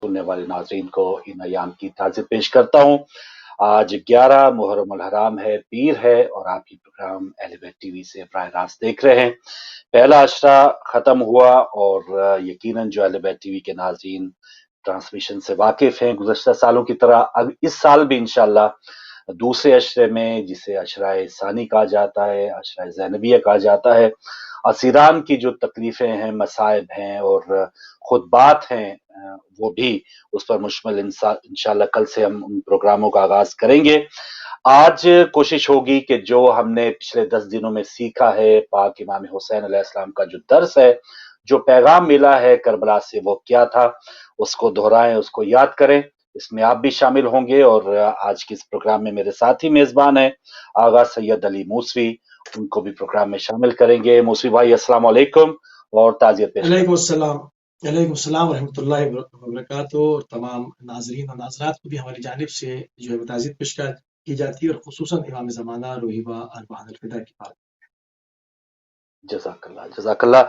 सुनने वाले नाज़रीन को इन अयाम की ताज़ियत पेश करता हूँ। आज 11 मुहर्रम अल हराम है, पीर है और आप ये प्रोग्राम अहले बैत टीवी से बराह रास्त देख रहे हैं। पहला अशरा खत्म हुआ और यकीनन जो अहले बैत टीवी के नाज़रीन ट्रांसमिशन से वाकिफ हैं, गुज़श्ता सालों की तरह अब इस साल भी इंशाअल्लाह दूसरे अशरे में, जिसे अशराए सानी कहा जाता है, अशराए ज़ैनबिया कहा जाता है, असीरान की जो तकलीफें हैं, मसाइब हैं और खुतबात हैं, वो भी उस पर मुश्तमिल इंशाअल्लाह कल से हम उन प्रोग्रामों का आगाज करेंगे। आज कोशिश होगी कि जो हमने पिछले 10 दिनों में सीखा है, पाक इमाम हुसैन अलैहिस्सलाम का जो दर्स है, जो पैगाम मिला है करबला से, वो क्या था, उसको दोहराएं, उसको याद करें। इसमें आप भी शामिल होंगे और आज के इस प्रोग्राम में मेरे साथी मेजबान हैं आगा सैयद अली मूसवी, उनको भी प्रोग्राम में शामिल करेंगे। मूसवी भाई अस्सलाम वालेकुम और ताज़ियत पेश करें। वालेकुम सलाम रहमतुल्लाहि व बरकातहू। और तमाम नाजरीन और नाजरात को भी हमारी जानिब से जो है ताज़ियत पेश की जाती है, और खुसूसन इमाम ज़माना रोहिबा अरबान अलफिदा की बात। जज़ाकल्लाह जज़ाकल्लाह।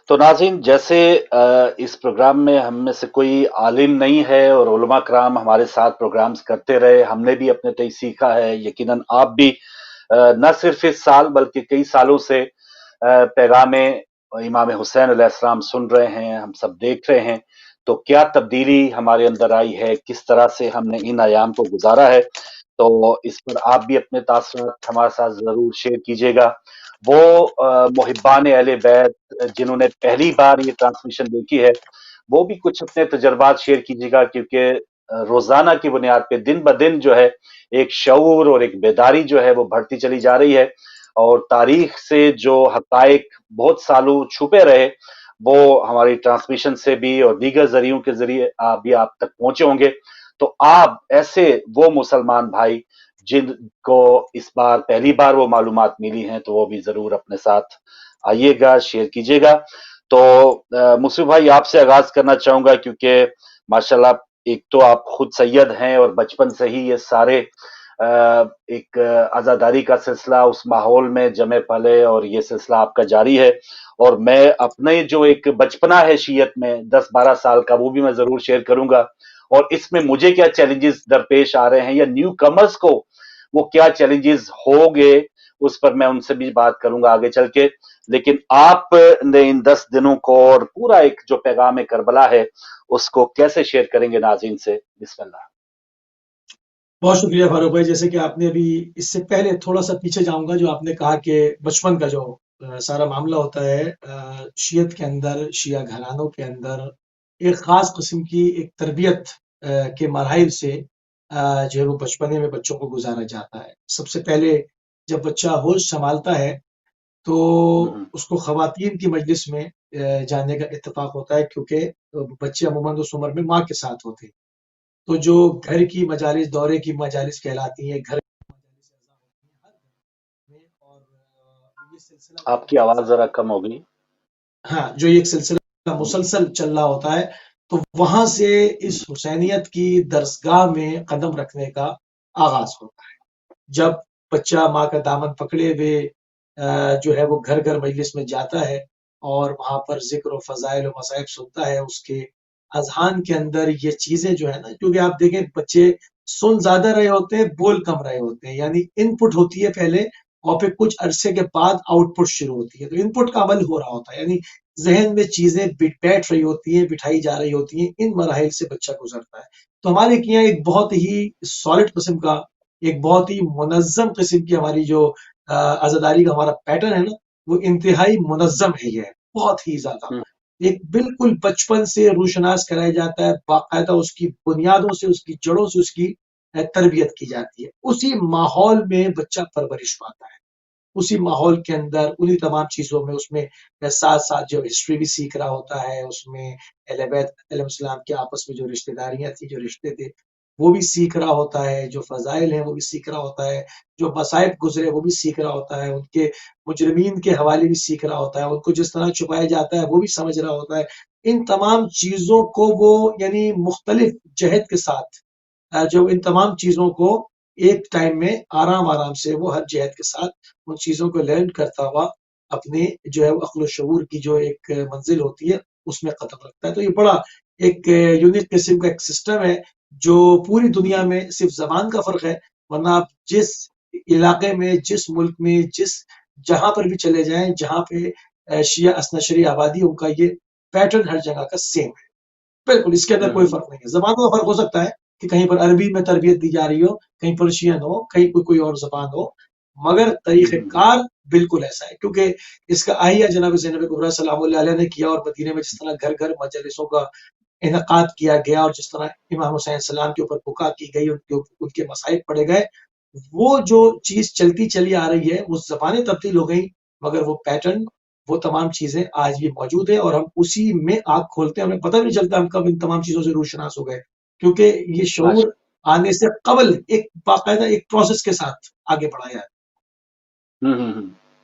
तो नाज़रीन, जैसे इस प्रोग्राम में हम में से कोई आलिम नहीं है और उलमा कराम हमारे साथ प्रोग्राम्स करते रहे, हमने भी अपने तय सीखा है, यकीनन आप भी न सिर्फ इस साल बल्कि कई सालों से पैगाम इमाम हुसैन अलैहिस्सलाम सुन रहे हैं, हम सब देख रहे हैं। तो क्या तब्दीली हमारे अंदर आई है, किस तरह से हमने इन अयाम को गुजारा है, तो इस पर आप भी अपने तासुरात हमारे साथ जरूर शेयर कीजिएगा। वो मुहिब्बान अहले बैत जिन्होंने पहली बार ये ट्रांसमिशन देखी है, वो भी कुछ अपने तजर्बात शेयर कीजिएगा, क्योंकि रोजाना की बुनियाद पे दिन ब दिन जो है एक शऊर और एक बेदारी जो है वो बढ़ती चली जा रही है, और तारीख से जो हकायक बहुत सालों छुपे रहे, वो हमारी ट्रांसमिशन से भी और दीगर जरियों के जरिए भी आप तक पहुंचे होंगे। तो आप ऐसे वो मुसलमान भाई जिनको इस बार पहली बार वो मालूमात मिली हैं, तो वो भी जरूर अपने साथ आइएगा, शेयर कीजिएगा। तो मुसलिम भाई, आपसे आगाज करना चाहूंगा, क्योंकि माशाल्लाह एक तो आप खुद सैयद हैं और बचपन से ही ये सारे एक आजादारी का सिलसिला उस माहौल में जमे पले, और ये सिलसिला आपका जारी है। और मैं अपने जो एक बचपना है शीयत में 10-12 साल का, वो भी मैं जरूर शेयर करूंगा, और इसमें मुझे क्या चैलेंजेस दरपेश आ रहे हैं या न्यू कमर्स को वो क्या चैलेंजेस होंगे, उस पर मैं उनसे भी बात करूंगा आगे चल के। लेकिन आप ने इन 10 दिनों को और पूरा एक जो पैगाम करबला है, उसको कैसे शेयर करेंगे नाज़रीन से? बिस्मिल्लाह। बहुत शुक्रिया फारूक भाई। जैसे कि आपने अभी, इससे पहले थोड़ा सा पीछे जाऊंगा, जो आपने कहा कि बचपन का जो सारा मामला होता है, शियत के अंदर, शिया घरानों के अंदर एक खास किस्म की एक तरबियत के मराहिल से जो है वो बचपने में बच्चों को गुजारा जाता है। सबसे पहले जब बच्चा होश संभालता है तो उसको खवातीन की मजलिस में जाने का इत्तेफाक होता है, क्योंकि बच्चे अमूमन उस उम्र में माँ के साथ होते हैं। तो जो घर की मजालिस, दौरे की मजालिस कहलाती हैं, घर की मजालिस ऐसा होती हैं हर घर में। और ये सिलसिला जो है आपकी आवाज जरा कम हो गई। हाँ, जो ये एक सिलसिला मुसलसल चल रहा होता है, तो वहां से इस हुसैनियत की दरसगाह में कदम रखने का आगाज होता है। जब बच्चा माँ का दामन पकड़े हुए जो है वो घर घर मजलिस में जाता है, और वहां पर जिक्र और फजाइल और मसाइब सुनता है, उसके अजहान के अंदर ये चीजें जो है ना, क्योंकि आप देखें बच्चे सुन ज्यादा रहे होते हैं, बोल कम रहे होते हैं। यानी इनपुट होती है पहले, और फिर कुछ अरसे के बाद आउटपुट शुरू होती है। तो इनपुट का अमल हो रहा होता है, यानी जहन में चीजें बैठ रही होती हैं, बिठाई जा रही होती हैं। इन मराहिल से बच्चा गुजरता है। तो हमारे यहाँ एक बहुत ही सॉलिड किस्म का, एक बहुत ही मुनज़्ज़म किस्म की हमारी जो आज़ादारी का हमारा पैटर्न है ना, वो इंतहाई मुनज़्ज़म है। ये बहुत ही ज्यादा एक बिल्कुल बचपन से रूशनास कराया जाता है, बाकायदा उसकी बुनियादों से, उसकी जड़ों से उसकी तरबियत की जाती है। उसी माहौल में बच्चा परवरिश पाता है, उसी माहौल के अंदर, उन्हीं तमाम चीजों में, उसमें साथ साथ जो हिस्ट्री भी सीख रहा होता है, उसमें अहले बैत अलैहिस्सलाम की आपस में जो रिश्तेदारियां थी, जो रिश्ते थे, वो भी सीख रहा होता है, जो फजाइल हैं वो भी सीख रहा होता है, जो मसाइब गुजरे वो भी सीख रहा होता है, उनके मुजरिमीन के हवाले भी सीख रहा होता है, उनको जिस तरह छुपाया जाता है वो भी समझ रहा होता है। इन तमाम चीजों को वो, यानी मुख्तलिफ जहद के साथ, जो इन तमाम चीजों को एक टाइम में आराम आराम से वो हर जहद के साथ उन चीजों को लर्न करता हुआ अपने जो है अक्ल शऊर की जो एक मंजिल होती है उसमें कदम रखता है। तो ये बड़ा ایک یونیک قسم کا ایک سسٹم ہے جو پوری دنیا میں صرف زبان کا فرق ہے، ورنہ آپ جس علاقے میں، جس ملک میں، جہاں پر بھی چلے جائیں، جہاں پہ شیعہ اثناچری آبادی، ان کا یہ پیٹرن ہر جگہ کا سیم ہے، بالکل اس کے اندر کوئی فرق نہیں ہے۔ زبانوں کا فرق ہو سکتا ہے کہ کہیں پر عربی میں تربیت دی جا رہی ہو، کہیں پرشین ہو، کہیں کوئی اور زبان ہو، مگر طریقہ کار بالکل ایسا ہے، کیونکہ اس کا آئیہ جناب زینب کبریٰ سلام اللہ علیہ نے کیا، اور مدینے میں جس طرح گھر گھر مجلسوں کا انعقاد کیا گیا، اور جس طرح امام حسین السلام کے اوپر بکا کی گئی، ان کے مصائب پڑے گئے، وہ جو چیز چلتی چلی آ رہی ہے، وہ زبانیں تبدیل ہو گئی، مگر وہ پیٹرن، وہ تمام چیزیں آج بھی موجود ہیں، اور ہم اسی میں آنکھ کھولتے ہیں، ہمیں پتہ نہیں چلتا ہم کب ان تمام چیزوں سے روشناس ہو گئے، کیونکہ یہ شعور آنے سے قبل ایک باقاعدہ ایک پروسیس کے ساتھ آگے بڑھایا ہے۔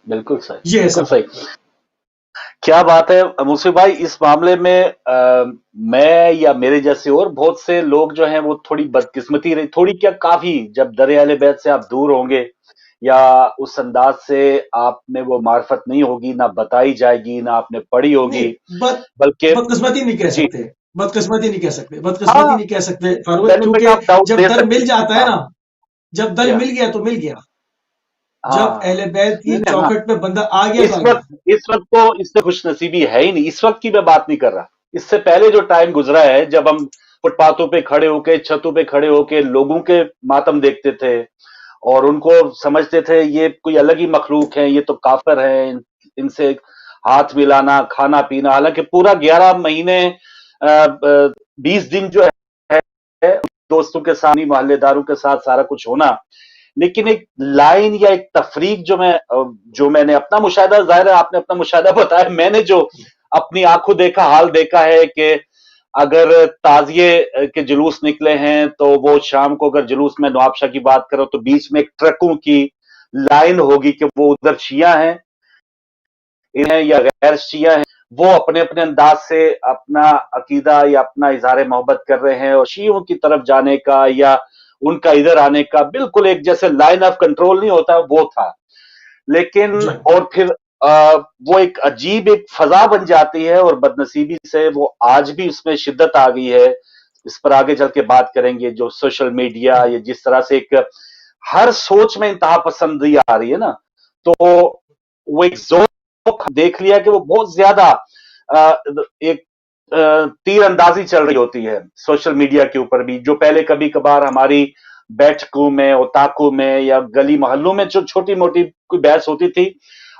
بالکل صحیح، یہ بالکل ایسا صحیح، کیا بات ہے موسی بھائی۔ اس معاملے میں میں یا میرے جیسے اور بہت سے لوگ جو ہیں وہ تھوڑی بدقسمتی رہی، تھوڑی کیا کافی، جب در اہل بیت سے آپ دور ہوں گے یا اس انداز سے آپ میں وہ معرفت نہیں ہوگی، نہ بتائی جائے گی، نہ آپ نے پڑھی ہوگی، نہیں، بلکہ بدقسمتی نہیں کہہ جی سکتے، بدقسمتی نہیں کہہ سکتے، ہاں، بدقسمتی نہیں کہہ سکتے فاروق، بینیفٹ کیونکہ آف ڈاؤٹ جب دے در سکتے مل جاتا ہے ہاں نا، جب جی در ہاں مل گیا تو مل گیا، جب ہاں اہل بیت نہیں کی نہیں ہاں، چوکھٹ پہ بندہ آ گیا تو اس آ گیا۔ وقت اس وقت تو اس سے خوش نصیبی ہے ہی نہیں، اس وقت کی میں بات نہیں کر رہا، اس سے پہلے جو ٹائم گزرا ہے جب ہم فٹ پاتھوں پہ کھڑے ہو کے، چھتوں پہ کھڑے ہو کے لوگوں کے ماتم دیکھتے تھے اور ان کو سمجھتے تھے یہ کوئی الگ ہی مخلوق ہیں، یہ تو کافر ہیں، ان سے ہاتھ ملانا، کھانا پینا، حالانکہ پورا 11 مہینے 20 دن جو ہے دوستوں کے ساتھ، محلے داروں کے ساتھ سارا کچھ ہونا، لیکن ایک لائن یا ایک تفریق جو میں نے اپنا مشاہدہ، ظاہر ہے آپ نے اپنا مشاہدہ بتایا، میں نے جو اپنی آنکھوں دیکھا حال دیکھا ہے کہ اگر تعزیے کے جلوس نکلے ہیں تو وہ شام کو اگر جلوس میں نواب شاہ کی بات کرو تو بیچ میں ایک ٹرکوں کی لائن ہوگی کہ وہ ادھر شیعہ ہیں انہیں یا غیر شیعہ ہیں، وہ اپنے اپنے انداز سے اپنا عقیدہ یا اپنا اظہار محبت کر رہے ہیں، اور شیعوں کی طرف جانے کا یا ان کا ادھر آنے کا بالکل ایک جیسے لائن آف کنٹرول نہیں ہوتا وہ تھا، لیکن جی اور پھر وہ ایک عجیب ایک فضا بن جاتی ہے، اور بدنصیبی سے وہ آج بھی اس میں شدت آ گئی ہے، اس پر آگے چل کے بات کریں گے، جو سوشل میڈیا یا جس طرح سے ایک ہر سوچ میں انتہا پسندی آ رہی ہے نا، تو وہ ایک ذوق دیکھ لیا کہ وہ بہت زیادہ ایک تیر اندازی چل رہی ہوتی ہے سوشل میڈیا کے اوپر بھی، جو پہلے کبھی کبھار ہماری بیٹھکوں میں، اوتاکوں میں یا گلی محلوں میں جو چھوٹی موٹی کوئی بحث ہوتی تھی،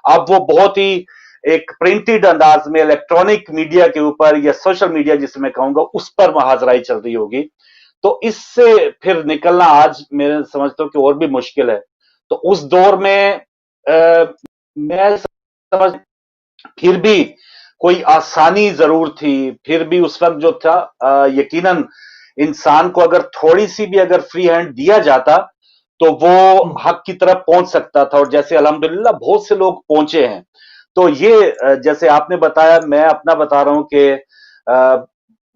اب وہ بہت ہی ایک پرنٹڈ انداز میں الیکٹرانک میڈیا کے اوپر یا سوشل میڈیا جسے میں کہوں گا اس پر محاذرائی چل رہی ہوگی، تو اس سے پھر نکلنا آج میں سمجھتا ہوں کہ اور بھی مشکل ہے۔ تو اس دور میں میں سمجھ پھر بھی کوئی آسانی ضرور تھی، پھر بھی اس وقت جو تھا یقیناً انسان کو اگر تھوڑی سی بھی اگر فری ہینڈ دیا جاتا تو وہ حق کی طرف پہنچ سکتا تھا، اور جیسے الحمدللہ بہت سے لوگ پہنچے ہیں۔ تو یہ جیسے آپ نے بتایا، میں اپنا بتا رہا ہوں کہ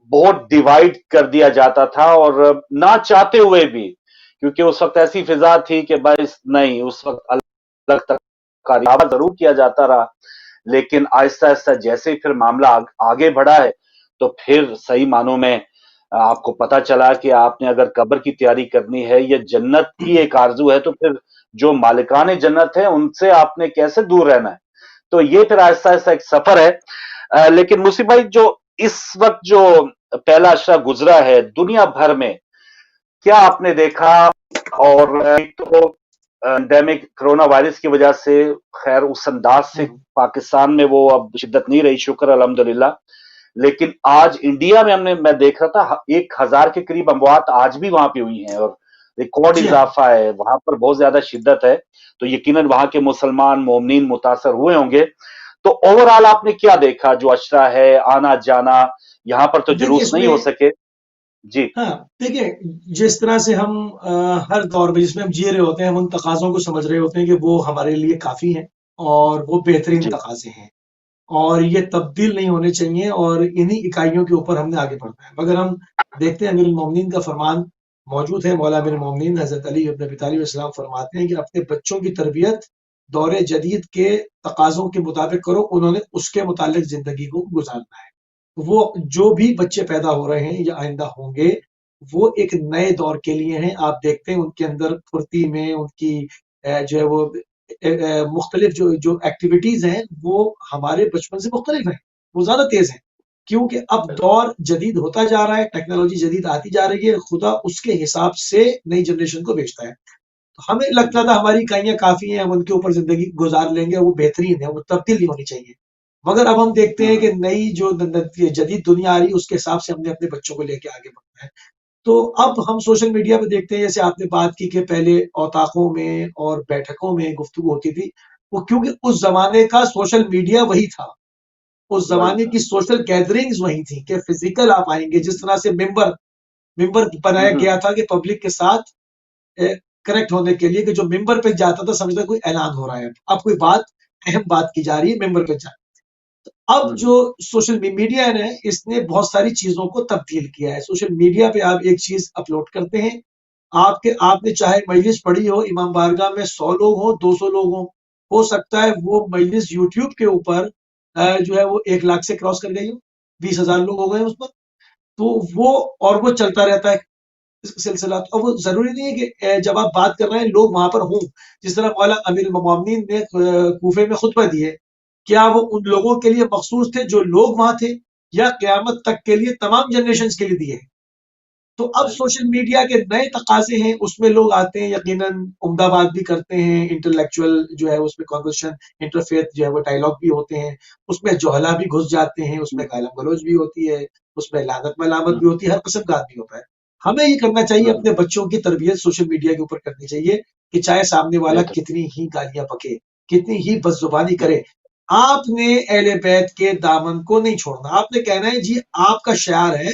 بہت ڈیوائڈ کر دیا جاتا تھا، اور نہ چاہتے ہوئے بھی، کیونکہ اس وقت ایسی فضا تھی کہ بس نہیں، اس وقت الگ تک کا دعویٰ ضرور کیا جاتا رہا، لیکن آہستہ آہستہ جیسے ہی پھر معاملہ آگے بڑھا ہے تو پھر صحیح معنوں میں آپ کو پتا چلا کہ آپ نے اگر قبر کی تیاری کرنی ہے یا جنت کی ایک آرزو ہے تو پھر جو مالکان جنت ہیں ان سے آپ نے کیسے دور رہنا ہے۔ تو یہ پھر آہستہ آہستہ ایک سفر ہے، لیکن موسی بھائی جو اس وقت جو پہلا اشرہ گزرا ہے دنیا بھر میں، کیا آپ نے دیکھا؟ اور ایک تو پینڈیمک کرونا وائرس کی وجہ سے خیر اس انداز سے پاکستان میں وہ اب شدت نہیں رہی، شکر الحمدللہ، لیکن آج انڈیا میں میں دیکھ رہا تھا 1000 کے قریب اموات آج بھی وہاں پہ ہوئی ہیں، اور ریکارڈ جی ہاں، اضافہ ہے وہاں پر، بہت زیادہ شدت ہے، تو یقیناً وہاں کے مسلمان مومنین متاثر ہوئے ہوں گے۔ تو اوورآل آپ نے کیا دیکھا جو اشرا ہے، آنا جانا، یہاں پر تو دیکھیے جلوس اس نہیں میں، ہو سکے؟ جی ہاں دیکھیے، جس طرح سے ہم ہر دور میں جس میں ہم جی رہے ہوتے ہیں، ہم ان تقاضوں کو سمجھ رہے ہوتے ہیں کہ وہ ہمارے لیے کافی ہیں اور وہ بہترین جی تقاضے ہیں، اور یہ تبدیل نہیں ہونے چاہیے، اور انہی اکائیوں کے اوپر ہم نے آگے بڑھنا ہے۔ مگر ہم دیکھتے ہیں امیر المومنین کا فرمان موجود ہے، مولا امیر المومنین حضرت علی ابن ابی طالب علیہ السلام فرماتے ہیں کہ اپنے بچوں کی تربیت دور جدید کے تقاضوں کے مطابق کرو، انہوں نے اس کے متعلق زندگی کو گزارنا ہے۔ وہ جو بھی بچے پیدا ہو رہے ہیں یا آئندہ ہوں گے وہ ایک نئے دور کے لیے ہیں. آپ دیکھتے ہیں ان کے اندر پھرتی میں ان کی جو ہے وہ مختلف جو ایکٹیویٹیز ہیں وہ ہمارے بچپن سے مختلف ہیں, وہ زیادہ تیز ہیں, کیونکہ اب دور جدید ہوتا جا رہا ہے, ٹیکنالوجی جدید آتی جا رہی ہے, خدا اس کے حساب سے نئی جنریشن کو بھیجتا ہے. تو ہمیں لگتا تھا ہماری اکائیاں کافی ہیں, ہم ان کے اوپر زندگی گزار لیں گے, وہ بہترین ہے, وہ تبدیل نہیں ہونی چاہیے. مگر اب ہم دیکھتے ہیں کہ نئی جو جدید دنیا آ رہی ہے اس کے حساب سے ہم نے اپنے بچوں کو لے کے آگے بڑھنا ہے. تو اب ہم سوشل میڈیا پہ دیکھتے ہیں, جیسے آپ نے بات کی کہ پہلے اوتاقوں میں اور بیٹھکوں میں گفتگو ہوتی تھی, وہ کیونکہ اس زمانے کا سوشل میڈیا وہی تھا, اس وہی زمانے تھا. کی سوشل گیدرنگز وہی تھی کہ فزیکل آپ آئیں گے. جس طرح سے ممبر بنایا گیا تھا کہ پبلک کے ساتھ کریکٹ ہونے کے لیے, کہ جو ممبر پہ جاتا تھا سمجھتا کوئی اعلان ہو رہا ہے, اب کوئی بات اہم بات کی جا رہی ہے, ممبر پہ جا. اب جو سوشل میڈیا ہے اس نے بہت ساری چیزوں کو تبدیل کیا ہے. سوشل میڈیا پہ آپ ایک چیز اپلوڈ کرتے ہیں, آپ نے چاہے مجلس پڑھی ہو امام بارگاہ میں 100 لوگ ہوں 200 لوگ ہوں, ہو سکتا ہے وہ مجلس یوٹیوب کے اوپر جو ہے وہ 1 لاکھ سے کراس کر گئی ہو, 20,000 لوگ ہو گئے اس پر, تو وہ چلتا رہتا ہے سلسلہ. تو وہ ضروری نہیں ہے کہ جب آپ بات کر رہے ہیں لوگ وہاں پر ہوں. جس طرح مولا امیر المومنین نے کوفے میں خطبہ دیے, کیا وہ ان لوگوں کے لیے مخصوص تھے جو لوگ وہاں تھے, یا قیامت تک کے لیے تمام جنریشنز کے لیے دیے؟ تو اب سوشل میڈیا کے نئے تقاضے ہیں, اس میں لوگ آتے ہیں, یقیناً عمدہ بات بھی کرتے ہیں, انٹلیکچوئل جو ہے اس میں کنورسیشن انٹرفیت جو ہے وہ ڈائلاگ بھی ہوتے ہیں, اس میں جوہلا بھی گھس جاتے ہیں, اس میں گالم گلوچ بھی ہوتی ہے, اس میں لعنت ملامت بھی ہوتی ہے, ہر قسم کا آدمی ہوتا ہے. ہمیں یہ کرنا چاہیے, اپنے بچوں کی تربیت سوشل میڈیا کے اوپر کرنی چاہیے, کہ چاہے سامنے والا کتنی ہی گالیاں پکے, کتنی ہی بد زبانی کرے, آپ نے اہل بیت کے دامن کو نہیں چھوڑنا. آپ نے کہنا ہے جی آپ کا شعار ہے,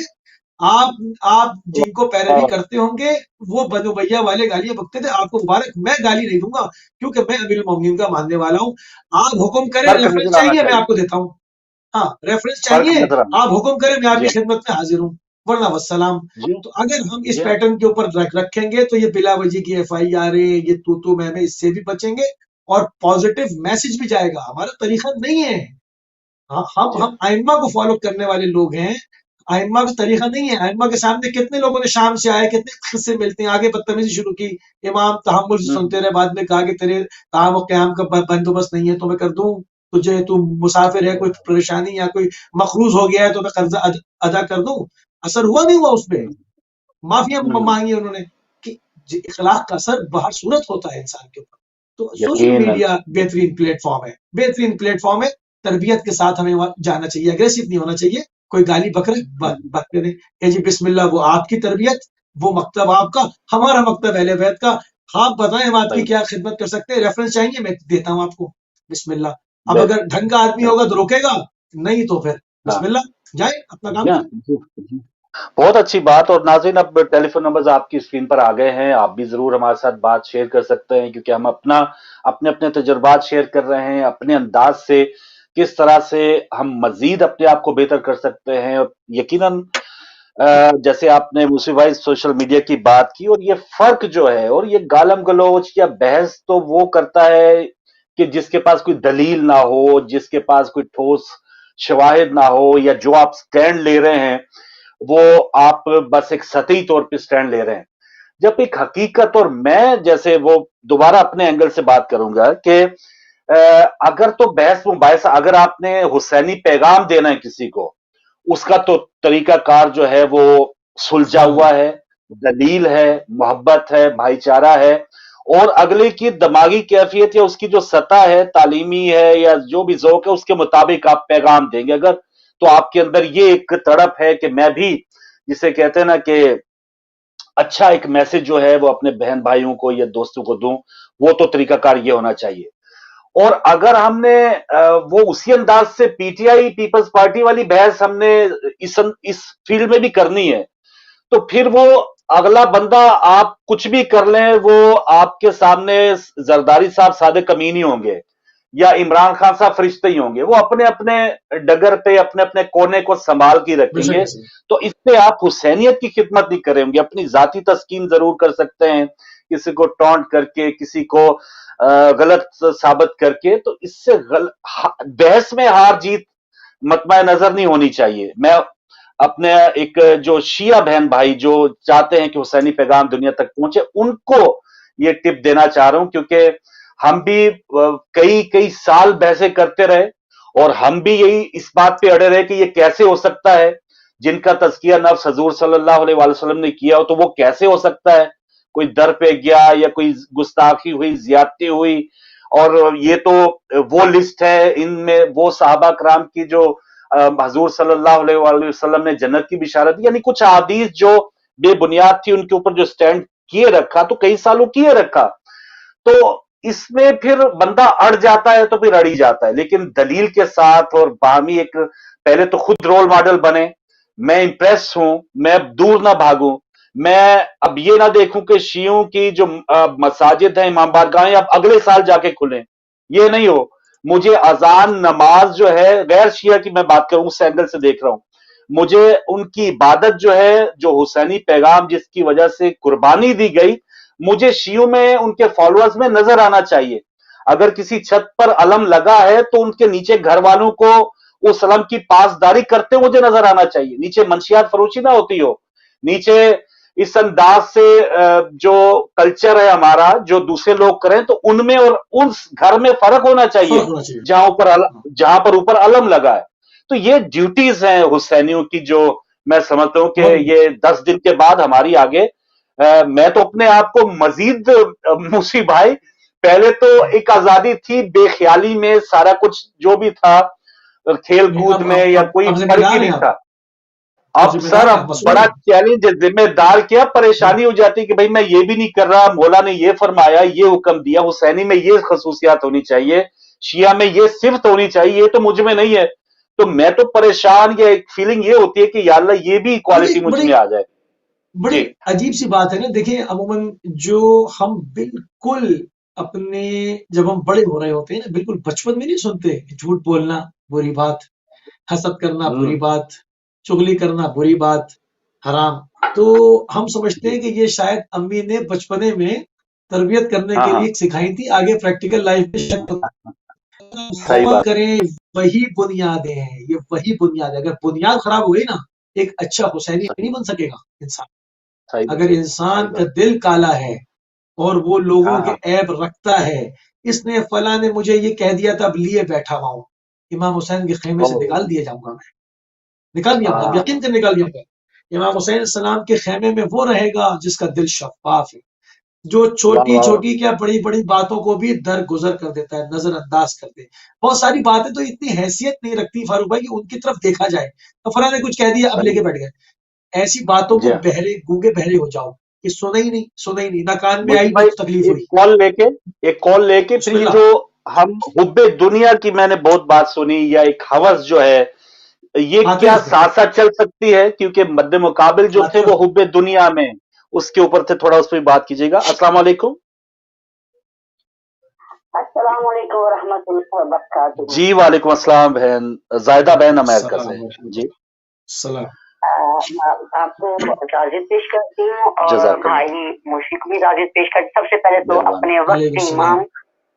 آپ جن کو پیروی کرتے ہوں گے وہ بنو بھیا والے گالیاں بکتے تھے, آپ کو مبارک, میں گالی نہیں دوں گا کیونکہ میں امیر المومنین کا ماننے والا ہوں. آپ حکم کریں, فرق ریفرنس نظر آنا چاہیے میں چاہیے. آپ کو دیتا ہوں, ہاں ریفرنس فرق چاہیے نظر آنا. آپ حکم کریں, میں آپ جی کی خدمت میں حاضر ہوں, ورنہ والسلام. جی تو اگر ہم اس جی پیٹرن کے اوپر رکھیں گے تو یہ بلا وجہ کی ایف آئی آر, یہ تو میں اس سے بھی بچیں گے, اور پازیٹو میسج بھی جائے گا. ہمارا طریقہ نہیں ہے, جی ہم ائمہ کو فالو کرنے والے لوگ ہیں, ائمہ کا طریقہ نہیں ہے. ائمہ کے سامنے کتنے لوگوں نے شام سے آئے, کتنے قصے ملتے ہیں, آگے بدتمیزی شروع کی, امام تحمل سے سنتے رہے, بعد میں کہا کہ تیرے قیام و قیام کا بندوبست نہیں ہے تو میں کر دوں تجھے, تو مسافر ہے, کوئی پریشانی یا کوئی مقروض ہو گیا ہے تو میں قرضہ ادا کر دوں. اثر ہوا نہیں ہوا اس پہ, معافیاں مانگی انہوں نے. کہ اخلاق کا اثر باہر صورت ہوتا ہے انسان کے اوپر. تو سوشل یقیناً. میڈیا بہترین پلیٹ فارم ہے, بہترین پلیٹ فارم ہے. تربیت کے ساتھ ہمیں جانا چاہیے, اگریسو نہیں ہونا چاہیے. کوئی گالی بکرے بات کرے کہ جی بسم اللہ, وہ آپ کی تربیت, وہ مکتب آپ کا, ہمارا مکتب اہل بیت کا. آپ بتائیں ہم آپ کی کیا خدمت کر سکتے ہیں, ریفرنس چاہیے میں دیتا ہوں آپ کو, بسم اللہ. اب اگر ڈھنگ کا آدمی ہوگا تو روکے گا, نہیں تو پھر بسم اللہ, جائیں اپنا کام کریں. بہت اچھی بات. اور ناظرین اب ٹیلی فون نمبرز آپ کی اسکرین پر آ گئے ہیں, آپ بھی ضرور ہمارے ساتھ بات شیئر کر سکتے ہیں, کیونکہ ہم اپنے تجربات شیئر کر رہے ہیں, اپنے انداز سے کس طرح سے ہم مزید اپنے آپ کو بہتر کر سکتے ہیں. اور یقیناً جیسے آپ نے موسی بھائی سوشل میڈیا کی بات کی, اور یہ فرق جو ہے, اور یہ گالم گلوچ یا بحث تو وہ کرتا ہے کہ جس کے پاس کوئی دلیل نہ ہو, جس کے پاس کوئی ٹھوس شواہد نہ ہو, یا جو آپ سٹینڈ لے رہے ہیں وہ آپ بس ایک سطحی طور پہ سٹینڈ لے رہے ہیں. جب ایک حقیقت, اور میں جیسے وہ دوبارہ اپنے اینگل سے بات کروں گا کہ اگر تو بحث مباحثہ, اگر آپ نے حسینی پیغام دینا ہے کسی کو, اس کا تو طریقہ کار جو ہے وہ سلجھا ہوا ہے, دلیل ہے, محبت ہے, بھائی چارہ ہے, اور اگلے کی دماغی کیفیت یا اس کی جو سطح ہے تعلیمی ہے یا جو بھی ذوق ہے اس کے مطابق آپ پیغام دیں گے. اگر تو آپ کے اندر یہ ایک تڑپ ہے کہ میں بھی, جسے کہتے ہیں نا کہ اچھا ایک میسج جو ہے وہ اپنے بہن بھائیوں کو یا دوستوں کو دوں, وہ تو طریقہ کار یہ ہونا چاہیے. اور اگر ہم نے وہ اسی انداز سے P T I peoples party والی بحث ہم نے اس فیلڈ میں بھی کرنی ہے, تو پھر وہ اگلا بندہ آپ کچھ بھی کر لیں, وہ آپ کے سامنے زرداری صاحب سادے کمین ہی ہوں گے, یا عمران خان صاحب فرشتے ہی ہوں گے. وہ اپنے اپنے ڈگر پہ اپنے اپنے کونے کو سنبھال کے رکھیں گے. تو اس سے آپ حسینیت کی خدمت نہیں کریں گے, اپنی ذاتی تسکین ضرور کر سکتے ہیں, کسی کو ٹونٹ کر کے, کسی کو غلط ثابت کر کے. تو اس سے بحث میں ہار جیت मतमा नजर नहीं होनी चाहिए। मैं अपने एक जो शिया बहन भाई जो चाहते हैं कि हुसैनी पैगाम दुनिया तक पहुंचे, उनको ये टिप देना चाह रहा हूं, क्योंकि हम भी कई कई साल बहसें करते रहे और हम भी यही इस बात पे अड़े रहे कि ये कैसे हो सकता है, जिनका तज़किया नफ्स हजूर सल्लल्लाहु अलैहि वसल्लम ने किया हो तो वो कैसे हो सकता है, कोई दर पे गया या कोई गुस्ताखी हुई, ज्यादती हुई, और ये तो वो लिस्ट है, इनमें वो सहाबा कराम की जो हजूर सल्लल्लाहु अलैहि वसल्लम ने जन्नत की बिशारत दी, यानी कुछ हदीस जो बेबुनियाद थी उनके ऊपर जो स्टैंड किए रखा, तो कई सालों किए रखा, तो इसमें फिर बंदा अड़ जाता है तो फिर अड़ ही जाता है। लेकिन दलील के साथ और बाहमी एक, पहले तो खुद रोल मॉडल बने, मैं इंप्रेस हूं, मैं दूर ना भागूं, मैं अब ये ना देखूं कि शियों की जो मसाजिद है, इमाम बारगाहें अब अगले साल जाके खुले, ये नहीं हो। मुझे अजान नमाज जो है, गैर शिया की मैं बात करूं, उस एंगल से देख रहा हूं, मुझे उनकी इबादत जो है, जो हुसैनी पैगाम जिसकी वजह से कुर्बानी दी गई, मुझे शियों में उनके फॉलोअर्स में नजर आना चाहिए। अगर किसी छत पर अलम लगा है तो उनके नीचे घर वालों को उस अलम की पासदारी करते मुझे नजर आना चाहिए, नीचे मंशियात फरोशी ना होती हो, नीचे इस अंदाज से जो कल्चर है हमारा जो दूसरे लोग करें तो उनमें और उस घर में फर्क होना चाहिए फर्क होना चाहिए। जहां पर ऊपर अलम लगा है। तो ये ड्यूटीज हैं हुसैनियों की, जो मैं समझता हूं कि ये 10 दिन के बाद हमारी आगे, मैं तो अपने आप को मजीद मूसी भाई, पहले तो एक आजादी थी बेख्याली में, सारा कुछ जो भी था खेल कूद में या कोई अब फर्क ही जिम्मेदार हैं नहीं आप, था। अब सर जिम्मेदार हैं, अब मसूल बड़ा हैं। चैलेंज है, जिम्मेदार क्या, परेशानी हो जाती कि भाई मैं ये भी नहीं कर रहा, मौला ने ये फरमाया, ये हुक्म दिया, हुसैनी में ये खसूसियात होनी चाहिए, शिया में ये सिफ्त होनी चाहिए, ये तो मुझ में नहीं है, तो मैं तो परेशान, या एक फीलिंग ये होती है कि या अल्लाह ये भी बड़ी क्वालिटी मुझ बड़ी में आ जाए। बड़ी जी। अजीब सी बात है ना। देखिए अमूमन जो हम बिल्कुल अपने, जब हम बड़े हो रहे होते हैं ना, बिल्कुल बचपन में नहीं सुनते कि झूठ बोलना बुरी बात, हसद करना बुरी हम्म। बात, चुगली करना बुरी बात, हराम। तो हम समझते जी। हैं कि ये शायद अम्मी ने बचपने में तरबियत करने हाँ के हाँ, लिए सिखाई थी, आगे प्रैक्टिकल लाइफ में शायद सही गौर बात है। करें। वही बुनियादें हैं, ये वही बुनियाद है। अगर बुनियाद खराब हो गई ना, एक अच्छा हुसैनी सही नहीं बन सकेगा इंसान। सही बात अगर सही इंसान का बात। दिल काला है और वो हाँ लोगों के हाँ। ऐब रखता है, इसने फला ने मुझे ये कह दिया था, अब लिए बैठा हुआ हूं, इमाम हुसैन के खेमे ओ, से निकाल दिया जाऊंगा मैं, निकाल दिया जाऊंगा, हाँ यकीन से निकाल दिया जाऊंगा। इमाम हुसैन सलाम के खेमे में वो रहेगा जिसका दिल शफाफ है, जो वाह छोटी वाह। छोटी क्या बड़ी बड़ी बातों को भी दरगुजर कर देता है, नजरअंदाज कर दे। बहुत सारी बातें तो इतनी हैसियत नहीं रखती फारूक भाई कि उनकी तरफ देखा जाए, तो फला ने कुछ कह दिया अब सही। लेके बैठ गए। ऐसी बातों जी को हाँ। बहरे गूंगे बहरे हो जाओ कि सुना ही नहीं, सुना ही नहीं, ना कान में मुझे आई ना भाई तकलीफ एक हुई। कॉल लेके, एक कॉल लेके फिर ये बिस्मिल्लाह। जो हम हुब्बे दुनिया की मैंने बहुत बात सुनी, या एक हवस जो है, ये आते क्या वक्त है, साथ साथ चल सकती है, क्योंकि मद्दे मुकाबिल जो थे आते वो वक्त है। हुब्बे दुनिया में, उसके ऊपर थे, थोड़ा उस पर बात कीजिएगा। अस्सलाम वालेकुम। अस्सलाम वालेकुम रहमतुल्लाहि व बरकातुहू। जी वालेकुम अस्सलाम बहन, जायदा बहन अमेरिका सलाम से। वरहमतुल्लाह। जी। सलाम। मैं आपको ताज़ियत पेश करती हूँ और जजाकल्ला। भाई मुशी को भी ताज़ियत पेश करती हूँ। सबसे पहले तो मेहरबानी। अपने वक्त अलैहि के सलाम इमाम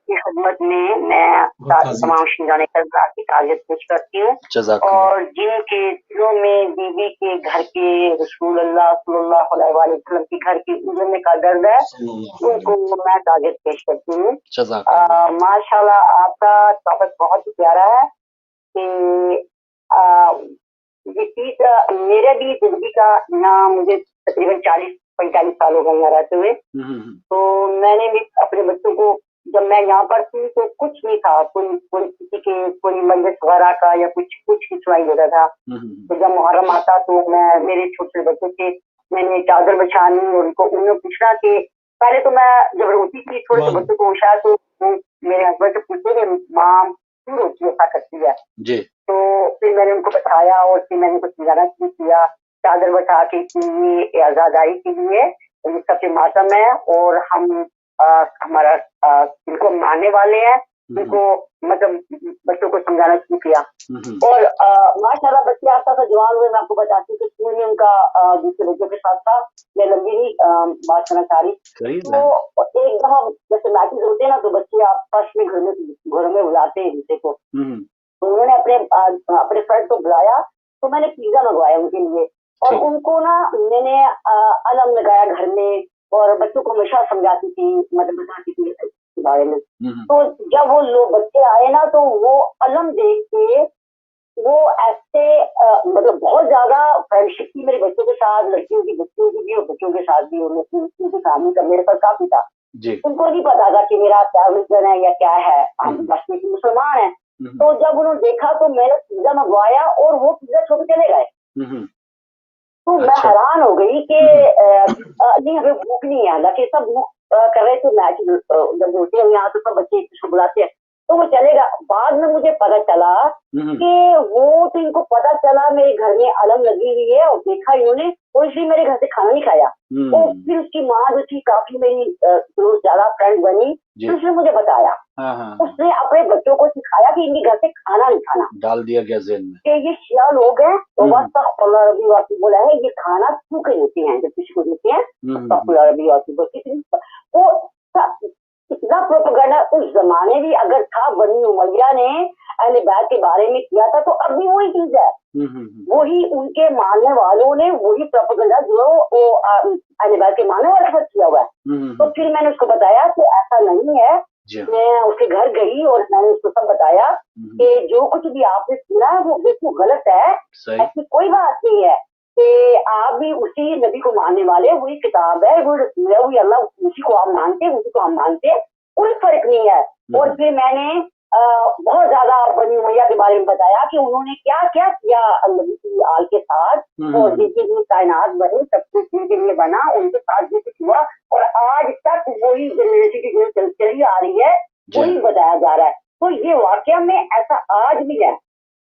की खिदमत में मैं व ताज़ियत। तमाम शिंजाने करबला की ताज़ियत पेश करती हूँ। जजाकल्ला। और जिनके दिलों में बीबी के घर के रसूल अल्लाह सल्लल्लाहु अलैहि वसल्लम की घर की उजड़ने का दर्द है, सल्लल्लाहु अलैहि उनको मैं ताज़ियत पेश करती हूँ। जजाकल्ला। माशाल्लाह आपका टॉपिक बहुत ही प्यारा है कि ये चीज मेरे भी जिंदगी का यहाँ मुझे तकरीबन 40-45 साल हो गए यहाँ रहते हुए। तो मैंने भी अपने बच्चों को, जब मैं यहाँ पर थी तो कुछ नहीं था, कोई कोई किसी के कोई मजलिस वगैरह का या कुछ कुछ नहीं सुनाई देता था। तो जब मुहर्रम आता तो मैं, मेरे छोटे बच्चे थे, मैंने चादर बिछानी और उनको उन्हें पूछना कि पहले तो मैं जब रोती थी थोड़े से वाह बच्चों को उठाया तो मेरे हस्बैंड से पूछते कि माँ क्यों रोती ऐसा करती है। जी। तो फिर मैंने उनको बताया और फिर मैंने कुछ समझाना शुरू किया, चादर बैठा के कि ये आजादारी के लिए ये सबसे मातम है और हम हमारा इनको मानने वाले हैं, इनको मतलब बच्चों को समझाना शुरू किया। और माशाल्लाह बच्चे आता था जवान हुए। मैं आपको बताती हूँ कि स्कूल में उनका दूसरे बच्चों के साथ था। मैं लंबी नहीं बात करना चाह रही। तो एक दफा जैसे मैचेस होते हैं ना तो बच्चे आपस में घर में बुलाते हैं दूसरे को। उन्होंने अपने फ्रेंड को बुलाया, तो मैंने पिज्जा मंगवाया उनके लिए, और ठीक। उनको ना मैंने अलम लगाया घर में, और बच्चों को हमेशा समझाती थी, मतलब बताती थी इसके बारे में। तो जब वो लोग बच्चे आए ना, तो वो अलम देख के वो ऐसे मतलब बहुत ज्यादा फ्रेंडशिप थी मेरे बच्चों के साथ, लड़कियों की, बच्चों की भी और बच्चों के साथ भी, उनकी फैमिली का मेरे पर काफी था। जी। उनको नहीं पता था कि मेरा क्या रिलीजन है या क्या है, हम बस में मुसलमान हैं। तो जब उन्होंने देखा तो मैंने पिज्जा मंगवाया और वो पिज्जा छोड़ के चले गए। तो मैं अच्छा। हैरान हो गई कि नहीं हमें भूख नहीं है, हालांकि सब भूख कर रहे थे, मैच जब होते हैं यहाँ तो सब बच्चे इसको बुलाते हैं, तो वो चलेगा। बाद में मुझे पता चला कि वो तो इनको पता चला मेरे घर में अलम लगी हुई है, और देखा इन्होंने, और इसलिए मेरे घर से खाना नहीं खाया। तो फिर उसकी माँ जो थी काफी मेरी ज्यादा फ्रेंड बनी, तो उसने मुझे बताया, उसने अपने बच्चों को सिखाया कि इनके घर से खाना नहीं खाना, डाल दिया गया ज़हन में कि ये शिया लोग हैं, तो बस बोला है ये खाना सूखे देते हैं, जब किसी को देते हैं वो इतना प्रोपेगेंडा उस जमाने भी अगर था, बनी उमैया ने अहले बैत के बारे में किया था, तो अब भी वही चीज है। वही उनके मानने वालों ने वही प्रोपेगेंडा जो वो अहले बैत के मानने वालों के साथ किया हुआ है। तो फिर मैंने उसको बताया कि ऐसा नहीं है। मैं उसके घर गई और मैंने उसको सब बताया कि जो कुछ भी आपने सुना है वो बिल्कुल गलत है, ऐसी कोई बात नहीं है, कि आप भी उसी नबी को मानने वाले, वही किताब है, वही रसूल है, वही अल्लाह, उसी को आप मानते, उसी को हम मानते, कोई फर्क नहीं है। और फिर मैंने बहुत ज्यादा बनी उमैया के बारे में बताया कि उन्होंने क्या क्या किया नबी की आल के साथ, और जिनके लिए कायनात बनी, सब कुछ जिनके लिए बना, उनके साथ जो कुछ हुआ, और आज तक वही जनरेशन की जो चली आ रही है वही बताया जा रहा है। तो ये वाकया में ऐसा आज भी है,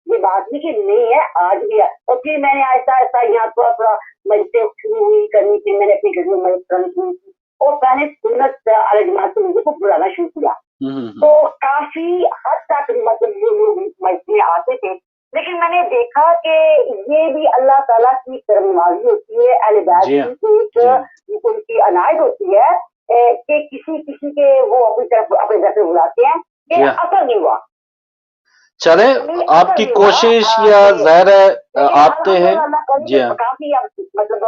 ये बात भी कि नहीं है, आज भी है। और फिर मैंने ऐसा ऐसा यहाँ थोड़ा थोड़ा मजते शुरू हुई करनी थी, मैंने अपने घर में मदद करनी शुरू की, और मैंने सुन्नत अल जमात से मुझे को बुलाना शुरू किया। तो काफी हद तक मतलब ये लोग मस्जिद में आते थे, लेकिन मैंने देखा कि ये भी अल्लाह ताला की करमनवाजी होती है, अहले बैत की उनकी अनायत होती है कि किसी किसी के वो अपनी तरफ अपने घर पे बुलाते हैं, कि असर नहीं हुआ। चले आपकी कोशिश या ज़ाहिर है आपते हैं जी हाँ, काफी मतलब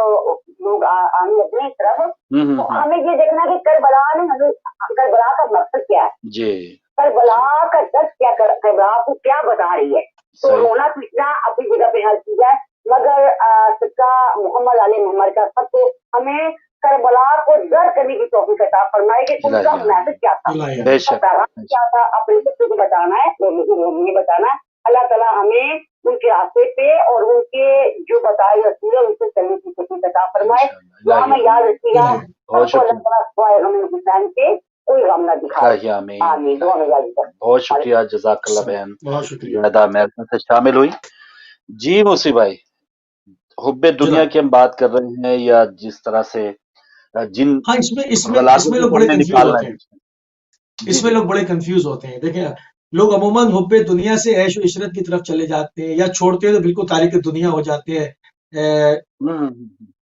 लोग आने लगे इस तरफ, तो हमें ये देखना कि करबला ने हमें, करबला का मकसद क्या है जी, करबला का दर्द क्या, करबला को क्या बता रही है। तो रोना पीटना अपनी जगह पे हर चीज है, मगर सच्चा मोहम्मद अली मोहम्मद का सबको हमें करबला को दर्द करने की तौफीक अता फरमाए कि उनका मैसेज क्या था, क्या था, अपने बच्चों को बताना है, ये बताना है। अल्लाह ताला हमें उनके रास्ते पे और उनके जो बताए रसूल है उनसे चलने की तौफीक अता फरमाए। दुआ में याद रखिएगा, सबको अल्लाह ताला खुदाए गम हुसैन के कोई गम ना दिखाए। आमीन। दुआ में याद रखिएगा। बहुत शुक्रिया, जज़ाकल्लाह बहन, बहुत शुक्रिया। जुनैदा अमेरिका से शामिल हुई। जी मुसी भाई, हुब्बे दुनिया की हम बात कर रहे हैं, या जिस तरह से जिन हाँ, इसमें लोग बड़े कंफ्यूज होते हैं, इसमें लोग बड़े कंफ्यूज होते हैं। देखिए, लोग अमूमन हुब्बे दुनिया से ऐश व इशरत की तरफ चले जाते हैं, या छोड़ते हैं तो बिल्कुल तारीक दुनिया हो जाते हैं।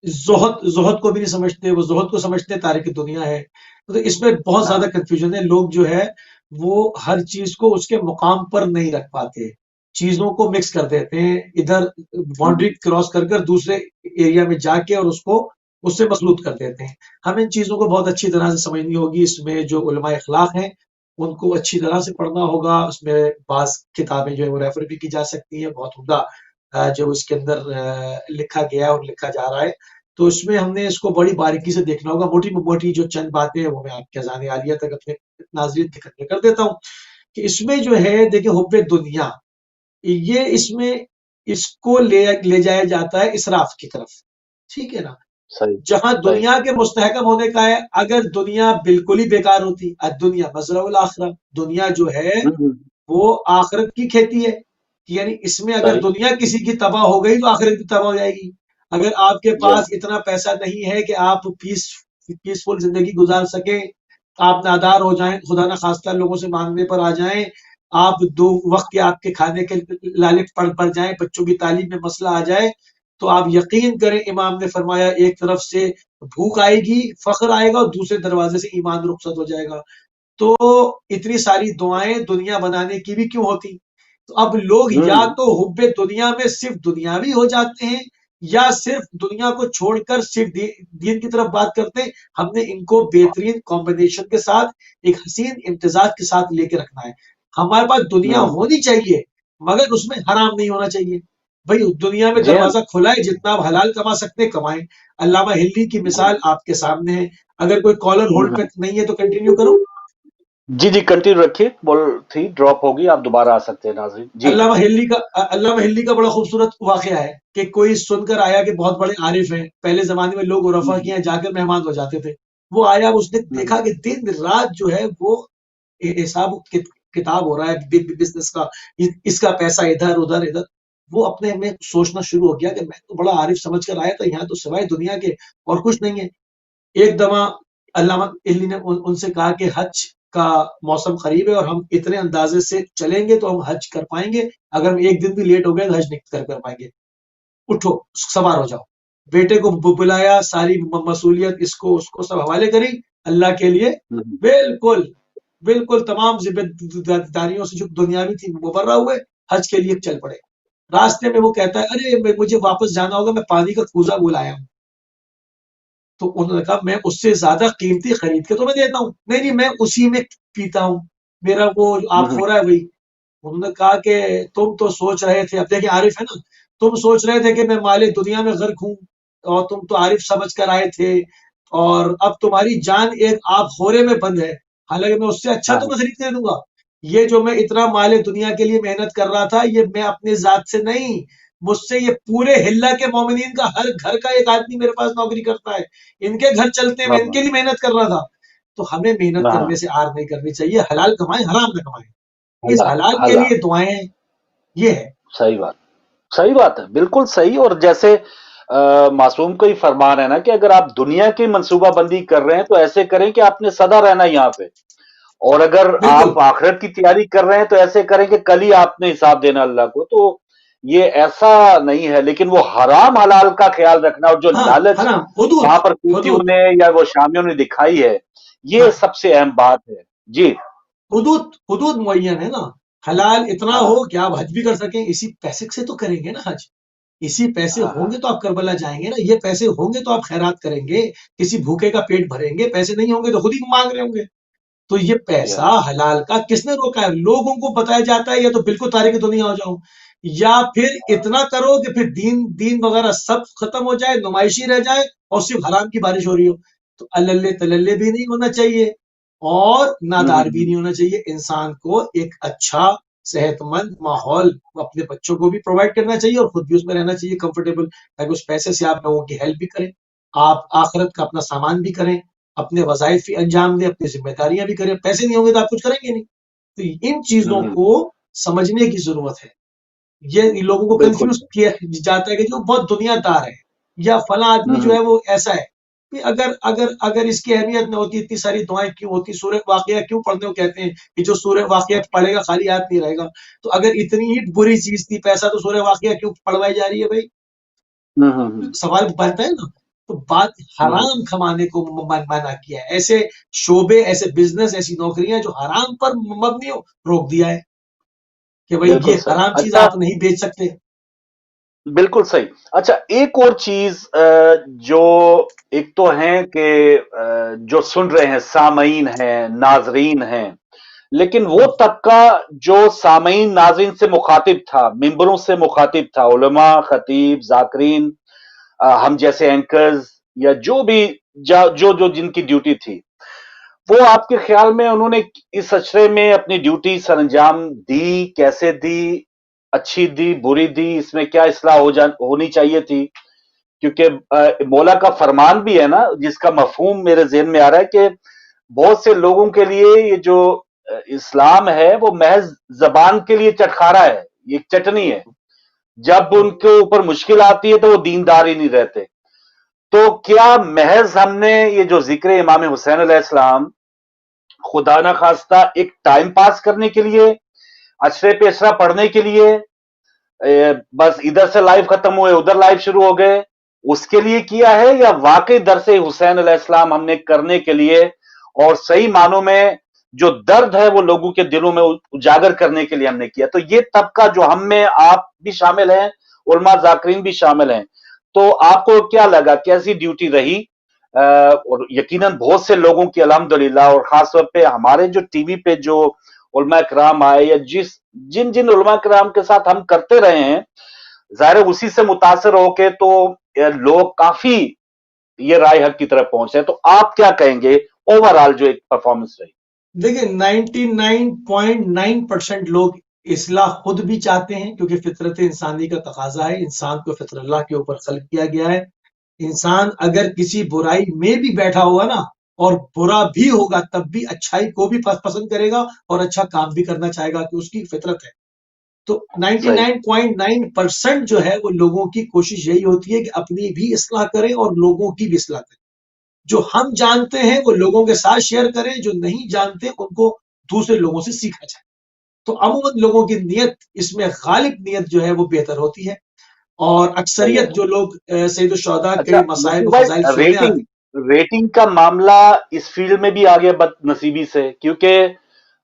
ज़ुहद को भी नहीं समझते, वो ज़ुहद को समझते हैं तारीक दुनिया है। तो इसमें बहुत ज्यादा कंफ्यूजन है। लोग जो है वो हर चीज को उसके मुकाम पर नहीं रख पाते, चीजों को मिक्स कर देते हैं, इधर बाउंड्री क्रॉस कर कर दूसरे एरिया में जाके और उसको उससे मसलूत कर देते हैं। हमें इन चीजों को बहुत अच्छी तरह से समझनी होगी। इसमें जो उलमाए इखलाक हैं उनको अच्छी तरह से पढ़ना होगा। उसमें बाज किताबें जो है वो रेफर भी की जा सकती हैं, बहुत उम्दा जो इसके अंदर लिखा गया और लिखा जा रहा है। तो इसमें हमने इसको बड़ी बारीकी से देखना होगा। मोटी मोटी जो चंद बातें हैं वो मैं आपके अज़ान आलिया तक अपने नाज़रीन के खत्म कर देता हूँ कि इसमें जो है देखिए हुब्बे दुनिया, ये इसमें इसको ले जाया जाता है इसराफ की तरफ, ठीक है ना। जहां दुनिया के मुस्तहकम होने का है, अगर दुनिया बिल्कुल ही बेकार होती, दुनिया मज़रउल आखिरा, दुनिया जो है वो आखिरत की खेती है, यानी इसमें अगर दुनिया किसी की तबाह हो गई तो आखिरत भी तबाह हो जाएगी। अगर आपके पास इतना पैसा नहीं है कि आप पीसफुल जिंदगी गुजार सके, आप नादार हो जाएं, खुदा ना खास्ता लोगों से मांगने पर आ जाएं, आप 2 वक्त के आपके खाने के लालिक पड़ जाएं, बच्चों की तालीम में मसला आ जाए, तो आप यकीन करें इमाम ने फरमाया एक तरफ से भूख आएगी, फख्र आएगा, और दूसरे दरवाजे से ईमान रुखसत हो जाएगा। तो इतनी सारी दुआएं दुनिया बनाने की भी क्यों होती? تو اب لوگ یا ہوں تو حب دنیا میں صرف دنیاوی ہو جاتے ہیں یا صرف دنیا کو چھوڑ کر صرف دین کی طرف بات کرتے ہیں. ہم نے ان کو بہترین کمبینیشن کے ساتھ ایک حسین امتزاج کے ساتھ لے کے رکھنا ہے. ہمارے پاس دنیا ہوں ہونی چاہیے مگر اس میں حرام نہیں ہونا چاہیے. بھائی دنیا میں جی ہاں دروازہ کھلا ہے، جتنا آپ حلال کما سکتے ہیں کمائیں. علامہ ہلی کی مثال آپ کے سامنے ہے. اگر کوئی کالر ہولڈ ہوں پہ نہیں ہے تو کنٹینیو کروں. جی جی کنٹینیو رکھیے، بول تھی ڈراپ ہوگی، آپ دوبارہ آ سکتے ہیں ناظرین جی. علامہ ہلی کا بڑا خوبصورت واقعہ ہے کہ کوئی سن کر آیا کہ بہت بڑے عارف ہیں. پہلے زمانے میں لوگ عرفا کے یہاں جا کر مہمان ہو جاتے تھے. وہ آیا، اس نے دیکھا کہ دن رات جو ہے وہ حساب کتاب ہو رہا ہے بزنس کا، اس کا پیسہ ادھر ادھر ادھر. وہ اپنے میں سوچنا شروع ہو گیا کہ میں تو بڑا عارف سمجھ کر آیا تھا، یہاں تو سوائے دنیا کے اور کچھ نہیں ہے. ایک دمہ علامہ ہلی نے ان سے کہا کہ حج کا موسم قریب ہے اور ہم اتنے اندازے سے چلیں گے تو ہم حج کر پائیں گے، اگر ہم ایک دن بھی لیٹ ہو گئے تو حج نہیں کر پائیں گے. اٹھو سوار ہو جاؤ. بیٹے کو بلایا، ساری مسئولیت اس کو اس کو سب حوالے کری اللہ کے لیے. بالکل بالکل تمام ذمہ داریوں سے جو دنیاوی تھی مبرہ ہوئے، حج کے لیے چل پڑے. راستے میں وہ کہتا ہے ارے مجھے واپس جانا ہوگا، میں پانی کا کوزہ بلایا ہوں. تو انہوں نے کہا میں اس سے زیادہ قیمتی خرید کے تو میں دیتا ہوں. نہیں نہیں میں اسی میں پیتا ہوں، میرا وہ آپ ہو رہا ہے وہی. انہوں نے کہا کہ تم تو سوچ رہے تھے، اب دیکھیں عارف ہے نا، تم سوچ رہے تھے کہ میں مال دنیا میں غرق ہوں اور تم تو عارف سمجھ کر آئے تھے اور اب تمہاری جان ایک آب خورے میں بند ہے، حالانکہ میں اس سے اچھا تو میں خرید کے دے دوں گا. یہ جو میں اتنا مال دنیا کے لیے محنت کر رہا تھا یہ میں اپنی ذات سے نہیں، مجھ سے یہ پورے ہلہ کے مومنین کا ہر گھر کا ایک آدمی میرے پاس نوکری کرتا ہے، ان کے گھر چلتے ہیں، میں ان کے لیے محنت کر رہا تھا. تو ہمیں محنت کرنے سے آر نہیں کرنی چاہیے. حلال کمائیں، حرام نہ کمائیں. اس حلال کے لیے دعائیں یہ ہے. صحیح بات، صحیح بات ہے، بالکل صحیح. اور جیسے معصوم کا ہی فرمان ہے نا کہ اگر آپ دنیا کی منصوبہ بندی کر رہے ہیں تو ایسے کریں کہ آپ نے سدا رہنا یہاں پہ، اور اگر بالکل آپ آخرت کی تیاری کر رہے ہیں تو ایسے کریں کہ کل ہی آپ نے حساب دینا اللہ کو. تو یہ ایسا نہیں ہے، لیکن وہ حرام حلال کا خیال رکھنا اور جو ہاں لالچ حرام حدود وہاں پر کوتیوں حدود نے یا وہ شامیوں نے دکھائی ہے، یہ ہاں سب سے اہم بات ہے جی. حدود معین ہے نا. حلال اتنا ہاں ہو کہ آپ حج بھی کر سکیں. اسی پیسے سے تو کریں گے نا حج. اسی پیسے ہاں ہوں گے تو آپ کربلا جائیں گے نا. یہ پیسے ہوں گے تو آپ خیرات کریں گے، کسی بھوکے کا پیٹ بھریں گے. پیسے نہیں ہوں گے تو خود ہی مانگ رہے ہوں گے. تو یہ پیسہ حلال کا کس نے روکا ہے؟ لوگوں کو بتایا جاتا ہے یا تو بالکل تاریخ دنیا ہو جاؤ، یا پھر اتنا کرو کہ پھر دین وغیرہ سب ختم ہو جائے، نمائشی رہ جائے اور صرف حرام کی بارش ہو رہی ہو. تو اللہ تللے بھی نہیں ہونا چاہیے اور نادار بھی نہیں ہونا چاہیے. انسان کو ایک اچھا صحت مند ماحول اپنے بچوں کو بھی پرووائڈ کرنا چاہیے اور خود بھی اس میں رہنا چاہیے کمفرٹیبل، تاکہ اس پیسے سے آپ لوگوں کی ہیلپ بھی کریں، آپ آخرت کا اپنا سامان بھی کریں، اپنے وظائف بھی انجام دیں، اپنی ذمہ داریاں بھی کریں. پیسے نہیں ہوں گے تو آپ کچھ کریں گے نہیں. تو ان چیزوں کو سمجھنے کی ضرورت ہے. یہ لوگوں کو بالکل کنفیوز کیا جاتا ہے کہ جو بہت دنیا دار ہے یا فلاں آدمی جو ہے وہ ایسا ہے. اگر اس کی اہمیت نہ ہوتی، اتنی ساری دعائیں کیوں ہوتی، سورہ واقعہ کیوں پڑھنے کو کہتے ہیں کہ جو سورہ واقعہ پڑھے گا خالی ہاتھ نہیں رہے گا. تو اگر اتنی ہی بری چیز تھی پیسہ تو سورہ واقعہ کیوں پڑھوائی جا رہی ہے بھائی؟ سوال بنتا ہے نا. تو بات حرام کمانے کو منع کیا ہے. ایسے شعبے، ایسے بزنس، ایسی نوکریاں جو حرام پر مبنی ہو روک دیا ہے کہ بھائی بالکل یہ صحیح. حرام چیز اچھا آپ نہیں بیچ سکتے. بالکل صحیح. اچھا ایک اور چیز جو ایک تو ہیں کہ جو سن رہے ہیں سامعین ہیں، ناظرین ہیں، لیکن وہ طبقہ جو سامعین ناظرین سے مخاطب تھا، ممبروں سے مخاطب تھا، علماء، خطیب، ذاکرین، ہم جیسے اینکرز یا جو بھی جو جن کی ڈیوٹی تھی، وہ آپ کے خیال میں انہوں نے اس اشرے میں اپنی ڈیوٹی سر انجام دی؟ کیسے دی؟ اچھی دی، بری دی؟ اس میں کیا اصلاح ہونی چاہیے تھی؟ کیونکہ مولا کا فرمان بھی ہے نا، جس کا مفہوم میرے ذہن میں آ رہا ہے کہ بہت سے لوگوں کے لیے یہ جو اسلام ہے وہ محض زبان کے لیے چٹخارا ہے، یہ چٹنی ہے. جب ان کے اوپر مشکل آتی ہے تو وہ دیندار ہی نہیں رہتے. تو کیا محض ہم نے یہ جو ذکر امام حسین علیہ السلام خدا نہ خواستہ ایک ٹائم پاس کرنے کے لیے، اشرے پہ اشرا پڑھنے کے لیے، بس ادھر سے لائف ختم ہوئے ادھر لائف شروع ہو گئے، اس کے لیے کیا ہے، یا واقعی درس حسین علیہ السلام ہم نے کرنے کے لیے اور صحیح معنوں میں जो दर्द है वो लोगों के दिलों में उजागर करने के लिए हमने किया। तो ये तबका जो हम में आप भी शामिल हैं, उलमा जाकरीन भी शामिल हैं, तो आपको क्या लगा, कैसी ड्यूटी रही? और यकीनन बहुत से लोगों की अल्हम्दुलिल्लाह, और खास तौर पे हमारे जो टीवी पे जो उलमा कराम आए या जिन जिन उलमा कराम के साथ हम करते रहे हैं, ज़ाहिर है उसी से मुतासर होके तो लोग काफी ये राय हक की तरफ पहुंचे। तो आप क्या कहेंगे ओवरऑल जो एक परफॉर्मेंस रही? देखिए 99.9% लोग इस्लाह खुद भी चाहते हैं, क्योंकि फितरत इंसानी का तकाजा है। इंसान को फितर अल्लाह के ऊपर खल्क किया गया है। इंसान अगर किसी बुराई में भी बैठा होगा ना, और बुरा भी होगा, तब भी अच्छाई को भी पसंद करेगा और अच्छा काम भी करना चाहेगा, कि उसकी फितरत है। तो 99.9% जो है वो लोगों की कोशिश यही होती है कि अपनी भी इस्लाह करें और लोगों की भी इस्लाह करें। जो हम जानते हैं वो लोगों के साथ शेयर करें, जो नहीं जानते उनको दूसरे लोगों से सीखा जाए। तो अमूमन लोगों की नियत, इसमें गालिब नियत जो है वो बेहतर होती है। और अक्सरियत जो लोग सैयद शुहदा के मसाइब फजाइल सुनने रेटिंग रेटिंग का मामला इस फील्ड में भी आ गया बदनसीबी से, क्योंकि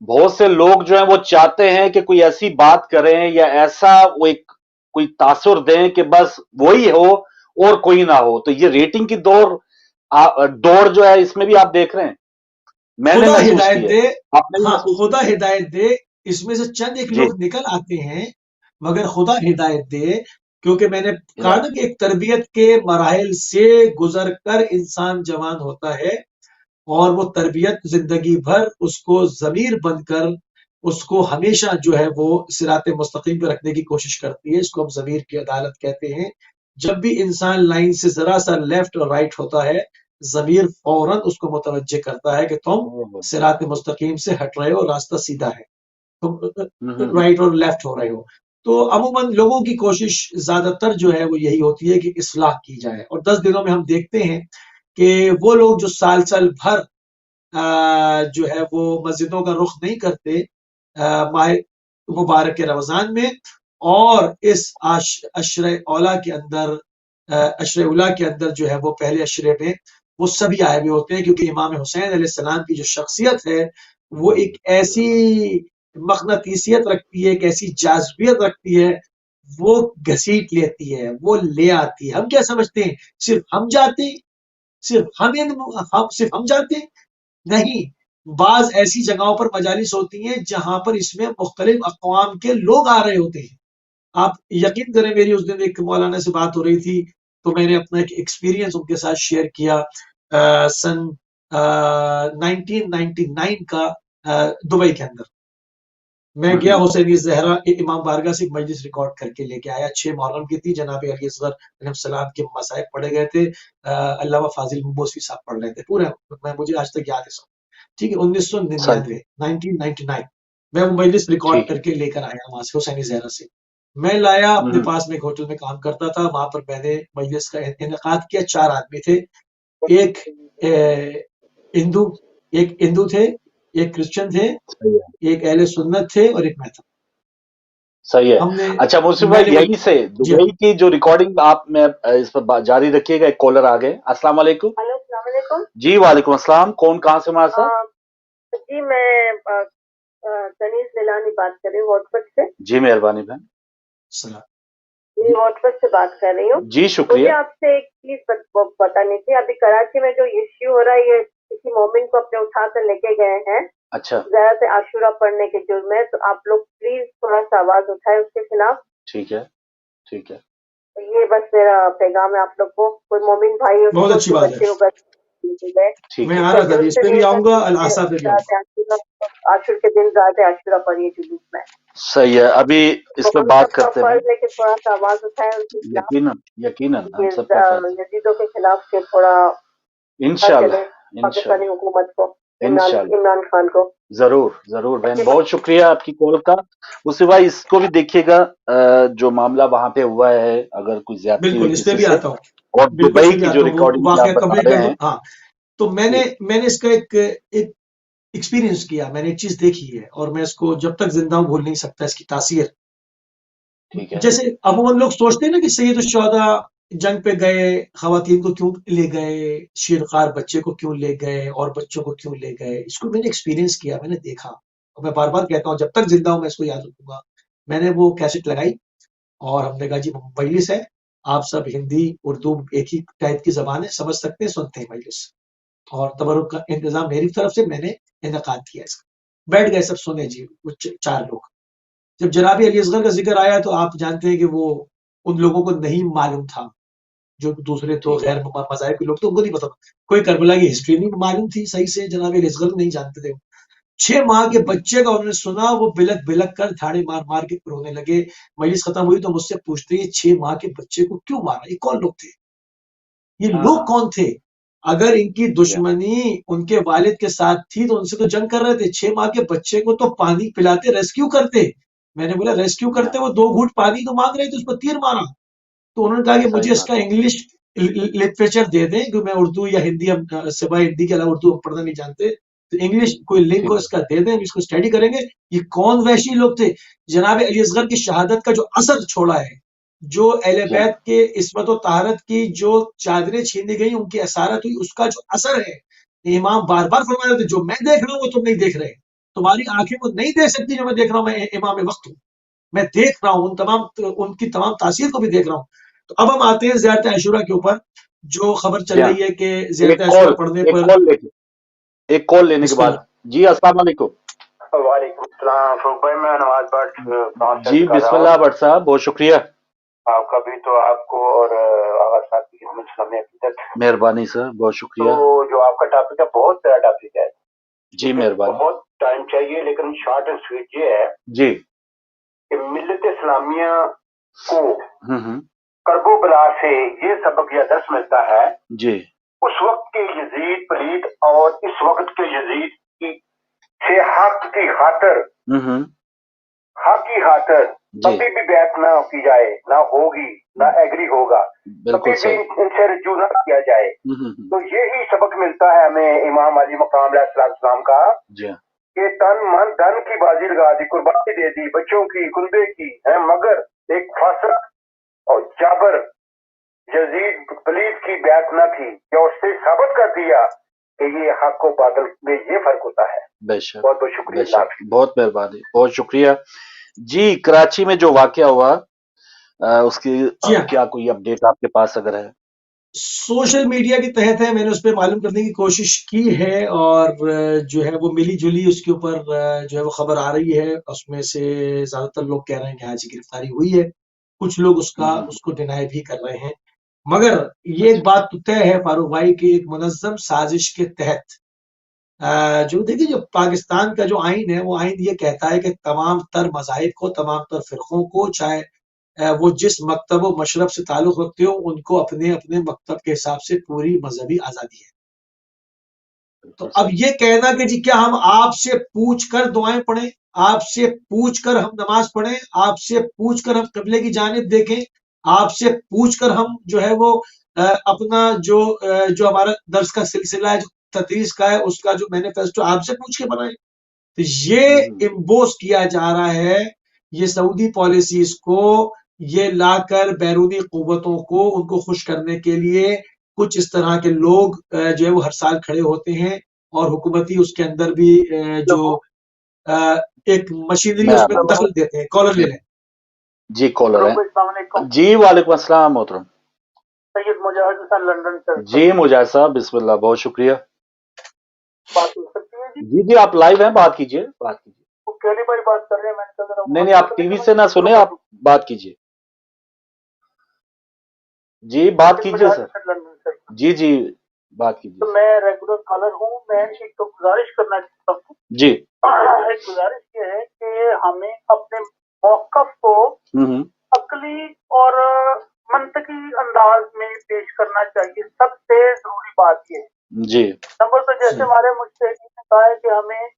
बहुत से लोग जो हैं वो चाहते हैं कि कोई ऐसी बात करें या ऐसा वो एक कोई तासुर दें कि बस वही हो और कोई ना हो। तो ये रेटिंग की दौड़ जो है इसमें भी आप देख रहे हैं। मैंने खुदा महसूस हिदायत किया, दे, आपने भी हाँ महसूस खुदा हिदायत दे। इसमें से चंद एक जी लोग निकल आते हैं, मगर खुदा हिदायत दे, क्योंकि मैंने कहा ना कि एक तरबियत के मराहिल से गुजर कर इंसान जवान होता है, और वो तरबियत जिंदगी भर उसको ज़मीर बनकर उसको हमेशा जो है वो सिरात मुस्तकीम पे रखने की कोशिश करती है। इसको हम ज़मीर की अदालत कहते हैं। जब भी इंसान लाइन से जरा सा लेफ्ट और राइट होता है, ज़मीर फौरन उसको मुतवज्जे करता है कि तुम सिरात मुस्तकीम से हट रहे हो, रास्ता सीधा है, तुम राइट और लेफ्ट हो रहे हो। तो अमूमन लोगों की कोशिश ज्यादातर जो है वो यही होती है कि इस्लाह की जाए। और 10 दिनों में हम देखते हैं कि वो लोग जो साल साल भर जो है वो मस्जिदों का रुख नहीं करते माह मुबारक के रमजान में, और इस अशरे औला के अंदर, अशरे उला के अंदर जो है वो पहले अशरे में वो सभी आए हुए होते हैं, क्योंकि इमाम हुसैन अलैहिस्सलाम की जो शख्सियत है वो एक ऐसी मकनतीसियत रखती है, एक ऐसी जाज़बियत रखती है, वो घसीट लेती है, वो ले आती है। हम क्या समझते हैं सिर्फ हम जाते हैं, सिर्फ हम जाते हैं? नहीं, बाज ऐसी जगहों पर मजालिस होती हैं जहां पर इसमें मुख्तलिफ अक़वाम के लोग आ रहे होते हैं। आप यकीन करें, मेरी उस दिन एक मौलाना से बात हो रही थी, तो मैंने अपना एक एक्सपीरियंस उनके साथ शेयर किया। सन 1999 का दुबई के अंदर मैं गया, हुसैनी ज़हरा इमाम बारगाह से एक मजलिस रिकॉर्ड करके लेके आया। 6 मुहर्रम की थी। जनाब अली असगर अलैहिस्सलाम के मसाइब पढ़े गए थे, अल्लामा फाजिल मुंबोसी साहब पढ़ रहे थे, पूरा मुझे आज तक याद है सब। ठीक है, 1999 1999 मैं वो मजलिस रिकॉर्ड करके लेकर आया वहां से, हुसैनी ज़हरा से। मैं लाया, अपने पास में एक होटल में काम करता था, वहां पर मैंने मजलिस का इनेकाद किया। 4 आदमी थे, एक हिंदू थे, एक क्रिश्चियन थे, एक अहले सुन्नत थे, और एक मैं था। सही है। अच्छा मुर्शिद भाई, यहीं से दुबई की जो रिकॉर्डिंग आप में इस पर जारी रखिएगा। एक कॉलर आ गए। अस्सलाम वालेकुम। हेलो, अस्सलाम वालेकुम। जी वालेकुम अस्सलाम। कौन, कहाँ से हमारे साथ? जी मैं तनीज नीलानी बात कर रही हूँ व्हाट्सएप से। जी मेहरबानी बहन। जी व्हाट्सएप से बात कर रही हूँ। जी शुक्रिया। मुझे आपसे एक चीज बतानी थी। अभी कराची में जो इश्यू हो रहा है, ये किसी मोमिन को अपने उठा कर लेके गए हैं, अच्छा, ज़रा से आशुरा पढ़ने के जुर्म में। तो आप लोग प्लीज थोड़ा सा आवाज उठाए उसके खिलाफ। ठीक है, ठीक है। तो ये बस मेरा पैगाम है आप लोग को। कोई मोमिन भाई बहुत अच्छी बात है। मैं आ रहा था, इस पे भी आऊंगा, अल-आसा पे भी आऊंगा। आशुर के दिन ज़रा आशुरा पढ़िए जुलूस में। सही है, अभी इस पे बात करते हैं। लेकिन थोड़ा सा आवाज उठाए उनके खिलाफ। यकीनन यजीदों के खिलाफ के थोड़ा इंशाल्लाह पाकिस्तानी हुकूमत को, इंशाल्लाह इमरान खान को। जरूर बहन, बहुत शुक्रिया आपकी कॉल का। उसके बाद इसको भी देखिएगा, जो मामला वहां पे हुआ है, अगर कोई ज्यादती हुई, बिल्कुल इस पे भी आता हूँ, और दुबई की जो रिकॉर्डिंग आप बता रहे हैं। हाँ, तो मैंने इसका एक एक्सपीरियंस किया, मैंने एक चीज देखी है, और मैं इसको जब तक जिंदा हूं भूल नहीं सकता, इसकी तासीर। ठीक है। जैसे अमूमन लोग सोचते हैं ना कि सैयद शुहदा जंग पे गए, खवातीन को क्यों ले गए, शीरखार बच्चे को क्यों ले गए और बच्चों को क्यों ले गए, इसको मैंने एक्सपीरियंस किया, मैंने देखा। और मैं बार बार कहता हूँ जब तक जिंदा हूं मैं इसको याद रखूंगा। मैंने वो कैसेट लगाई और हमने कहा जी मजलिस है, आप सब हिंदी उर्दू एक ही टाइप की जबान है, समझ सकते हैं, सुनते हैं मजलिस। और तबरुक का इंतजाम मेरी तरफ से, मैंने इनकाद किया इसका। बैठ गए सब सुने जी, वो चार लोग। जब जनाब अली असगर का जिक्र आया तो आप जानते हैं कि वो उन लोगों को नहीं मालूम था, जो दूसरे तो जी गैर मज़ाहिब के लोग तो उनको नहीं पता था। कोई करबला की हिस्ट्री नहीं मालूम थी सही से, जनाब अली असगर नहीं जानते थे। 6 माह के बच्चे का उन्होंने सुना, वो बिलक बिलक कर झाड़े मार मार के रोने लगे। मजलिस खत्म हुई तो मुझसे पूछते ये 6 माह के बच्चे को क्यों मारा, ये कौन लोग थे, ये लोग कौन थे? अगर इनकी जी दुश्मनी उनके वालिद के साथ थी तो उनसे तो जंग कर रहे थे। 6 माह के बच्चे को तो पानी पिलाते, रेस्क्यू करते। मैंने बोला रेस्क्यू करते, वो 2 घूंट पानी तो मांग रहे थे, उसको तीर मारा। तो उन्होंने कहा कि सही मुझे इसका बात है। इंग्लिश लिटरेचर दे दें, क्योंकि मैं उर्दू या हिंदी, हम सिवाय हिंदी के अलावा उर्दू हम पढ़ना नहीं जानते, तो इंग्लिश कोई लिंक ठीक हो है। इसका दे दें, हम इसको स्टडी करेंगे। ये कौन वहशी लोग थे? जनाब अली असगर की शहादत का जो असर छोड़ा है, जो अहले जी बैत के इस्मत और तहारत की जो चादरें छीनी गई, उनकी असारत हुई, उसका जो असर है, इमाम बार बार फरमा रहे थे जो मैं देख रहा हूँ वो तुम नहीं देख रहे, तुम्हारी आंखें वो नहीं देख सकती जो मैं देख रहा हूँ, मैं इमाम वक्त हूँ, मैं देख रहा हूँ उनकी तमाम तासीर को भी देख रहा हूँ। तो अब हम आते हैं ज़ियारत आशूरा के ऊपर, जो खबर जी चल हाँ। रही है कि ज़ियारत एक आशूरा कॉल पढ़ने एक पर। कॉल लेके एक कॉल लेने के बाद। बिस्मिल्लाह। जी अस्सलाम वालेकुम। वालेकुम सलाम फरूक भाई, मैं नवाज भट्ट फ्रांस से जी कर रहा हूँ। बिस्मिल्लाह भट्ट साहब, बहुत शुक्रिया। आपका भी तो आपको और आगा साहब की खिदमत में अभी तक। मेहरबानी सर, बहुत शुक्रिया। तो जो आपका टॉपिक है बहुत बड़ा टॉपिक है, जी इसे मेहरबानी। बहुत टाइम चाहिए, लेकिन शॉर्ट एंड स्वीट ये है जी कि मिल्लत इस्लामिया को हम्म। करबो बला से ये सबक या दर्स मिलता है। जी उस वक्त के यजीद पलीद और इस वक्त के यजीद की से हक की खातर, हम्म। हक की खातर जी कभी भी बैत ना की जाए, ना होगी, ना एग्री होगा, बिल्कुल कभी भी सही। इनसे रजू ना किया जाए। हम्म। तो यही सबक मिलता है हमें इमाम अली मकाम अलैहिस्सलाम का, जी हाँ। कि तन मन धन की बाजी लगा दी, कुर्बानी दे दी, बच्चों की, कुनबे की है, मगर एक फासिक और जाबर यजीद पलीद की बैत न थी, या उससे साबित कर दिया कि ये हक और बादल में ये फर्क होता है। बेशक बहुत बहुत शुक्रिया बेशक, अल्लाह। बहुत मेहरबानी, बहुत शुक्रिया। जी कराची में जो वाकया हुआ उसकी जी हाँ, क्या कोई अपडेट आपके पास अगर है? सोशल मीडिया के तहत है, मैंने उस पर मालूम करने की कोशिश की है, और जो है वो मिली जुली उसके ऊपर जो है वो खबर आ रही है। उसमें से ज्यादातर लोग कह रहे हैं कि हाँ जी गिरफ्तारी हुई है, कुछ लोग उसको डिनाई भी कर रहे हैं। मगर ये एक अच्छा। बात तो तय है फारूक भाई कि एक मुनज़्ज़म साजिश के तहत जो देखिए, जो पाकिस्तान का जो आइन है, वो आइन ये कहता है कि तमाम तर मज़ाहिब को, तमाम तर फ़िरक़ों को, चाहे वो जिस मकतब व मशरब से ताल्लुक़ रखते हो, उनको अपने अपने मकतब के हिसाब से पूरी मजहबी आज़ादी है। तो बिल्कुल अब सही। ये कहना कि जी क्या हम आपसे पूछ कर दुआएं पढ़ें, आपसे पूछ कर हम नमाज पढ़ें, आपसे पूछ कर हम क़िबले की जानिब देखें, आपसे पूछ कर हम जो है वो अपना जो हमारा दर्स का सिलसिला है, जो तदरीस का है, उसका जो मैनिफेस्टो आपसे पूछ के बनाएं। तो ये हम्म। इम्पोज किया जा रहा है, ये सऊदी पॉलिसीज को ये लाकर बैरूनी कुव्वतों को उनको खुश करने के लिए कुछ इस तरह के लोग जो है वो हर साल खड़े होते हैं, और हुकूमती उसके अंदर भी जो अ, एक मशीनरी मैं आ उसमें रहा हूँ। दखल देते हैं। कॉलर ले लें। जी कॉलर है। अस्सलाम वालेकुम। जी वालेकुम अस्सलाम मोहतरम। सैयद मुजाहिद हसन लंदन से जी मुजाहिद साहब बिस्मिल्लाह, बहुत शुक्रिया। बात हो सकती है जी? जी जी आप लाइव हैं, बात कीजिए, बात कीजिए। वो केली भाई बात कर रहे हैं, मैंने कहा नहीं नहीं, आप टीवी से ना सुने, आप बात कीजिए। जी बात कीजिए मुजाहिद सर। हसन लंदन से। जी जी बात कीजिए तो सर। मैं रेगुलर कॉलर हूँ, मैं एक तो गुजारिश करना चाहता हूँ। जी एक गुजारिश ये है कि हमें अपने मौक़िफ़ को हम्म। अक्ली और मंतकी अंदाज में पेश करना चाहिए। सबसे जरूरी बात ये है। जी नंबर तो जैसे हमारे मुज्तहिदीन ने कहा है कि हमें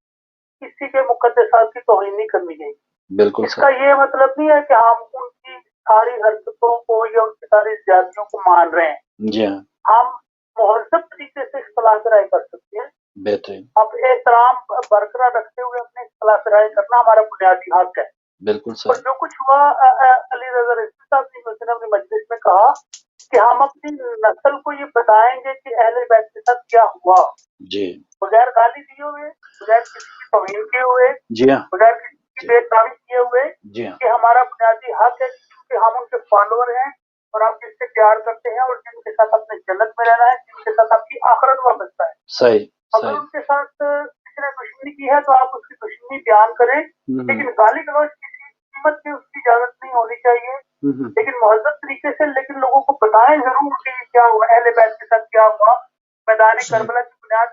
किसी के मुक़द्दसात की तौहीन नहीं करनी चाहिए। बिल्कुल इसका सर। ये मतलब नहीं है कि हम उनकी सारी हरकतों को या उनकी सारी ज़्यादतियों को मान रहे हैं। जी हाँ हम मुहज़्ज़ब तरीके से इख्तिलाफ राय कर सकते हैं। बेहतरीन। अब एहतराम बरकरार रखते हुए अपने इख्तिलाफ राय करना हमारा बुनियादी हक है। बिल्कुल और सर। जो कुछ हुआ, अली रज़ा रिज़वी साहब ने अपनी मजलिस में कहा कि हम अपनी नस्ल को ये बताएंगे कि अहले बैत के साथ क्या हुआ, जी बगैर गाली दिए हुए, बगैर किसी की तौहीन किए हुए, जी हाँ बगैर किसी की बेताबी किए हुए, जी हाँ कि हमारा बुनियादी हक है कि हम उनके फॉलोअर हैं और आप जिससे प्यार करते हैं और जिनके साथ अपने जन्नत में रहना है, जिनके साथ आपकी आखिरत वाबस्ता है। सही अगर सही उनके साथ किसी ने दुश्मनी की है तो आप उसकी दुश्मनी बयान करें, लेकिन गाली गलौज किसी कीमत पे उसकी इजाजत नहीं होनी चाहिए, लेकिन मुहज़्ज़ब तरीके से, लेकिन लोगों को बताएं जरूर कि क्या हुआ, अहले बैत के साथ क्या हुआ, मैदान करबला की बुनियाद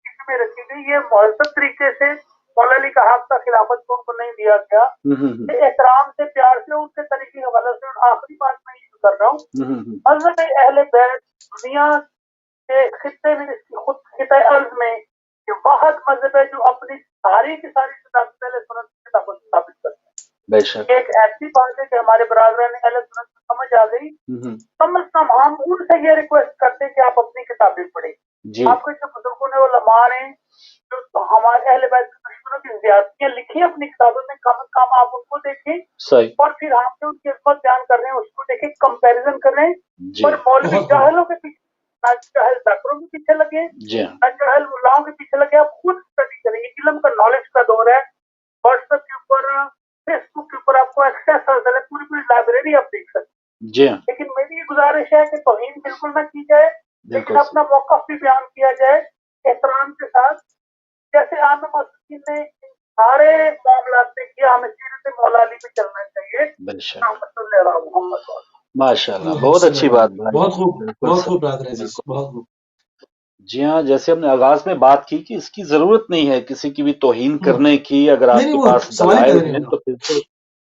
किसमें रखी गई, ये मुहज़्ज़ब तरीके से मौला अली का हक का खिलाफत को उनको नहीं दिया गया, एहतराम से, प्यार से, उनके तरीके के हवाले से। आखिरी बात मैं ये कर रहा हूँ, मज़हब अहले बैत दुनिया के खित्ते में, इसकी खुद खित्ते अर्ज में ये वाहिद मजहब है जो अपनी सारी की सारी सदाकत अहले सुन्नत की किताबों से साबित करता है। बेशक एक ऐसी बात है कि हमारे बरादरान अहले सुन्नत को समझ आ गई, कम से कम हम उनसे ये रिक्वेस्ट करते हैं कि आप अपनी किताबें पढ़ें। जी आपके जो बुजुर्गों ने उलमा ने जो हमारे अहले बैत के दुश्मनों की ज़ियादतियां लिखी अपनी किताबों में, कम से कम आप उनको देखें, सही और फिर हम जो उनकी इज्जत बयान कर रहे हैं उसको देखें, कंपैरिजन कर रहे हैं। जी और मौलवी बहुत जाहिलों के पीछे, ना जाहिल डॉक्टरों के पीछे लगे, जी हाँ ना जाहिल मुल्लाओं के पीछे लगे, आप खुद स्टडी करें। इल्म का नॉलेज का दौर है, व्हाट्सएप के ऊपर, फेसबुक के ऊपर आपको एक्सेस हासिल है, पूरी पूरी लाइब्रेरी आप देख सकते हैं। जी हाँ लेकिन मेरी ये गुजारिश है कि तौहीन बिल्कुल ना की जाए, लेकिन बिल्कुल अपना मौक़िफ़ भी बयान किया जाए एहतराम के साथ, जैसे आमिर मस्जिद ने इन सारे मामलात में किया। हमें सीरत मौला अली पे चलना चाहिए। बेशक मोहम्मद माशाल्लाह, बहुत अच्छी बात भाई, बहुत खूब, बिल्कुल बहुत सही, खूब ब्रदर अजीज, बिल्कुल। बहुत खूब। जी हाँ, जैसे हमने आगाज में बात की कि इसकी जरूरत नहीं है किसी की भी तौहीन करने की, अगर नहीं नहीं, आपके वो पास सवाल ही दलाइल पैदा नहीं हैं होगा, तो फिर तो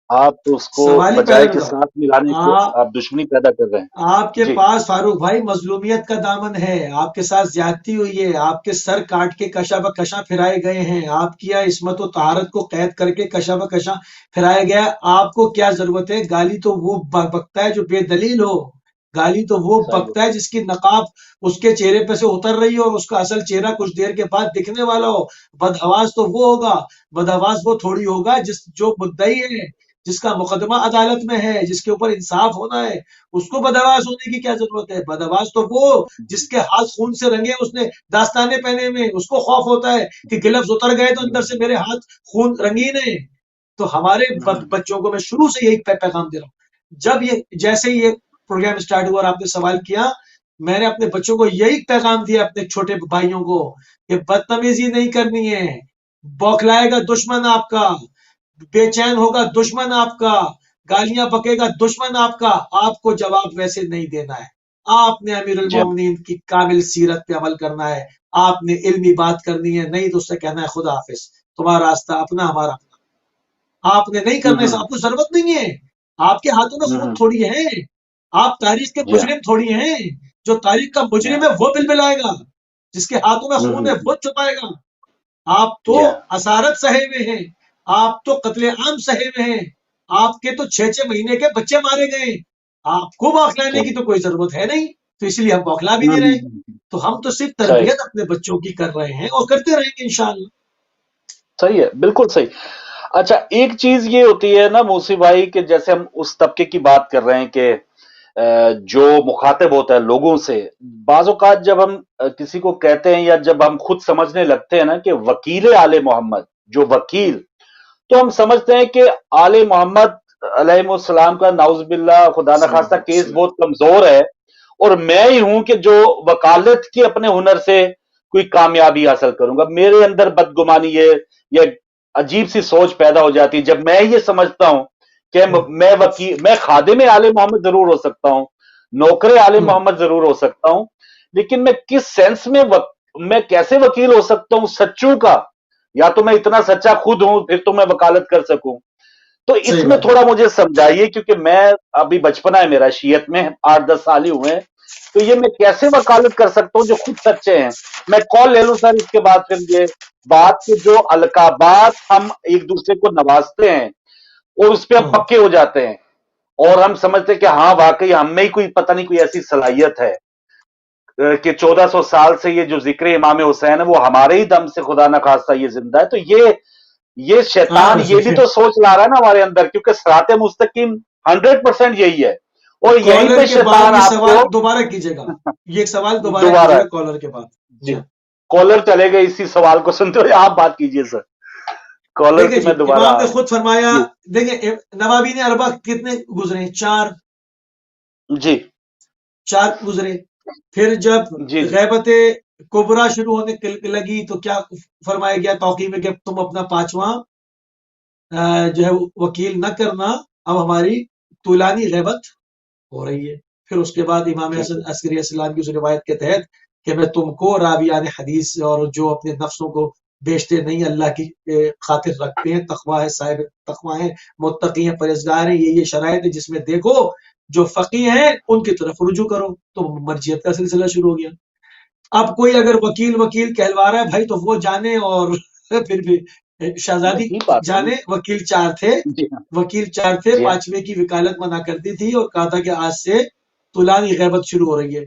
आप उसको सवाल ही पैदा बजाय नहीं के होगा। साथ मिलाने की आप आप दुश्मनी पैदा कर रहे हैं। आपके जी पास फारूक भाई मजलूमियत का दामन है, आपके साथ ज्यादती हुई है, आपके सर काट के कशा ब कशा फिराए गए हैं, आपकी या इस्मत व तहारत को कैद करके कशा ब कशा फिराया गया। आपको क्या जरूरत है? गाली तो वो बकता है जो बेदलील हो, गाली तो वो सही बकता है जिसकी नकाब उसके चेहरे पे से उतर रही हो और उसका असल चेहरा कुछ देर के बाद दिखने वाला हो। बदहवास तो वो होगा, बदहवास वो थोड़ी होगा जो मुद्दई है, जिसका मुकदमा अदालत में है, जिसके ऊपर इंसाफ होना है, उसको बदहवास होने की क्या जरूरत है? बदहवास तो वो जिसके हाथ खून से रंगे, उसने दास्ताने पहने में, उसको खौफ होता है कि गिलफ्स उतर गए तो अंदर से मेरे हाथ खून रंगीन है। तो हमारे बच्चों को मैं शुरू से यही पैगाम दे रहा हूँ। जब ये जैसे ही ये प्रोग्राम स्टार्ट हुआ और आपने सवाल किया, मैंने अपने बच्चों को यही पैगाम दिया, अपने छोटे भाइयों को, कि बदतमीजी नहीं करनी है, बौखलाएगा दुश्मन आपका, बेचैन होगा दुश्मन आपका, गालियां बकेगा दुश्मन आपका, आपको जवाब वैसे नहीं देना है। आपने अमीरुल जी मोमिनीन की कामिल सीरत पे अमल करना है, आपने इल्मी बात करनी है, नहीं तो उससे कहना है खुदा हाफिज, तुम्हारा रास्ता अपना, हमारा अपना। आपने नहीं करना है, आपको जरूरत नहीं है, आपके हाथों में खून थोड़ी है, आप तारीख के जी हाँ मुजरिम थोड़ी हैं। जो तारीख का जी मुजरिम हाँ है वो बिलबिलाएगा, जिसके हाथों में खून है वो छुपाएगा। आप तो जी हाँ असारत सहे हुए हैं, आप तो कत्ले आम सहे हुए हैं, आपके तो 6-6 महीने के बच्चे मारे गए, आपको बौखलाने की जी तो कोई जरूरत है नहीं, तो इसलिए हम बौखला भी नहीं रहे। तो हम तो सिर्फ सही तरबियत अपने बच्चों की कर रहे हैं और करते रहेंगे इंशाअल्लाह। सही है, बिल्कुल सही। अच्छा, एक चीज ये होती है ना मौसी भाई कि जैसे हम उस तबके की बात कर रहे हैं कि जो मुखातिब होता है लोगों से, बाज़ औक़ात जब हम किसी को कहते हैं या जब हम खुद समझने लगते हैं ना कि वकील आले मोहम्मद, जो वकील, तो हम समझते हैं कि आले मोहम्मद अलैहिस्सलाम का नाउज़ुबिल्लाह खुदा न खास्ता केस बहुत कमजोर है और मैं ही हूं कि जो वकालत की अपने हुनर से कोई कामयाबी हासिल करूंगा। मेरे अंदर बदगुमानी है या अजीब सी सोच पैदा हो जाती है जब मैं ये समझता हूं कि मैं खादिम आले मोहम्मद जरूर हो सकता हूं, नौकर आले मोहम्मद जरूर हो सकता हूं, लेकिन मैं किस सेंस में मैं कैसे वकील हो सकता हूं सच्चू का? या तो मैं इतना सच्चा खुद हूं फिर तो मैं वकालत कर सकूं। तो इसमें थोड़ा मुझे समझाइए, क्योंकि मैं अभी बचपना है मेरा शियत में, 8-10 साल ही हुए हैं, तो ये मैं कैसे वकालत कर सकता हूं जो खुद सच्चे हैं? मैं कॉल ले लूं सर, इसके बाद फिर ये बात के जो अलकाबात हम एक दूसरे को नवाजते हैं और उस पर हम पक्के हो जाते हैं और हम समझते हैं कि हाँ वाकई हम में ही कोई पता नहीं कोई ऐसी सलाहियत है कि 1400 साल से ये जो जिक्र इमाम हुसैन है वो हमारे ही दम से खुदा न खास्ता ये जिंदा है। तो ये शैतान ये भी तो सोच ला रहा है ना हमारे अंदर, क्योंकि सिराते मुस्तकीम 100% यही है और यहीं कॉलर पे के बाद शैतान ये सवाल आपको दोबारा कीजिएगा, ये एक सवाल दोबारा दोबारा कीजिएगा कॉलर के बाद। जी, जी कॉलर चले गए इसी सवाल को सुनते हुए, आप बात कीजिए सर, कॉलर देखिए की जी, मैं दोबारा इमाम ने खुद फरमाया, जी देखिए नवाबी ने अरबा कितने गुजरे, जी चार गुजरे। फिर जब जी जी गैबत कुबरा शुरू होने लगी तो क्या फरमाया गया तौकीब में कि तुम अपना पांचवा जो है वकील न करना, अब हमारी तुलानी गैबत हो रही है। फिर उसके बाद इमाम ठीक हसन है अस्करी अस्सलाम की उस रिवायत के तहत कि मैं तुमको रावियान हदीस और जो अपने नफ्सों को बेचते नहीं, अल्लाह की खातिर रखते हैं, तकवा है, साहिब तकवा है, मुत्तकी हैं, परहेजगार हैं, ये शरायत है जिसमें देखो जो फकी हैं उनकी तरफ रुजू करो। तो मर्जियत का सिलसिला शुरू हो गया। अब कोई अगर वकील वकील कहलवा रहा है भाई तो वो जाने, और फिर भी शहजादी वही बात है जाने। वकील चार थे, जी हाँ वकील चार थे, जी हाँ पांचवे की वकालत मना करती थी और कहा था कि आज से तुलानी गैबत शुरू हो रही है।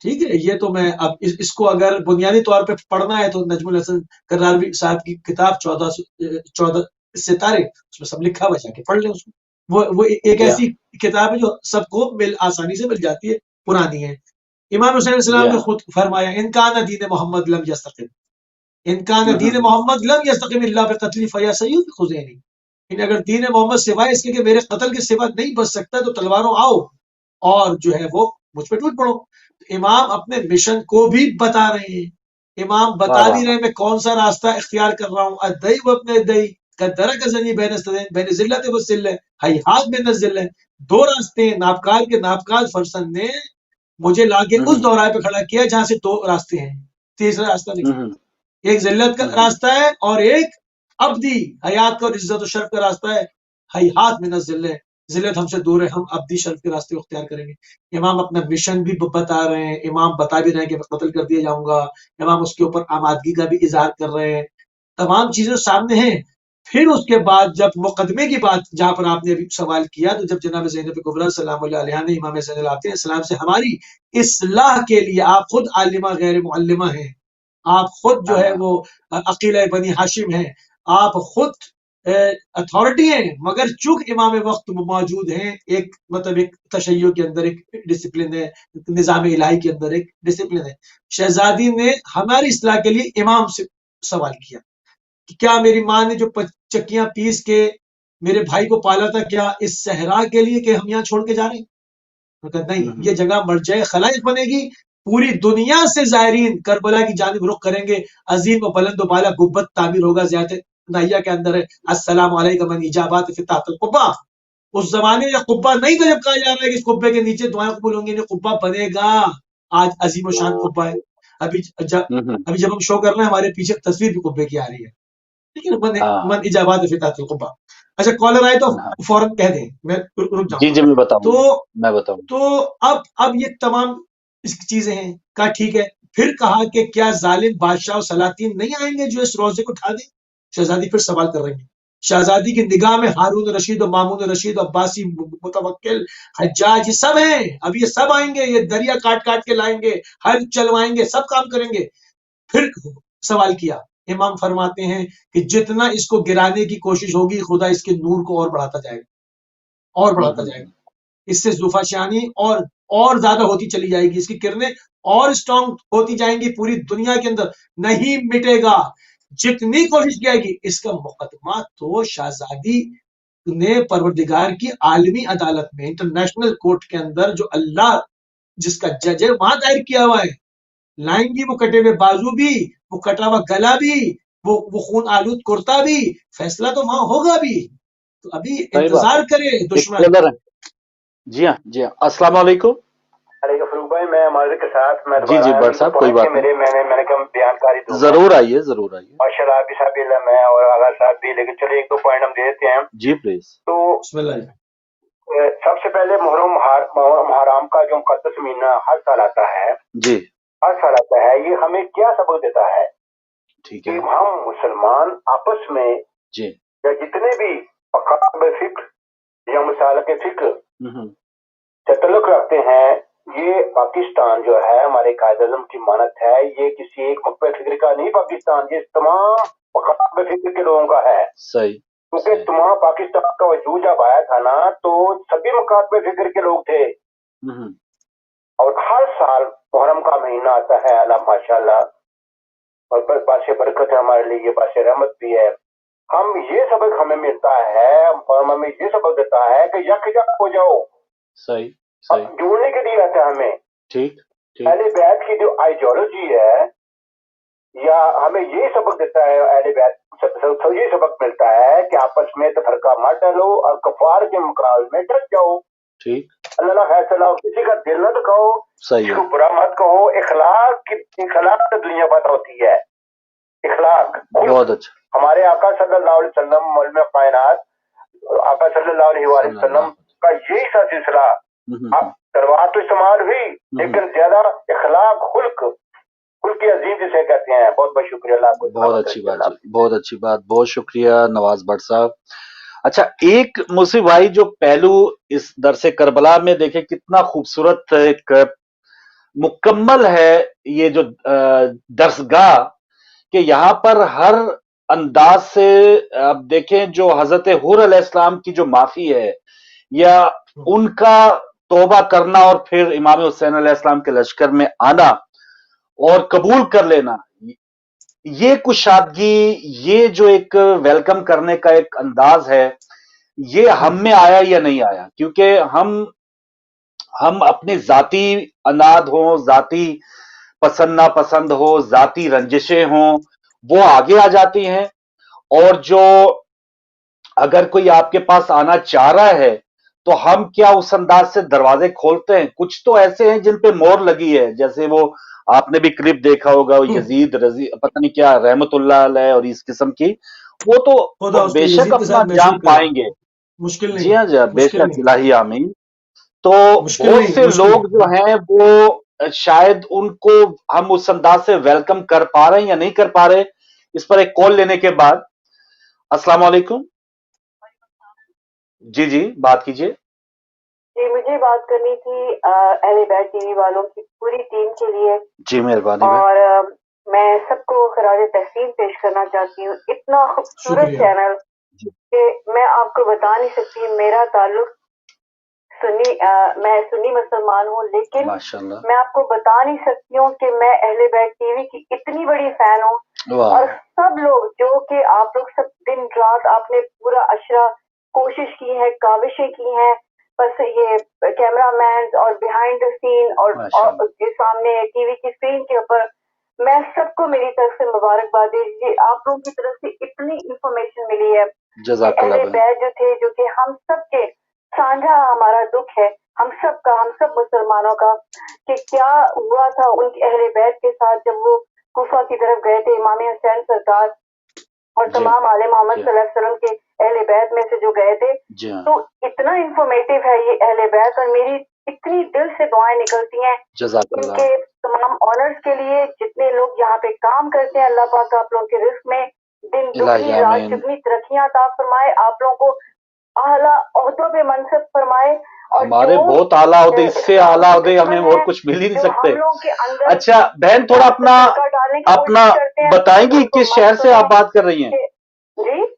ठीक है, ये तो मैं अब इसको अगर बुनियादी तौर पे पढ़ना है तो नजमुल हसन करारवी साहब की किताब 14 सितारे, उसमें सब लिखा हुआ, जाके पढ़ लें उसको। वो एक जी हाँ ऐसी किताब है जो सबको मिल आसानी से मिल जाती है, पुरानी है। इमाम हुसैन जी अलैहिस्सलाम ने हाँ खुद फरमाया, इनकान दीन मोहम्मद लम यस्तकिम, इनकान दीन हम्म, मोहम्मद लम यस्तकिम इल्ला बिक़त्ली फया सय्युद खुज़ैनी। इन अगर दीन मोहम्मद सिवाय इसके कि मेरे कत्ल के सिवा नहीं बच सकता तो तलवारों आओ और जो है वो मुझ पे टूट पड़ो। तो इमाम अपने मिशन को भी बता रहे हैं, इमाम वाह बता वाह भी रहे हैं मैं कौन सा रास्ता इख्तियार कर रहा हूँ। अदई व अपने दई कदरक जनी बैन बैन जिल्लत व जिल्लत हयहात बैन जिल्लत, दो रास्ते हैं, नापकाल के नापकाल फरसन ने मुझे लाके उस हम्म दौराहे पे खड़ा किया जहां से दो रास्ते हैं, तीसरा रास्ता नहीं। हम्म एक जिल्लत का हम्म रास्ता है और एक अब्दी हयात का और इज्जत और शर्फ का रास्ता है। हयात में जिल्लत, जिल्लत हमसे दूर है, हम अब्दी शर्फ के रास्ते को अख्तियार करेंगे। इमाम अपना मिशन भी बता रहे हैं, इमाम बता भी रहे हैं कि मैं कत्ल कर दिया जाऊंगा, इमाम उसके ऊपर आमादगी का भी इजहार कर रहे हैं, तमाम चीजें सामने हैं। फिर उसके बाद जब मुकदमे की बात, जहां पर आपने अभी सवाल किया, तो जब जनाब ज़ैनब कुबरा सलाम अलैहा ने इमाम ज़ैनुल आबिदीन सलाम से हमारी इस्लाह के लिए, आप खुद आलिमा गैर मुअल्लिमा हैं, आप खुद जो है हाँ वो अकीला बनी हाशिम हैं, आप खुद अथॉरिटी हैं, मगर चूक इमाम वक्त मौजूद हैं, एक मतलब एक तशय्यो के अंदर एक डिसिप्लिन है, निज़ाम इलाही के अंदर एक डिसिप्लिन है। शहजादी ने हमारी इस्लाह के लिए इमाम से सवाल किया कि क्या मेरी माँ ने जो चक्कियां पीस के मेरे भाई को पाला था, क्या इस सहरा के लिए कि हम यहाँ छोड़ के जा रहे हैं? नहीं, ये जगह मरजाए खलाइक बनेगी, पूरी दुनिया से जायरीन करबला की जानिब रुख करेंगे, अजीम व बुलंद वाला गुब्बत तामीर होगा। ज़ियारत नहिया के अंदर है अस्सलाम अलैकुम मन इजाबात फी तहतिल कुब्बा। उस जमाने में कुब्बा नहीं था जब कहा जा रहा है कि इस कुब्बे के नीचे दुआएं कबूल होंगी, नहीं, कुब्बा बनेगा। आज अजीम व शान कुब्बा है। अभी जब हम शो कर रहे हैं हमारे पीछे तस्वीर भी कुब्बे की आ रही है, लेकिन मन हाँ मन इजाबात फी तहतिल कुब्बा। अच्छा, कॉलर आए तो हाँ फौरन कह दें, मैं रुक जी जाऊंगा। जी मैं बताऊंगा तो मैं बताऊंगा तो अब ये तमाम इसकी चीजें हैं। कहा ठीक है। फिर कहा कि क्या जालिम बादशाह और सलातीन नहीं आएंगे जो इस रोजे को उठा दें? शहजादी फिर सवाल कर रही है। शहजादी की निगाह में हारून रशीद और मामून रशीद, अब्बासी, मुतवक्किल, हज्जाज, ये सब हैं। अब ये सब आएंगे, ये दरिया काट काट के लाएंगे, हल चलवाएंगे, सब काम करेंगे। फिर सवाल किया। इमाम फरमाते हैं कि जितना इसको गिराने की कोशिश होगी, खुदा इसके नूर को और बढ़ाता जाएगा, और बढ़ाता जाएगा। इससे जुफाशानी और ज्यादा होती चली जाएगी, इसकी किरणें और स्ट्रांग होती जाएंगी, पूरी दुनिया के अंदर नहीं मिटेगा जितनी कोशिश की जाएगी। इसका मुकदमा तो शहजादी ने परवरदिगार की आलमी अदालत में, इंटरनेशनल कोर्ट के अंदर, जो अल्लाह जिसका जज है, वहां दायर किया हुआ है। लाएंगी वो कटे हुए बाजू भी, वो कटा हुआ गला भी, वो खून आलूद कुर्ता भी, फैसला तो वहां होगा भी। तो अभी सही बात है। इंतजार करे एक दुश्मन। कॉलर है जी हाँ अस्सलाम वालेकुम फरूक भाई, मैं माजिद के साथ मैं जी दोबारा जी आया। बट साहब कोई बात नहीं मैंने कहा बयानकारी दूंगा। जरूर आइए माशाल्लाह, आप भी साहब भी, मैं और आगा साहब भी, लेकिन चलिए एक दो पॉइंट हम दे देते हैं। जी प्लीज तो बिस्मिल्लाह। सबसे पहले मुहर्रम हराम का जो मुकद्दस महीना हर साल आता है, जी हर साल आता है, ये हमें क्या सबक देता है ठीक कि है हम मुसलमान आपस में जी या जितने भी अकाब फिक्र या मसाल के फिक्र से ताल्लुक रखते हैं, ये पाकिस्तान जो है हमारे कायद आज़म की मानत है, ये किसी एक मकबे फिक्र का नहीं पाकिस्तान, ये तमाम अकाब फिक्र के लोगों का है। सही क्योंकि तमाम पाकिस्तान का वजूद जब आया था ना, तो सभी मकातबे फिक्र के लोग थे। اور ہر سال محرم کا مہینہ آتا ہے، اللہ ماشاءاللہ، اور باعث برکت ہے ہمارے لیے، یہ باعث رحمت بھی ہے. ہم یہ سبق ہمیں ملتا ہے، محرم ہمیں یہ سبق دیتا ہے کہ یک ہو جاؤ. صحیح جوڑنے کے لیے رہتا ہے ہمیں. ٹھیک. اہل بیت کی جو آئیڈیالوجی ہے، یا ہمیں یہ سبق دیتا ہے اہل بیت، یہ سبق ملتا ہے کہ آپس میں تفرقہ مت ڈالو اور کفار کے مقابلے میں ڈٹ جاؤ. ٹھیک. اللہ خیر صلاح، کسی کا دل نہ دکھاؤ، کسی کو برا مت کہو. اخلاق سے دنیا پتہ ہوتی ہے. اخلاق بہت اچھا. ہمارے آقا صلی اللہ علیہ وسلم، مولم کائنات آقا صلی اللہ علیہ وسلم کا یہی سا سلسلہ. تلوار تو استعمال ہوئی، لیکن زیادہ اخلاق، خلق عظیم جسے کہتے ہیں. بہت بہت شکریہ. اللہ کو بہت اچھی بات جی، بہت اچھی بات، بہت شکریہ نواز بٹ صاحب. اچھا، ایک مصیب بھائی جو پہلو اس درس کربلا میں دیکھیں کتنا خوبصورت ایک مکمل ہے یہ جو درسگاہ، کہ یہاں پر ہر انداز سے اب دیکھیں جو حضرت حور علیہ السلام کی جو معافی ہے یا ان کا توبہ کرنا اور پھر امام حسین علیہ السلام کے لشکر میں آنا اور قبول کر لینا، یہ کشادگی، یہ جو ایک ویلکم کرنے کا ایک انداز ہے، یہ ہم میں آیا یا نہیں آیا؟ کیونکہ ہم اپنے ذاتی اناد ہوں، ذاتی پسند ناپسند ہو، ذاتی رنجشیں ہوں، وہ آگے آ جاتی ہیں. اور جو اگر کوئی آپ کے پاس آنا چاہ رہا ہے تو ہم کیا اس انداز سے دروازے کھولتے ہیں؟ کچھ تو ایسے ہیں جن پہ مور لگی ہے، جیسے وہ آپ نے بھی کلپ دیکھا ہوگا، یزید رضی پتہ نہیں کیا رحمت اللہ علیہ اور اس قسم کی، وہ تو بے شک اپنا جام پائیں گے. مشکل نہیں. جی ہاں جی ہاں، بے شک، الہی آمین. تو بہت سے نہیں. لوگ جو ہیں وہ شاید ان کو ہم اس انداز سے ویلکم کر پا رہے ہیں یا نہیں کر پا رہے. اس پر ایک کال لینے کے بعد. السلام علیکم. جی بات کیجئے. جی، مجھے بات کرنی تھی اہل بیت ٹی وی والوں کی پوری ٹیم کے لیے. جی مہربانی. اور میں سب کو خراج تحسین پیش کرنا چاہتی ہوں. اتنا خوبصورت چینل کہ میں آپ کو بتا نہیں سکتی. میرا تعلق میں سنی مسلمان ہوں، لیکن میں آپ کو بتا نہیں سکتی ہوں کہ میں اہل بیت ٹی وی کی اتنی بڑی فین ہوں. اور سب لوگ جو کہ آپ لوگ سب دن رات آپ نے پورا اشرا کوشش کی ہے، کاوشیں کی ہیں، بس یہ کیمرہ مین اور بیہائنڈ دا سین اور یہ سامنے ٹی وی کی اسکرین کے اوپر، میں سب کو میری طرف سے مبارکباد دیجیے. آپ لوگوں کی طرف سے اتنی انفارمیشن ملی ہے. اہل بیت جو تھے، جو کہ ہم سب کے سانجھا ہمارا دکھ ہے، ہم سب مسلمانوں کا، کہ کیا ہوا تھا ان کے اہل بیت کے ساتھ جب وہ کوفہ کی طرف گئے تھے. امام حسین سرکار اور تمام آل محمد صلی اللہ علیہ وسلم کے اہل بیت میں سے جو گئے تھے. تو اتنا انفارمیٹیو ہے یہ اہل بیت، اور میری اتنی دل سے دعائیں نکلتی ہیں ان کے تمام آنرز کے لیے. جتنے لوگ یہاں پہ کام کرتے ہیں، اللہ پاک آپ لوگوں کے رزق میں دن دگنی رات چگنی ترقیاں عطا فرمائے، آپ لوگوں کو اعلیٰ عہدوں پہ منصب فرمائے. ہمارے بہت اعلیٰ عہدے، اس سے اعلیٰ عہدے ہمیں اور کچھ مل ہی نہیں سکتے. اچھا بہن، تھوڑا اپنا بتائیں گی کس شہر سے آپ بات کر رہی ہیں؟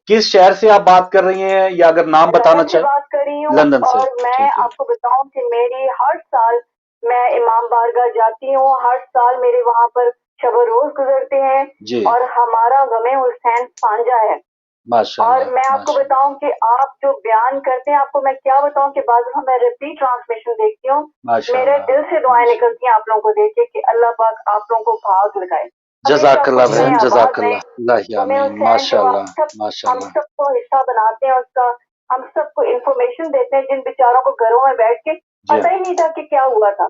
کس شہر سے آپ بات کر رہی ہیں، یا اگر نام بتانا چاہیں؟ بات کر رہی ہوں. لندن سے. اور میں آپ کو بتاؤں کہ میری ہر سال میں امام بارگاہ جاتی ہوں، ہر سال میرے وہاں پر شب و روز گزرتے ہیں. اور ہمارا غم حسین سانجا ہے. اور میں آپ کو بتاؤں کہ آپ جو بیان کرتے ہیں، آپ کو میں کیا بتاؤں کہ بعض دفعہ میں ریپیٹ ٹرانسمیشن دیکھتی ہوں، میرے دل سے دعائیں نکلتی ہیں آپ لوگوں کو دیکھ کے کہ اللہ پاک آپ لوگوں کو بھاگ لگائے. جزاک اللہ بہن، جزاک اللہ. ماشاء اللہ. ہم سب کو حصہ بناتے ہیں اس کا، ہم سب کو انفارمیشن دیتے ہیں جن بیچاروں کو گھروں میں بیٹھ کے پتہ ہی نہیں تھا کہ کیا ہوا تھا.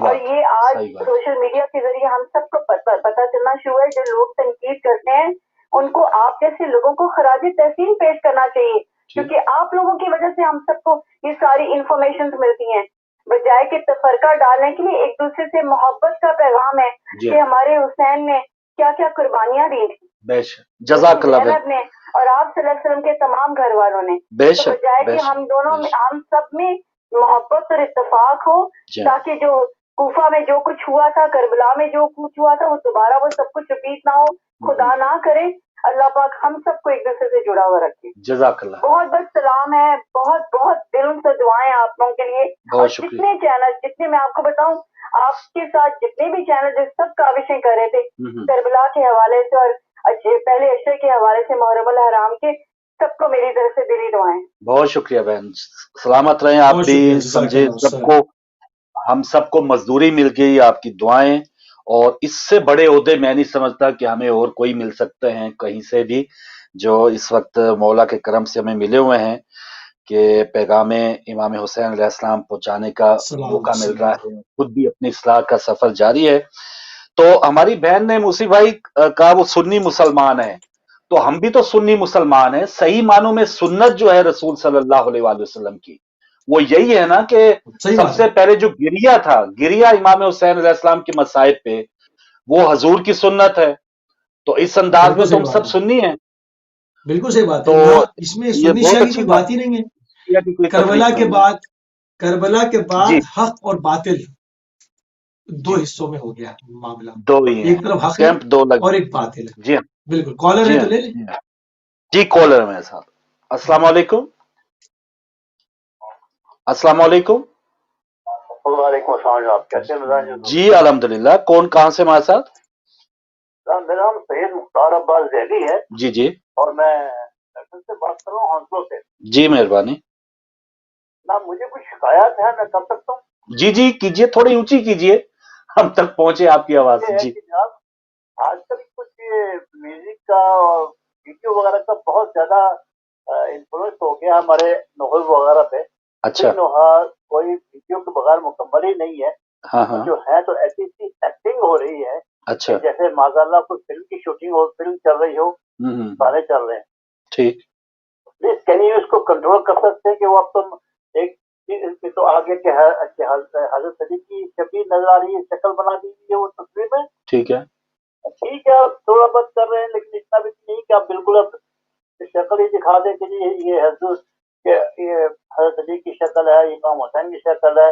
اور یہ آج سوشل میڈیا کے ذریعے ہم سب کو پتہ چلنا شروع ہے. جو لوگ تنقید کرتے ہیں ان کو آپ جیسے لوگوں کو خراج تحسین پیش کرنا چاہیے، کیونکہ آپ لوگوں کی وجہ سے ہم سب کو یہ ساری انفارمیشن ملتی ہیں. بجائے کہ تفرقہ ڈالنے کے لیے ایک دوسرے سے محبت کا پیغام ہے کہ ہمارے حسین نے کیا کیا قربانیاں دی تھی. جزاک اللہ نے اور آپ صلی اللہ علیہ وسلم کے تمام گھر والوں نے. تو بجائے کہ ہم دونوں میں، ہم سب میں محبت اور اتفاق ہو، تاکہ جو کوفہ میں جو کچھ ہوا تھا، کربلا میں جو کچھ ہوا تھا، وہ دوبارہ وہ سب کچھ رپیٹ نہ ہو. خدا نہ کرے अल्लाह पाक हम सबको एक दूसरे से जुड़ा हुआ रखे। जज़ाकल्लाह। बहुत बहुत सलाम है, बहुत बहुत दिलों से दुआएं आप लोगों के लिए। और बहुत शुक्रिया। जितने चैनल, जितने मैं आपको बताऊं, आपके साथ जितने भी चैनल जिस सब काविशें कर रहे थे, करबला के हवाले से और पहले अशर के हवाले से, मुहर्रम अल हराम के, सबको मेरी तरफ से दिली दुआएं। बहुत शुक्रिया बहन, सलामत रहें आप बहुत भी। शुक्रिया, समझे जज़ाकल्लाह सर। सबको, हम सबको मजदूरी मिल गई, आपकी दुआएं, और इससे बड़े ओहदे मैं नहीं समझता कि हमें और कोई मिल सकते हैं कहीं से भी, जो इस वक्त मौला के करम से हमें मिले हुए हैं कि पैगामे इमाम हुसैन अलैहिस्सलाम पहुंचाने का सलाम मौका मिल रहा सलाम। है। खुद भी अपनी इस्लाह का सफर जारी है। तो हमारी बहन ने मुसी भाई कहा वो सुन्नी मुसलमान है, तो हम भी तो सुन्नी मुसलमान हैं। सही मानों में सुन्नत जो है रसूल सल्लल्लाहु अलैहि वसल्लम की, वो यही है ना कि सही बात सबसे है। पहले जो गिरिया था, गिरिया इमाम हुसैन अलैहिस्सलाम के मसाइब पे, वो हजूर की सुन्नत है। तो इस अंदाज बिल्कुल में सही तुम बात सब है, सुन्नी हैं। बिल्कुल सही बात तो है ना, इसमें ये सुन्नी बहुत शिया की अच्छी कोई बात बात ही नहीं है। है कि कोई करबला तफरीक के नहीं है। बाद, करबला के जी, बाद हक और बातिल दो जी, हिस्सों में हो गया मामला। दो ही हैं, एक तरफ हक है कैंप दो लग। और एक बातिल है। जी हाँ, बिल्कुल। कॉलर जी है हाँ, तो ले ले। जी हाँ। जी, कॉलर है मेरे साथ। अस्सलाम वालेकुम। अस्सलाम वालेकुम। वालेकुम अस्सलाम, आप कैसे हैं मिजाज हैं? जी अल्हम्दुलिल्लाह। कौन कहाँ से हमारे साथ? मेरा नाम सैयद मुख्तार अब्बास जैदी है जी जी और मैं लंदन से बात कर रहा हूँ, हॉन्सलो से। जी, मेहरबानी। ना मुझे कुछ शिकायत है, मैं कर सकता हूँ? जी जी कीजिए, थोड़ी ऊंची कीजिए, हम तक पहुंचे आपकी आवाज। ये है जी कि जनाब आजकल कुछ ये म्यूजिक का और वीडियो वगैरह का बहुत ज्यादा इन्फ्लुएंस हो गया हमारे नोवेल वगैरह पे। अच्छा। कोई वीडियो के बगैर मुकम्मल ही नहीं है। हाँ हाँ। जो है तो ऐसी एक्टिंग हो रही है अच्छा। कि जैसे माशाल्लाह कोई फिल्म की शूटिंग हो, फिल्म चल रही हो, गाने चल रहे हैं। ठीक। प्लीज कैन यू इसको कंट्रोल कर सकते हैं कि वो अब तुम एक चीज तो आगे के हजरत अली की शबीर नजर आ रही है, शक्ल बना दी है वो तस्वीर में। ठीक है। ठीक है, आप थोड़ा बहुत कर रहे हैं, लेकिन इतना भी नहीं कि आप बिल्कुल अब शक्ल ही दिखा दे कि ये हजरत ये हजरत अली की शक्ल है, इमाम हुसैन की शक्ल है।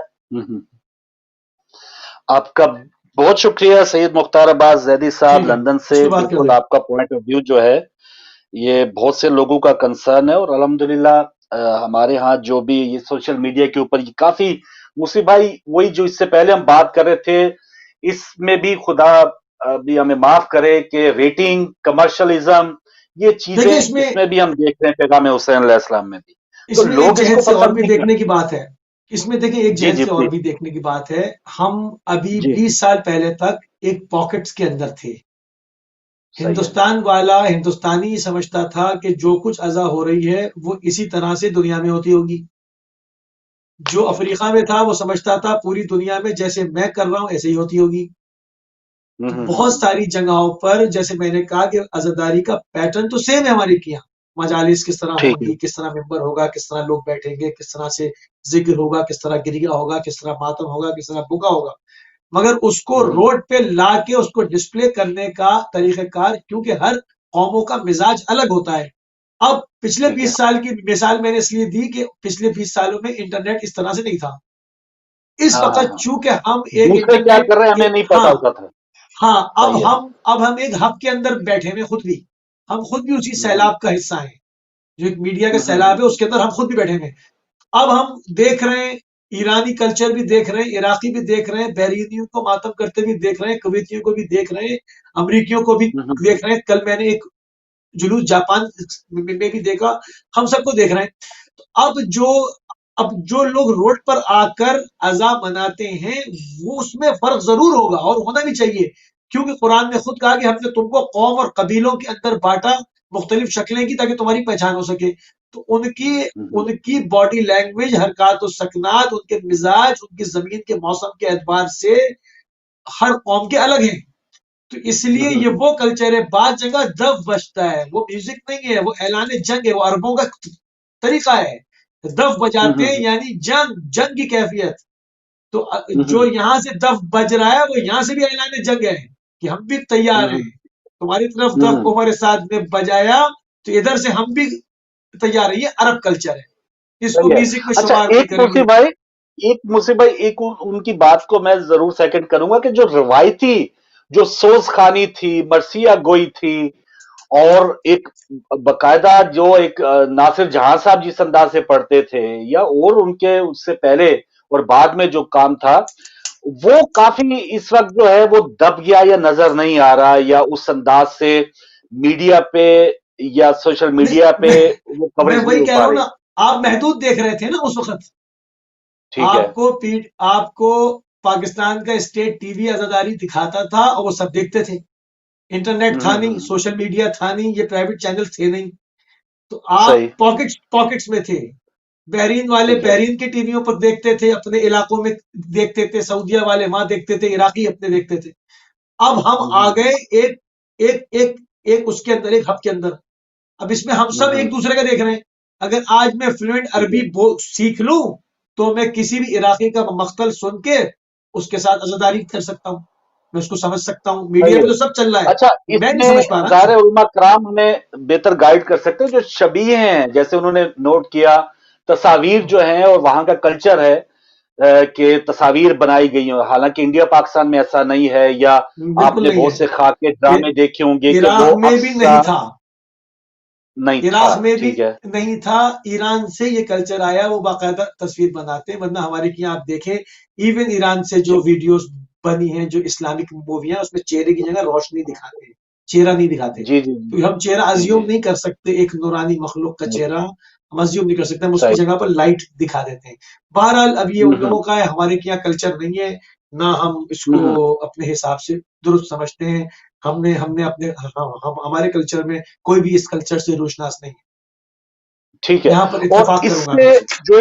आपका बहुत शुक्रिया सैयद मुख्तार अब्बास जैदी साहब ठीक है, लंदन इस से। पे बात कर बिल्कुल रहे हैं। आपका पॉइंट ऑफ व्यू जो है ये बहुत से लोगों का कंसर्न है, और अल्हम्दुलिल्लाह हमारे यहाँ जो भी ये सोशल मीडिया के ऊपर ये काफी, मुसी भाई वही जो इससे पहले हम बात कर रहे थे, इसमें भी खुदा भी हमें माफ करे कि रेटिंग, कमर्शलिज्म, ये चीजें देखिए इसमें भी हम देख रहे हैं पैगाम हुसैन अलैहिस्सलाम में भी। तो इसमें एक लोग जहद इसको से और पसंद भी नहीं देखने करते। की बात है। इसमें देखिए एक जी जहद जी से और प्लीज। भी देखने की बात है। हम अभी जी 20 साल पहले तक एक पॉकेट्स के अंदर थे। सही है। हिंदुस्तान वाला हिंदुस्तानी समझता था कि जो कुछ अज़ा हो रही है वो इसी तरह से दुनिया में होती होगी। जो अफ्रीका में था वो समझता था पूरी दुनिया में जैसे मैं कर रहा हूं ऐसे ही होती होगी। तो बहुत सारी जगहों पर जैसे मैंने कहा कि अज़ादारी का पैटर्न तो सेम है हमारे के यहाँ। मजालिस किस तरह ठीक है। होंगी, किस तरह मेंबर होगा, किस तरह लोग बैठेंगे, किस तरह से जिक्र होगा, किस तरह गिरिया होगा, किस तरह मातम होगा, किस तरह बुका होगा। मगर उसको रोड पे ला के उसको डिस्प्ले करने का तरीक़ेकार, क्योंकि हर कौमों का मिजाज अलग होता है। अब पिछले ठीक है। 20 साल की मिसाल मैंने इसलिए दी कि पिछले 20 सालों में इंटरनेट इस तरह से नहीं था। इस हाँ हाँ वक्त हाँ, चूंकि हम एक दूसरे क्या इंटरनेट कर रहे हैं हमें नहीं पता हाँ होता था। हाँ सही है। अब हम एक हब के अंदर बैठे हैं, हम खुद भी उसी सैलाब का हिस्सा हैं। जो एक मीडिया का सैलाब है उसके अंदर हम खुद भी बैठे हैं। अब हम देख रहे हैं, ईरानी कल्चर भी देख रहे हैं, इराकी भी देख रहे हैं, बहरीनियों को मातम करते भी देख रहे हैं, कुवैतियों को भी देख रहे हैं, अमरीकियों को भी देख रहे हैं। कल मैंने एक जुलूस जापान में भी देखा, हम सबको देख रहे हैं। तो अब जो लोग रोड पर आकर अज़ा मनाते हैं वो उसमें फर्क जरूर होगा और होना भी चाहिए, क्योंकि कुरान ने खुद कहा कि हमने तुमको कौम और कबीलों के अंदर बांटा मुख्तलिफ शक्लें की ताकि तुम्हारी पहचान हो सके। तो उनकी बॉडी लैंग्वेज, हरकत और सकनात, उनके मिजाज, उनकी जमीन के मौसम के एतबार से हर कौम के अलग हैं। तो इसलिए ये वो कल्चर है। बाद जगह दफ बजता है, वो म्यूजिक नहीं है, वो ऐलान जंग है, वो अरबों का तरीका है। दफ बजाते हैं यानी जंग की कैफियत। तो जो यहाँ से दफ बज रहा है वो यहाँ से भी ऐलान जंग है कि हम भी तैयार हैं। तुम्हारी तरफ दफ को हमारे साथ में बजाया तो इधर से हम भी तैयार है। ये अरब कल्चर है, इसको म्यूजिक में अच्छा, शुमार नहीं करेंगे। एक मुझे भाई एक उनकी बात को मैं जरूर सेकंड करूंगा कि जो रवायती जो सोज खानी थी, मरसिया गोई थी, اور ایک باقاعدہ جو ایک ناصر جہاں صاحب جس انداز سے پڑھتے تھے یا اور ان کے اس سے پہلے اور بعد میں جو کام تھا وہ کافی اس وقت جو ہے وہ دب گیا یا نظر نہیں آ رہا، یا اس انداز سے میڈیا پہ یا سوشل میڈیا پہ وہ میں کوریج نہیں وہی ہو کہہ رہا پا ہوں رہی. نا، آپ محدود دیکھ رہے تھے نا اس وقت. ٹھیک ہے. آپ کو پاکستان کا اسٹیٹ ٹی وی عزاداری دکھاتا تھا اور وہ سب دیکھتے تھے. انٹرنیٹ تھا نہیں، سوشل میڈیا تھا نہیں، یہ پرائیویٹ چینل تھے نہیں، تو صحیح. آپ پاکٹس میں تھے. بحرین والے ٹھیک ہے. بحرین کی ٹی ویوں پر دیکھتے تھے، اپنے علاقوں میں دیکھتے تھے، سعودیہ والے وہاں دیکھتے تھے، عراقی اپنے دیکھتے تھے. اب ہم آ گئے ایک ایک ایک ایک اس کے اندر، ایک ہب کے اندر. اب اس میں ہم سب ایک دوسرے کا دیکھ رہے ہیں. اگر آج میں فلوئنٹ عربی سیکھ لوں تو میں کسی بھی عراقی کا مقتل سن کے اس کے ساتھ عزاداری کر سکتا ہوں، میں اس کو سمجھ سکتا ہوں. میڈیا میں تو سب چل رہا ہے، اچھا، اس میں نہیں میں سمجھ پا رہا ظاہر نا. علماء کرام ہمیں بہتر گائیڈ کر سکتے ہیں جو شبیہ ہیں، جیسے انہوں نے نوٹ کیا تصاویر جو ہیں اور وہاں کا کلچر ہے کہ تصاویر بنائی گئی ہیں، حالانکہ انڈیا پاکستان میں ایسا نہیں ہے. یا آپ بالکل نے نہیں بہت سے ہے. خاکے ڈرامے دیکھے ہوں گے کہ وہ عراق میں بھی نہیں اکثر تھا، نہیں تھا. عراق میں بھی ٹھیک ہے. نہیں تھا. ایران سے یہ کلچر آیا، وہ باقاعدہ تصویر بناتے ہیں. ورنہ ہمارے یہاں آپ دیکھیں، ایون ایران سے جو ویڈیوز بنی ہیں، جو اسلامک مووی ہیں، اس میں چہرے کی جگہ روشنی دکھاتے ہیں، چہرہ نہیں دکھاتے. جی جی تو ہم چہرہ جی ازیوم جی. نہیں کر سکتے، ایک نورانی مخلوق کا چہرہ ہم ازیوم نہیں کر سکتے، ہم اس کی صحیح. جگہ پر لائٹ دکھا دیتے ہیں. بہرحال اب یہ ان لوگوں کا ہے، ہمارے یہاں کلچر نہیں ہے، نہ ہم اس کو اپنے حساب سے درست سمجھتے ہیں. ہم نے اپنے ہمارے کلچر میں کوئی بھی اس کلچر سے روشناس نہیں ہے. ٹھیک ہے. یہاں پر اور اتفاق اس کروں گا سے میں. جو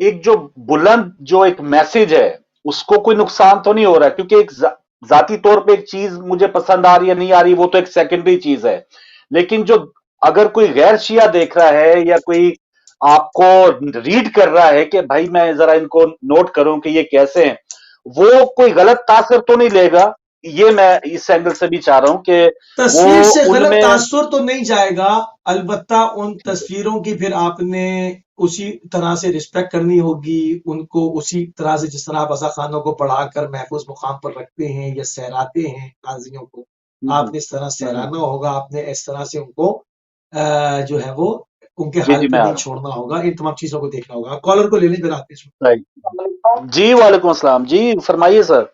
ایک جو بلند جو ایک میسج ہے اس کو کوئی نقصان تو نہیں ہو رہا ہے، کیونکہ ایک ذاتی طور پہ ایک چیز مجھے پسند آ رہی ہے نہیں آ رہی وہ تو ایک سیکنڈری چیز ہے، لیکن جو اگر کوئی غیر شیعہ دیکھ رہا ہے یا کوئی آپ کو ریڈ کر رہا ہے کہ بھائی میں ذرا ان کو نوٹ کروں کہ یہ کیسے ہیں، وہ کوئی غلط تاثر تو نہیں لے گا. یہ میں اس اینگل سے بھی چاہ رہا ہوں کہ وہ تصویر سے ان غلط میں تاثر تو نہیں جائے گا، البتہ ان تصویروں کی پھر آپ نے اسی طرح سے رسپیکٹ کرنی ہوگی، ان کو اسی طرح سے جس طرح آپ رضا خانوں کو پڑھا کر محفوظ مقام پر رکھتے ہیں یا سہراتے ہیں قاضیوں کو، آپ نے اس طرح سہرانا ہوگا، آپ نے اس طرح سے ان کو جو ہے وہ ان کے جی حال جی پہ میں آ نہیں رہا چھوڑنا ہوگا. ان تمام چیزوں کو دیکھنا ہوگا. کالر کو لے لیں، پھر آتے ہیں. ہوں. جی وعلیکم السلام. جی فرمائیے سر.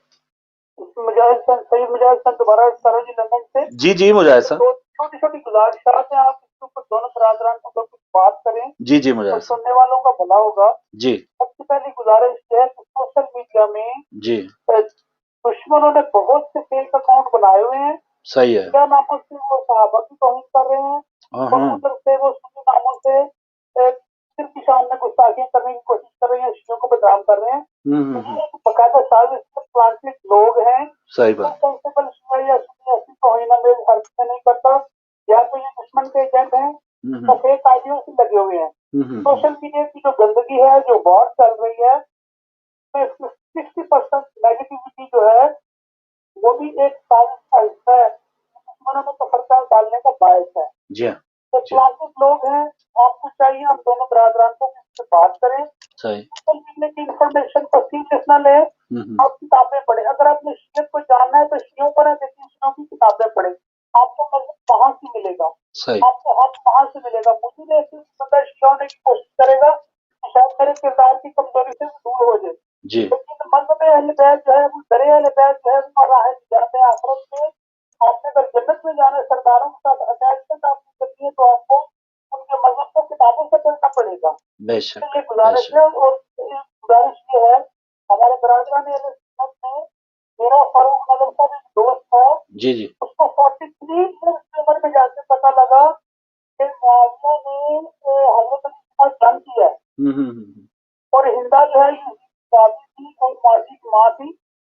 سید مجاہد سن دوبارہ سروجی لندن سے. جی جی مجاہد صاحب. چھوٹی چھوٹی گزارشات ہیں، آپ اس کے اوپر دونوں برادران کو کچھ بات کریں جی جی اور مجاہد صاحب. سننے والوں کا بھلا ہوگا. جی سب سے پہلی گزارش یہ ہے کہ سوشل میڈیا میں جی دشمنوں نے بہت سے فیک اکاؤنٹ بنائے ہوئے ہیں. صحیح ہے. کیا ناموں سے وہ صحابہ کی توہین کر رہے ہیں، اور ادھر سے وہ سنی ناموں سے صرف کی شان میں گستاخیاں کرنے کی کوشش کر رہے ہیں، شیعوں کو بدنام کر رہے ہیں. باقاعدہ پلانٹڈ لوگ ہیں. صحیح بات. سینسیبل شیعہ یا سنی ایسی توہین میں حرکتیں نہیں کرتا، یا تو یہ دشمن کے ایجنٹ ہیں یا فیک آئیڈیوں سے لگے ہوئے ہیں. سوشل میڈیا کی جو گندگی ہے، جو وار چل رہی ہے، 60% نیگیٹیوٹی جو ہے وہ بھی ایک سائنس کا حصہ ہے، دشمنوں میں تفرقہ ڈالنے کا باعث ہے. جی کلاسک لوگ ہیں، آپ کو چاہیے ہم دونوں برادران کو اس سے بات کریں. صحیح. سوشل میڈیا کی انفارمیشن کو سیریس نہ لیں، آپ کتابیں پڑھیں. اگر آپ نے شیعت کو جاننا ہے تو شیعوں پر ہے، لیکن شیعوں کی کتابیں پڑھیں. آپ کو مذہب کہاں سے ملے گا، صحیح. آپ کو حق کہاں سے ملے گا. مجھے ایسے بندہ شیعہ ہونے کی کوشش کرے گا تو شاید میرے کردار کی کمزوری سے دور ہو جائے. جی لیکن مذہب اہل بیت جو ہے وہ درے اہل بیت جو ہے وہ راہ نجات ہے آخرت میں. آپ نے اگر جنت میں جانا ہے، سرداروں کے ساتھ اٹیچمنٹ آپ کی کرنی ہے، تو آپ کو ان کے مذہب کو کتابوں سے پڑھنا پڑے گا. بے شک. یہ گزارش ہے. اور گزارش یہ ہے، ہمارے برادران اہل سنت میں میرا فاروق نگر کا بھی دوست ہے، جی جی اس کو 43 ایئرس کی عمر میں جا کے پتا لگا کہ معاویہ نے حضرت علی کے ساتھ جنگ کی ہے، اور ہندا جو ہے یہ شادی تھی اور ماضی کی ماں تھی.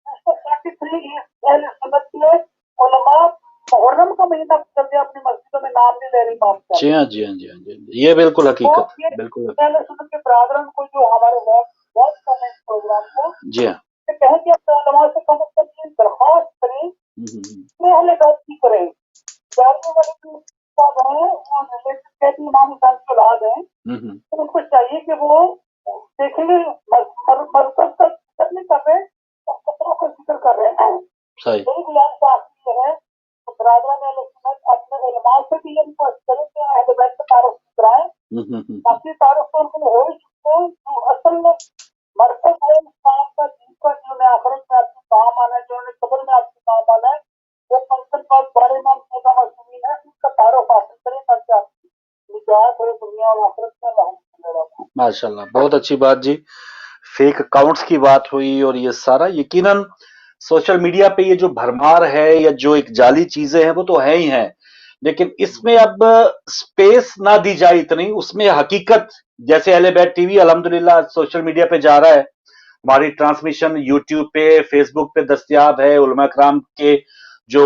اس کو 43 ایئرس اہل سنت کے علماء محرم کا مہینہ گزر گیا، اپنی مسجدوں میں نام نہیں لے رہی مام کا. جی ہاں جی ہاں جی ہاں جی. یہ بالکل حقیقت ہے. بالکل اہل سنت کے برادران کو جو ہمارے واچ کر رہے ہیں پروگرام کو، جی ہاں. کہیں کہ اپنے علماء سے کم از کم یہ درخواست کریں کہ اہل بیت کی کریں. جاننے والے جو صاحب ہیں وہ ریلیٹڈ کہتی امام حسین کی اولاد ہیں، تو ان کو چاہیے کہ وہ دیکھیں گے مرکز کا ذکر نہیں کر رہے، خطروں کا ذکر کر رہے ہیں. صحیح. یہی گزارش آخری ہے मुनाजरा में अपने उलमा से भी ये रिक्वेस्ट करें कि अहले बैत का तारुफ कराएं, ताकि तारुफ तो उनको हो ही चुके हैं, जो असल में मरकज है इस्लाम का, जिनका जिन्होंने आखिरत में आपके काम आना है, जिन्होंने कब्र में आपके काम आना है, वो पंचन पाक बारे इमाम सैयदा मासूमीन है, उनका तारुफ हासिल करें ताकि आपकी निजात हो दुनिया और आखिरत में। माशाल्लाह, बहुत अच्छी बात जी। फेक अकाउंट्स की बात हुई और ये सारा यकीनन सोशल मीडिया पे ये जो भरमार है या जो एक जाली चीजें हैं वो तो है ही हैं, लेकिन इसमें अब स्पेस ना दी जाए इतनी, उसमें हकीकत जैसे अहले बैत टीवी अल्हम्दुलिल्लाह सोशल मीडिया पे जा रहा है, हमारी ट्रांसमिशन यूट्यूब पे फेसबुक पे दस्तयाब है, उलमा कराम के जो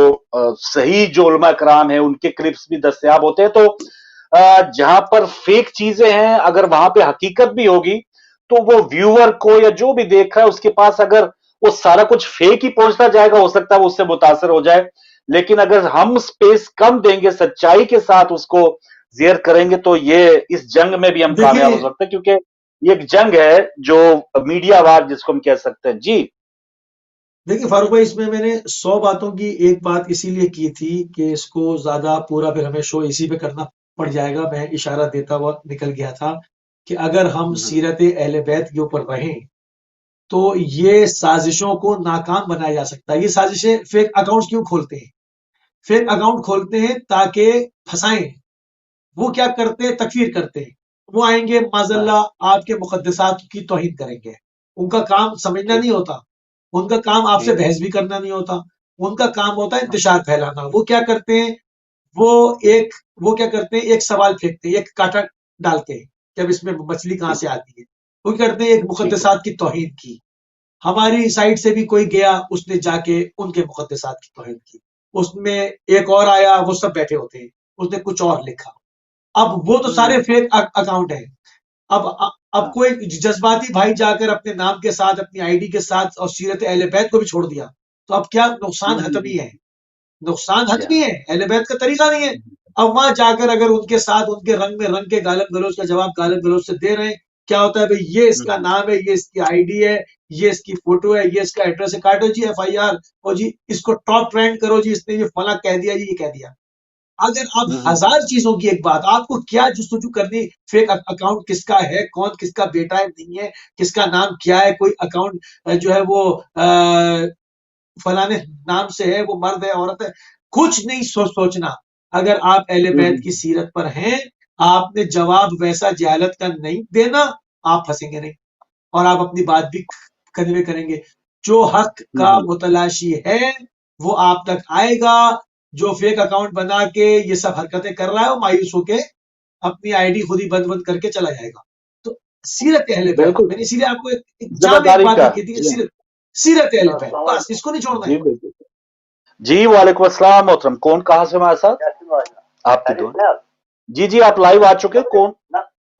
सही जो उलमा कराम है उनके क्लिप्स भी दस्तयाब होते हैं। तो जहां पर फेक चीजें हैं अगर वहां पे हकीकत भी होगी तो वो व्यूअर को या जो भी देख रहा है उसके पास अगर वो सारा कुछ फेक ही पहुंचता जाएगा, हो सकता है वो उससे मुतासर हो जाए। लेकिन अगर हम स्पेस कम देंगे, सच्चाई के साथ उसको ज़ेयर करेंगे, तो ये इस जंग में भी हम कामयाब हो सकते हैं, क्योंकि ये एक जंग है जो मीडिया वार जिसको हम कह सकते हैं। जी देखिए फारूक भाई, इसमें मैंने 100 बातों की एक बात इसीलिए की थी कि इसको ज्यादा पूरा फिर हमें शो इसी पे करना पड़ जाएगा। मैं इशारा देता हुआ निकल गया था कि अगर हम सीरत अहले बैत के ऊपर रहें तो ये साजिशों को नाकाम बनाया जा सकता है। ये साजिशें फेक अकाउंट्स क्यों खोलते हैं? फेक अकाउंट खोलते हैं ताकि फंसाएं। वो क्या करते हैं? तकफीर करते हैं। वो आएंगे माजल्ला आपके मुकद्दसात की तौहीन करेंगे। उनका काम समझना नहीं होता, उनका काम आपसे बहस भी करना नहीं होता, उनका काम होता है इंतशार फैलाना। वो क्या करते हैं? वो क्या करते हैं? एक सवाल फेंकते हैं, एक कांटा डालते हैं कि अब इसमें मछली कहां से आती है। वो करते हैं एक मुकद्दसात की तौहीन की। हमारी साइड से भी कोई गया, उसने जाके उनके मुकद्दसात की तौहीन की। उसमें एक और आया, वो सब बैठे होते हैं, उसने कुछ और लिखा। अब वो तो सारे फेक अकाउंट हैं। अब कोई जज्बाती भाई जाकर अपने नाम के साथ, अपनी आईडी के साथ और सीरत अहले बैत को भी छोड़ दिया, तो अब क्या नुकसान हतमी है? नुकसान हतमी है, अहले बैत का तरीका नहीं है। अब वहां जाकर अगर उनके साथ उनके रंग में रंग के गालिब गलौज का जवाब गालिब गलौज से दे रहे हैं, क्या होता है भाई? ये इसका नाम है, ये इसकी आईडी है, ये इसकी फोटो है, ये इसका एड्रेस है, काटो जी FIR, और जी इसको टॉप ट्रेंड करो जी, इसने ये फला कह दिया जी, ये कह दिया। अगर आप 1000 चीजों की एक बात, आपको क्या जुस्तजू करनी फेक अकाउंट किसका है, कौन किसका बेटा है, नहीं है, किसका नाम क्या है, कोई अकाउंट जो है वो फलाने नाम से है, वो मर्द है औरत है, कुछ नहीं सोचना। अगर आप अहले बैत की सीरत पर हैं, आपने जवाब वैसा जहालत का नहीं देना, आप फंसेंगे नहीं और आप अपनी बात भी कन्वे करेंगे। जो हक का मुतलाशी है वो आप तक आएगा। जो फेक अकाउंट बना के ये सब हरकतें कर रहा है वो मायूस होके अपनी आईडी खुद ही बंद करके चला जाएगा। तो सीरत अहले बैत, मैंने इसीलिए आपको एक जाम एक बात की थी, सीरत अहले बैत, बस इसको नहीं छोड़ना है। जी वालेकुम अस्सलाम मोहतरम, कौन कहाँ से हमारे साथ? आपकी दुआ। जी आप लाइव आ चुके हैं। कौन?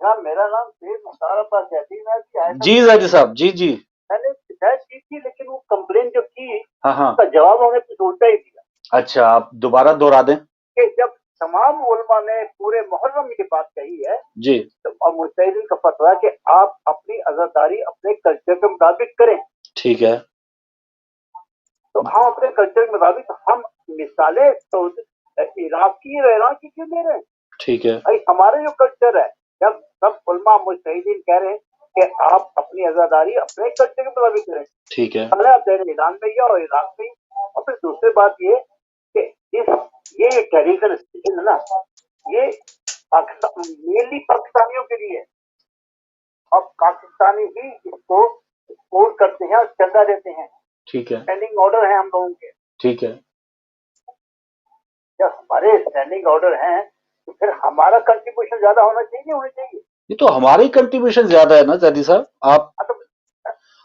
मेरा नाम सैयद मुख्तार अब्बास है। जी जैदी साहब, जी मैंने शिकायत की थी, लेकिन वो कंप्लेन जो की हाँ उसका जवाब हमें कुछ उल्टा ही दिया। अच्छा, आप दोबारा दोहरा दें। कि जब तमाम उलमा ने पूरे मुहर्रम की बात कही है जी, तो और मुजतहिदीन का फतवा है कि आप अपनी अज़ादारी अपने कल्चर के मुताबिक करें। ठीक है, तो हम अपने कल्चर के मुताबिक हम मिसालें तो इराकी और ईरान की क्यों दे रहे हैं? ठीक है भाई, हमारे जो कल्चर है, जब सब उलमा मुजतहिदीन कह रहे हैं कि आप अपनी अज़ादारी अपने कल्चर के मुताबिक करें, ठीक है, आप दे रहे ईरान में या और इराक में। और फिर दूसरी बात ये कि ये टेरिटल स्टेशन है ना, ये पाकिस्तान मेनली पाकिस्तानियों के लिए, और पाकिस्तानी ही इसको सपोर्ट करते हैं और चंदा देते हैं। ठीक है, स्टैंडिंग ऑर्डर है हम लोगों के। ठीक है, जब हमारे स्टैंडिंग ऑर्डर हैं तो फिर हमारा कंट्रीब्यूशन ज्यादा होना चाहिए, नहीं होना चाहिए? ये तो हमारी कंट्रीब्यूशन ज्यादा है ना जैदी साहब। आप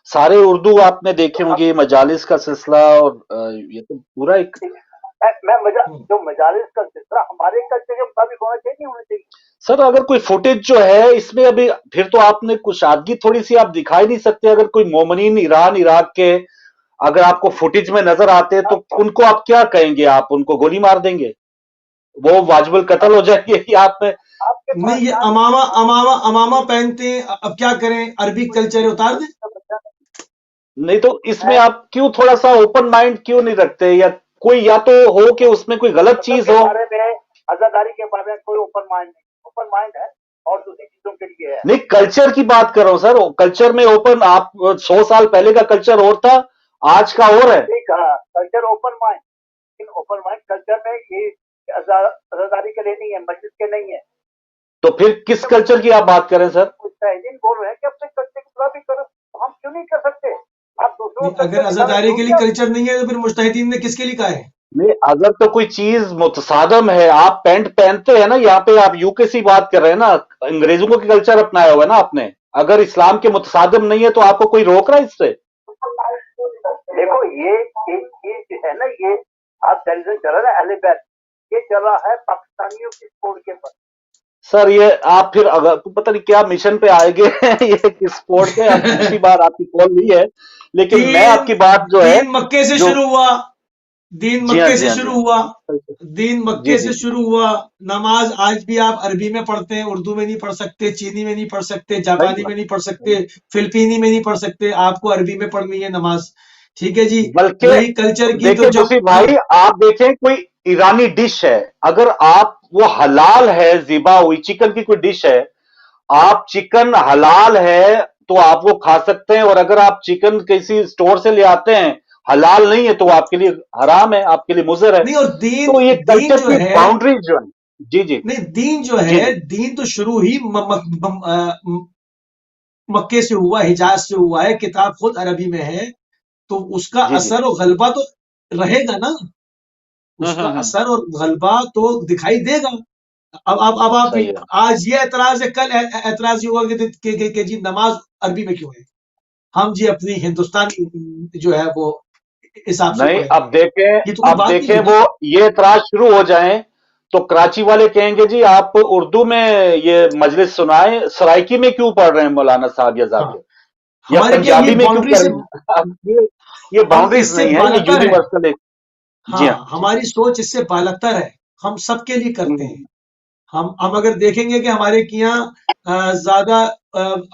सारे उर्दू आपने देखे होंगे, मजालिस का सिलसिला, और ये तो पूरा एक जो मजालिस का सिलसिला हमारे कल्चर के मुताबिक होना चाहिए, नहीं होना चाहिए? सर अगर कोई फुटेज जो है इसमें अभी फिर तो आपने कुशादगी थोड़ी सी आप दिखा ही नहीं सकते। अगर कोई मोमिनीन ईरान इराक के अगर आपको फुटेज में नजर आते हैं तो उनको आप क्या कहेंगे? आप उनको गोली मार देंगे? वो वाजिबुल कत्ल हो जाएंगे कि आप में? नहीं, ये अमामा पहनते हैं, अब क्या करें? अरबी कल्चर उतार दें? नहीं तो इसमें आप क्यों थोड़ा सा ओपन माइंड क्यों नहीं रखते, या कोई या तो हो कि उसमें कोई गलत चीज हो। बारे में आजादारी के बारे में कोई ओपन माइंड नहीं, ओपन माइंड है और दूसरी चीजों के लिए है। नहीं, कल्चर की बात कर रहा हूं सर, कल्चर में ओपन, आप 100 साल पहले का कल्चर और था, आज का और है। ठीक है, कल्चर ओपन माइंड, लेकिन ओपन माइंड कल्चर में ये आजादारी के लिए नहीं है, मस्जिद के नहीं है। तो फिर किस कल्चर की आप बात करें सर? मुस्ताहिदीन बोल रहे हैं कि अपने कल्चर की तरह भी करो, तो हम क्यों नहीं कर सकते? आप दूसरों अगर आजादारी के लिए कल्चर नहीं है तो फिर मुजतहिदीन ने किसके लिए कहा है? नहीं, अगर तो कोई चीज मुतसादम है, आप पैंट पहनते हैं ना, यहाँ पे आप यूके से बात कर रहे हैं ना, अंग्रेजों का कल्चर अपनाया हुआ है ना आपने। अगर इस्लाम के मुतसादम नहीं है तो आपको कोई रोक रहा है इससे? देखो ये जो है ना, ये आप टेलीविजन चल रहा है अहले बैत, ये चल रहा है पाकिस्तानियों की स्पोर्ट के पर। सर ये आप फिर अगर पता नहीं क्या मिशन पे आएंगे ये किस स्पोर्ट पे, अब पिछली बार आपकी कॉल हुई है, लेकिन मैं आपकी बात जो है, दीन मक्के से शुरू हुआ, दीन मक्के से शुरू हुआ, दीन मक्के से शुरू हुआ। नमाज आज भी आप अरबी में पढ़ते हैं, उर्दू में नहीं पढ़ सकते, चीनी में नहीं पढ़ सकते, जापानी में नहीं पढ़ सकते, फिलिपीनी में नहीं पढ़ सकते, आपको अरबी में पढ़नी है नमाज। ठीक है जी। बल्कि कल्चर की देखिए जोशी भाई, आप देखें कोई ईरानी डिश है, अगर आप वो हलाल है, ज़िबा हुई चिकन की कोई डिश है, आप चिकन हलाल है तो आप वो खा सकते हैं, और अगर आप चिकन किसी स्टोर से ले आते हैं हलाल नहीं है तो आपके लिए हराम है, आपके लिए मुजर है। नहीं, और दीन, तो ये दीन कल्चर जो की है, बाउंड्रीज जो है, जी जी नहीं दीन जो है, दीन तो शुरू ही मक्के से हुआ, हिजाज से हुआ है, किताब खुद अरबी में है, तो उसका असर और गलबा तो रहेगा ना, उसका असर और गलबा तो दिखाई देगा। अब आप आज ये एतराज है, कल एतराज ये होगा कि जी नमाज अरबी में क्यों है, हम जी अपनी हिंदुस्तान जो है वो हिसाब से नहीं। अब देखें वो ये एतराज शुरू हो जाए तो कराची वाले कहेंगे जी आप उर्दू में ये मजलिस सुनाए, सराइकी में क्यों पढ़ रहे हैं मौलाना साहब, या जाके या पंजाबी में क्यों कर रहे हैं? ये बाउंड्रीज नहीं है, ये यूनिवर्सल है। हाँ, हमारी सोच इससे बालतर है, हम सबके लिए करते हैं। हम अगर देखेंगे कि हमारे यहाँ ज्यादा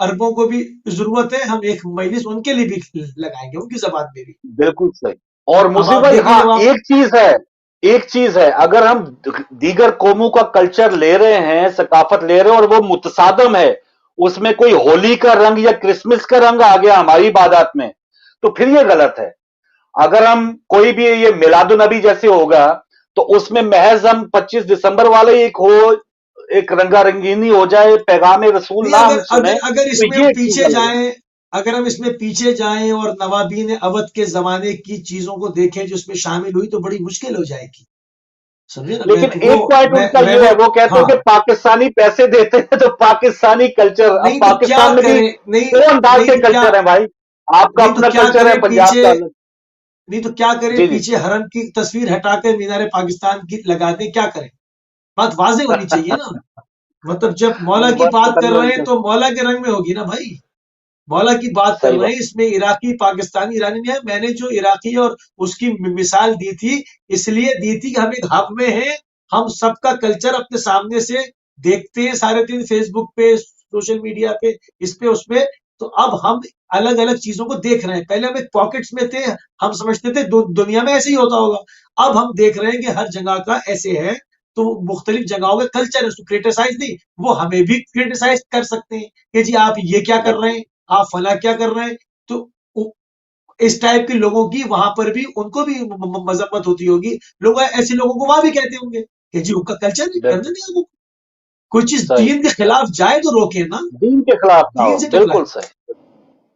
अरबों को भी जरूरत है, हम एक मजलिस उनके लिए भी लगाएंगे, उनकी जबान में भी। बिल्कुल सही। और मुझे भाई हाँ, एक चीज है, अगर हम दीगर कौमों का कल्चर ले रहे हैं, सकाफत ले रहे हैं, और वो मुतसादम है, उसमें कोई होली का रंग या क्रिसमस का रंग आ गया हमारी इबादत में, तो फिर ये गलत है। अगर हम कोई भी ये मिलादुन नबी जैसे होगा तो उसमें महज हम 25 दिसंबर वाले एक रंगा रंगीनी हो जाए, पैगाम रसूल ना हम सुने, अगर इसमें पीछे जाएं, अगर हम इसमें पीछे जाएं और नवाबीन अवध के जमाने की चीजों को देखें जो इसमें शामिल हुई, तो बड़ी मुश्किल हो जाएगी, समझे ना। लेकिन एक पॉइंट उनका ये है, वो कहते हैं कि पाकिस्तानी पैसे देते हैं तो पाकिस्तानी कल्चर, अब पाकिस्तान में भी दो अंदाज के कल्चर है भाई, आपका अपना कल्चर है, पंजाब का। नहीं तो क्या करें, पीछे हरम की तस्वीर हटाकर मीनार पाकिस्तान की लगा दें, क्या करें? बात वाज़ेह होनी चाहिए ना। मतलब जब मौला की बात कर रहे हैं तो मौला के रंग में होगी ना भाई, मौला की बात कर रहे हैं, इसमें इराकी पाकिस्तानी ईरानी नहीं है। मैंने जो इराकी और उसकी मिसाल दी थी, इसलिए दी थी कि हम एक हब में हैं, हम सबका कल्चर अपने सामने से देखते हैं सारे दिन, फेसबुक पे, सोशल मीडिया पे, इस पे उस पे। तो अब हम अलग अलग चीजों को देख रहे हैं। पहले हम एक पॉकेट्स में थे, हम समझते थे दुनिया में ऐसे ही होता होगा। अब हम देख रहे हैं कि हर जगह का ऐसे है, तो मुख्तलिफ जगहों का कल्चर है, उसको क्रिटिसाइज नहीं, वो हमें भी क्रिटिसाइज कर सकते हैं कि जी आप ये क्या कर रहे हैं, आप फला क्या कर रहे हैं। तो इस टाइप के लोगों की वहां पर भी उनको भी मजम्मत होती होगी, लोग ऐसे लोगों को वहां भी कहते होंगे कि जी उनका कल्चर नहीं करने दिया, वो कोई चीज दीन के खिलाफ जाए तो रोके ना, दीन के खिलाफ ना हो। बिल्कुल सही।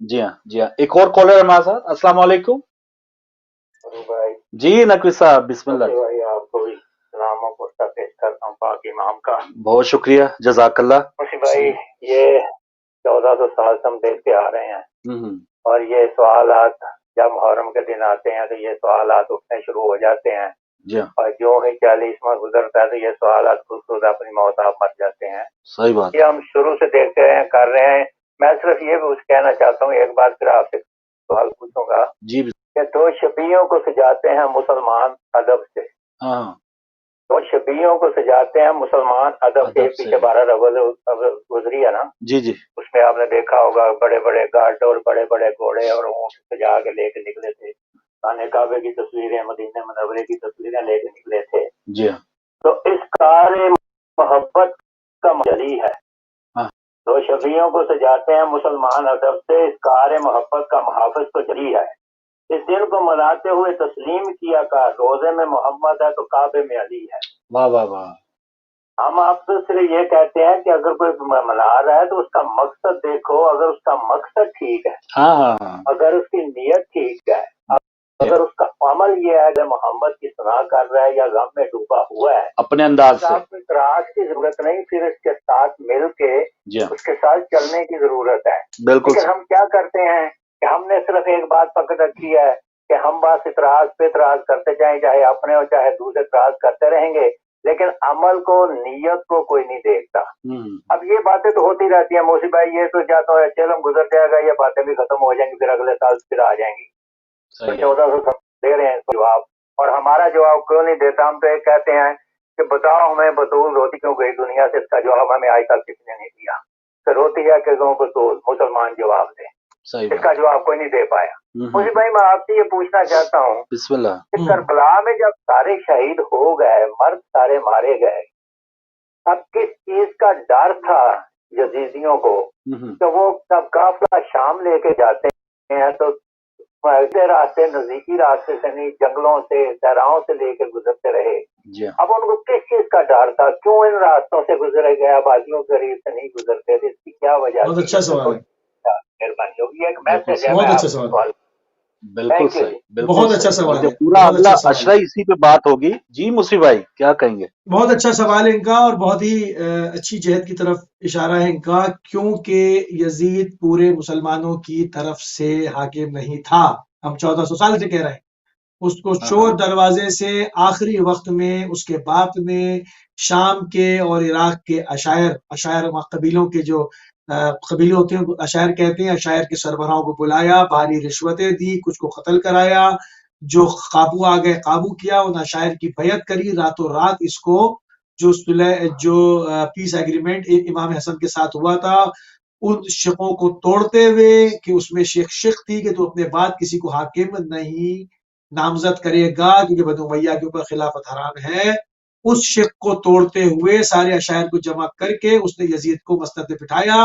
जी हाँ, जी हाँ। एक और कॉलर हमारे साथ। अस्सलाम वालेकुम जी नकवी साहब, बिस्मिल्लाह। भाई आपको भी सलाम और गुस्सा पेश करता हूँ पाक इमाम का। बहुत शुक्रिया, जज़ाकल्लाह। भाई ये 1400 साल से हम देखते आ रहे हैं, और ये सवालात जब मुहर्रम के दिन आते हैं तो ये सवालात उठने शुरू हो जाते हैं, और जो ही 40वां गुजरता है तो ये सवालात खुद खुद अपनी मौत आप मर जाते हैं। सही बात। ये हम शुरू से देखते रहे हैं, कर रहे हैं। मैं सिर्फ ये भी कहना चाहता हूँ, एक बार फिर आपसे सवाल पूछूंगा जी, कि दो शबियों को सजाते हैं मुसलमान अदब से, तो शबियों को सजाते हैं मुसलमान अदब के। पीछे 12 रबीउल गुजरी है ना जी जी, उसमें आपने देखा होगा बड़े बड़े गार्ड और बड़े बड़े घोड़े और ऊँट सजा के लेके निकले थे खाने काबे की तस्वीरें, मदीने मुनव्वरे की तस्वीरें लेके निकले थे। जी हाँ। तो इस कार्य मोहब्बत का जरी है। हाँ। तो शफियों को सजाते हैं मुसलमान अदब से, इस कार्य मोहब्बत का मुहाफिज तो जरी है। इस दिन को मनाते हुए तस्लीम किया का रोजे में मोहम्मद है तो काबे में अली है। वाह वाह वाह। हम आपसे सिर्फ ये कहते हैं कि अगर कोई मना रहा है तो उसका मकसद देखो, अगर उसका मकसद ठीक है, हाँ हाँ हाँ। अगर उसकी नीयत ठीक है, अगर उसका अमल ये है कि मोहम्मद की सना कर रहा है या गम में डूबा हुआ है अपने अंदाज से, आपको इतराज की जरूरत नहीं, फिर इसके साथ मिल के जी हाँ, उसके साथ चलने की जरूरत है। बिल्कुल लेकिन हम क्या करते हैं कि हमने सिर्फ एक बात पकड़ रखी है कि हम बस इतराज पे इतराज करते जाएं, चाहे अपने और चाहे दूसरे इतराज करते रहेंगे, लेकिन अमल को, नीयत को कोई नहीं देखता। अब ये बातें तो होती रहती है मौसी भाई, ये तो जाता है चलो गुजर जाएगा, ये बातें भी खत्म हो जाएंगी, फिर अगले साल फिर आ जाएंगी। तो 1400 दे रहे हैं जवाब, और हमारा जवाब क्यों नहीं देता? हम तो एक कहते हैं कि बताओ हमें बतूल रोती क्यों गई दुनिया से, इसका जवाब हमें आज तक किसी ने नहीं दिया। तो रोती है कि बतूल मुसलमान जवाब दे, इसका जवाब कोई नहीं दे पाया। मुझे भाई मैं आपसे ये पूछना चाहता हूँ कि करबला में जब सारे शहीद हो गए, मर्द सारे मारे गए, अब किस चीज का डर था यजीदियों को? तो वो जब काफिला शाम लेके जाते हैं तो रास्ते, नजदीकी रास्ते से नहीं, जंगलों से, दराओं से लेके गुजरते रहे। अब उनको किस चीज का डर था? क्यों इन रास्तों से गुजरे गए, आबादियों के करीब से नहीं गुजरते थे? इसकी क्या वजह? बहुत अच्छा सवाल है, मेहरबानी होगी, एक मैसेज है। बहुत अच्छा सवाल, बिल्कुल सही, बिल्कुल बहुत अच्छा सवाल है। पूरा अगला अशरा इसी पे बात होगी। जी मुसी भाई क्या कहेंगे? बहुत अच्छा सवाल है इनका, और बहुत ही अच्छी जहत की तरफ इशारा है इनका, क्योंकि यजीद पूरे मुसलमानों की तरफ से हाकिम नहीं था। हम 1400 साल से कह रहे हैं, उसको चोर दरवाजे से आखिरी वक्त में उसके बाप ने शाम के और इराक के अशायर कबीलों के जो कबीले होते हैं अशायर कहते हैं, अशायर के सरबराहों को बुलाया, भारी रिश्वतें दी, कुछ को कत्ल कराया, जो काबू आ गए काबू किया, उन अशायर की बैयत करी, रातों रात इसको जो पीस एग्रीमेंट इमाम हसन के साथ हुआ था, उन शिकों को तोड़ते हुए कि उसमें शिक थी कि तू अपने बाद किसी को हाकिम नहीं नामजद करेगा क्योंकि बनु उमय्या के ऊपर खिलाफत हराम है, उस शिक को तोड़ते हुए सारे अशायर को जमा करके उसने यजीद को मसनद पे बिठाया।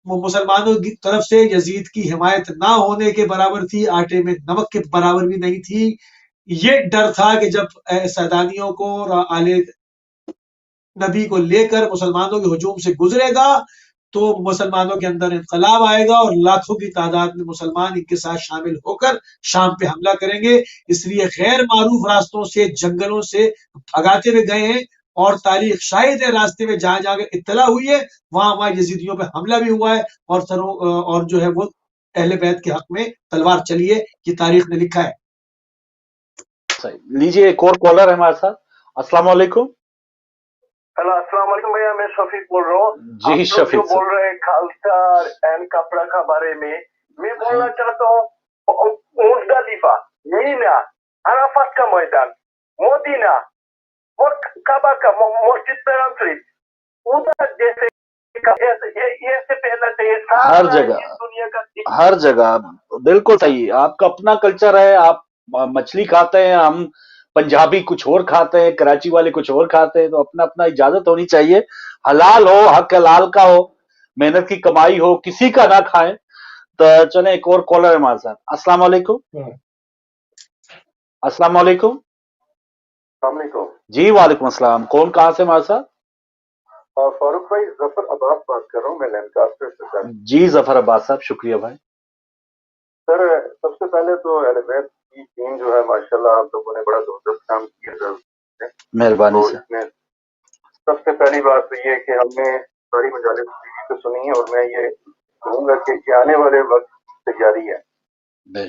वो मुसलमानों की तरफ से यजीद की हिमायत ना होने के बराबर थी, आटे में नमक के बराबर भी नहीं थी। ये डर था कि जब सैदानियों को और आले नबी को लेकर मुसलमानों के हुजूम से गुजरेगा तो मुसलमानों के अंदर इनकलाब आएगा और लाखों की तादाद में मुसलमान इनके साथ शामिल होकर शाम पे हमला करेंगे। इसलिए गैर मारूफ रास्तों से, जंगलों से भगाते हुए गए हैं, और तारीख शाहिद है रास्ते में जहां जहां इत्तला हुई है वहां वहां यजीदियों पे हमला भी हुआ है, और जो है वो अहले बैत के हक में तलवार चली है, ये तारीख ने लिखा है। लीजिए एक और कॉलर है हमारे साथ। अस्सलाम वालेकुम। हेलो अस्सलाम वालेकुम भैया, मैं शफीक बोल रहा हूँ। जी शफीक, जो बोल रहे हैं खालसा एंड कपड़ा का बारे में, मैं बोलना चाहता हूँ मुजदलिफा, मीना, अराफात का मैदान, मोदीना, काबा का मस्जिद शरीफ, उधर जैसे ये पहना चाहिए हर जगह, दुनिया का, हर जगह। बिल्कुल सही, आपका अपना कल्चर है, आप मछली खाते हैं, हम पंजाबी कुछ और खाते हैं, कराची वाले कुछ और खाते हैं, तो अपना अपना इजाजत होनी चाहिए। हलाल हो, हक हलाल का हो, मेहनत की कमाई हो, किसी का ना खाएं। तो चले एक और कॉलर है हमारे साथ। अस्सलाम वालेकुम। अस्सलाम वालेकुम। जी वालेकुम अस्सलाम। कौन कहाँ से हमारे साथ? फारूक भाई, जफर अब्बास बात कर रहा हूँ, मैं लैंकास्टर से। जी जफर अब्बास साहब, शुक्रिया भाई। सर सबसे पहले तो अहले बैत की टीम जो है माशाल्लाह आप लोगों ने बड़ा जबरदस्त काम किया, मेहरबानी से। सबसे पहली बात तो ये कि हमने सारी मजालिस तो सुनी है, और मैं ये कहूँगा कि आने वाले वक्त की तैयारी है।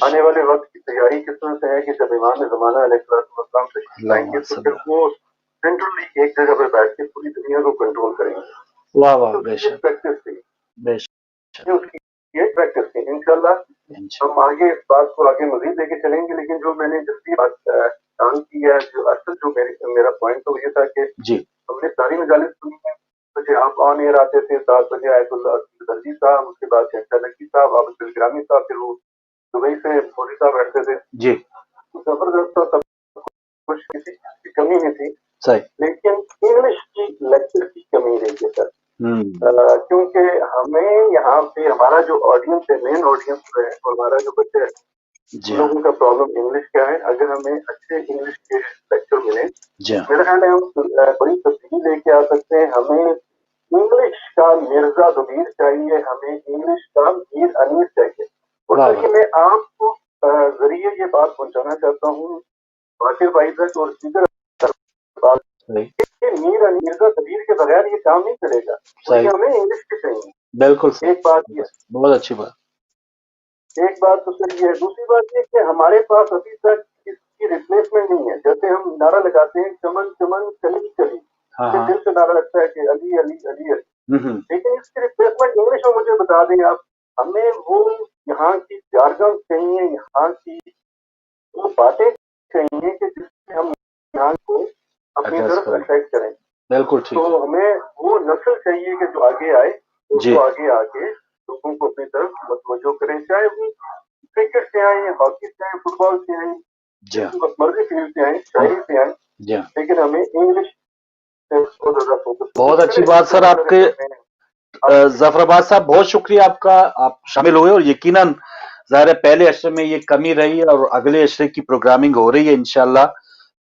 आने वाले वक्त की तैयारी किस तरह से है कि जब इमाम ज़माना अलैहिस्सलाम तशरीफ लाएंगे तो फिर वो सेंट्रली एक जगह पे बैठ के पूरी दुनिया को कंट्रोल करेंगे। वाह वाह, तो बेशक प्रैक्टिस थी, बेशक, ये प्रैक्टिस थी। इंशाल्लाह हम आगे इस बात को आगे मजीद लेके चलेंगे। लेकिन जो मैंने जिसकी बात काम की है, जो असल जो मेरा पॉइंट तो ये था कि जी हमने सारी मजालिस सुनी है। बजे आप ऑन एयर आते थे 7 बजे आयतुल्लाह दर्जी साहब, उसके बाद शहजाद नकी साहब, आबिद ग्रामी साहब, फिर वो दुबई से फौजी साहब बैठते थे जी। जबरदस्त और सब कुछ किसी चीज की कमी नहीं थी, सही। लेकिन इंग्लिश की लेक्चर की कमी रही है सर। क्योंकि हमें यहाँ पे हमारा जो ऑडियंस है, मेन ऑडियंस है, और हमारा जो बच्चे है, लोगों का प्रॉब्लम इंग्लिश का है। अगर हमें अच्छे इंग्लिश के लेक्चर मिले, मेरा ख्याल है हम बड़ी तब्दीली लेके आ सकते हैं। हमें इंग्लिश का मिर्जा दुबीर चाहिए, हमें इंग्लिश का मीर अनीस चाहिए। और सर मैं आपको जरिए ये बात पहुंचाना चाहता हूँ वाकिर भाई तक और दीगर मीर मिर्जा दुबीर के बगैर ये काम नहीं चलेगा, तो हमें इंग्लिश की चाहिए। बिल्कुल एक बात ये, बहुत अच्छी बात। एक बात तो सर ये है। दूसरी बात ये कि हमारे पास अभी तक इसकी रिप्लेसमेंट नहीं है। जैसे हम नारा लगाते हैं चमन चमन चली चली, दिल से नारा लगता है कि अली अली अली अली, लेकिन इसकी रिप्लेसमेंट इंग्लिश में मुझे बता दें आप। हमें वो यहाँ की जारगम चाहिए, यहाँ की वो बातें चाहिए कि जिससे हम यहाँ को अपनी तरफ अट्रैक्ट करें। बिल्कुल ठीक। तो हमें वो नस्ल चाहिए कि जो आगे आए, जो आगे आके लोगों को अपनी तरफ मतवजो करें, चाहे वो क्रिकेट से आए, हॉकी से आए, फुटबॉल से आए, मर्जी फील्ड से आए, शायरी से आए, लेकिन हमें इंग्लिश बहुत अच्छी बात सर आपके। जफराबाद साहब बहुत शुक्रिया आपका, आप शामिल हुए। और यकीनन ज़ाहिर है पहले अशरे में ये कमी रही है और अगले अशरे की प्रोग्रामिंग हो रही है इंशाल्लाह।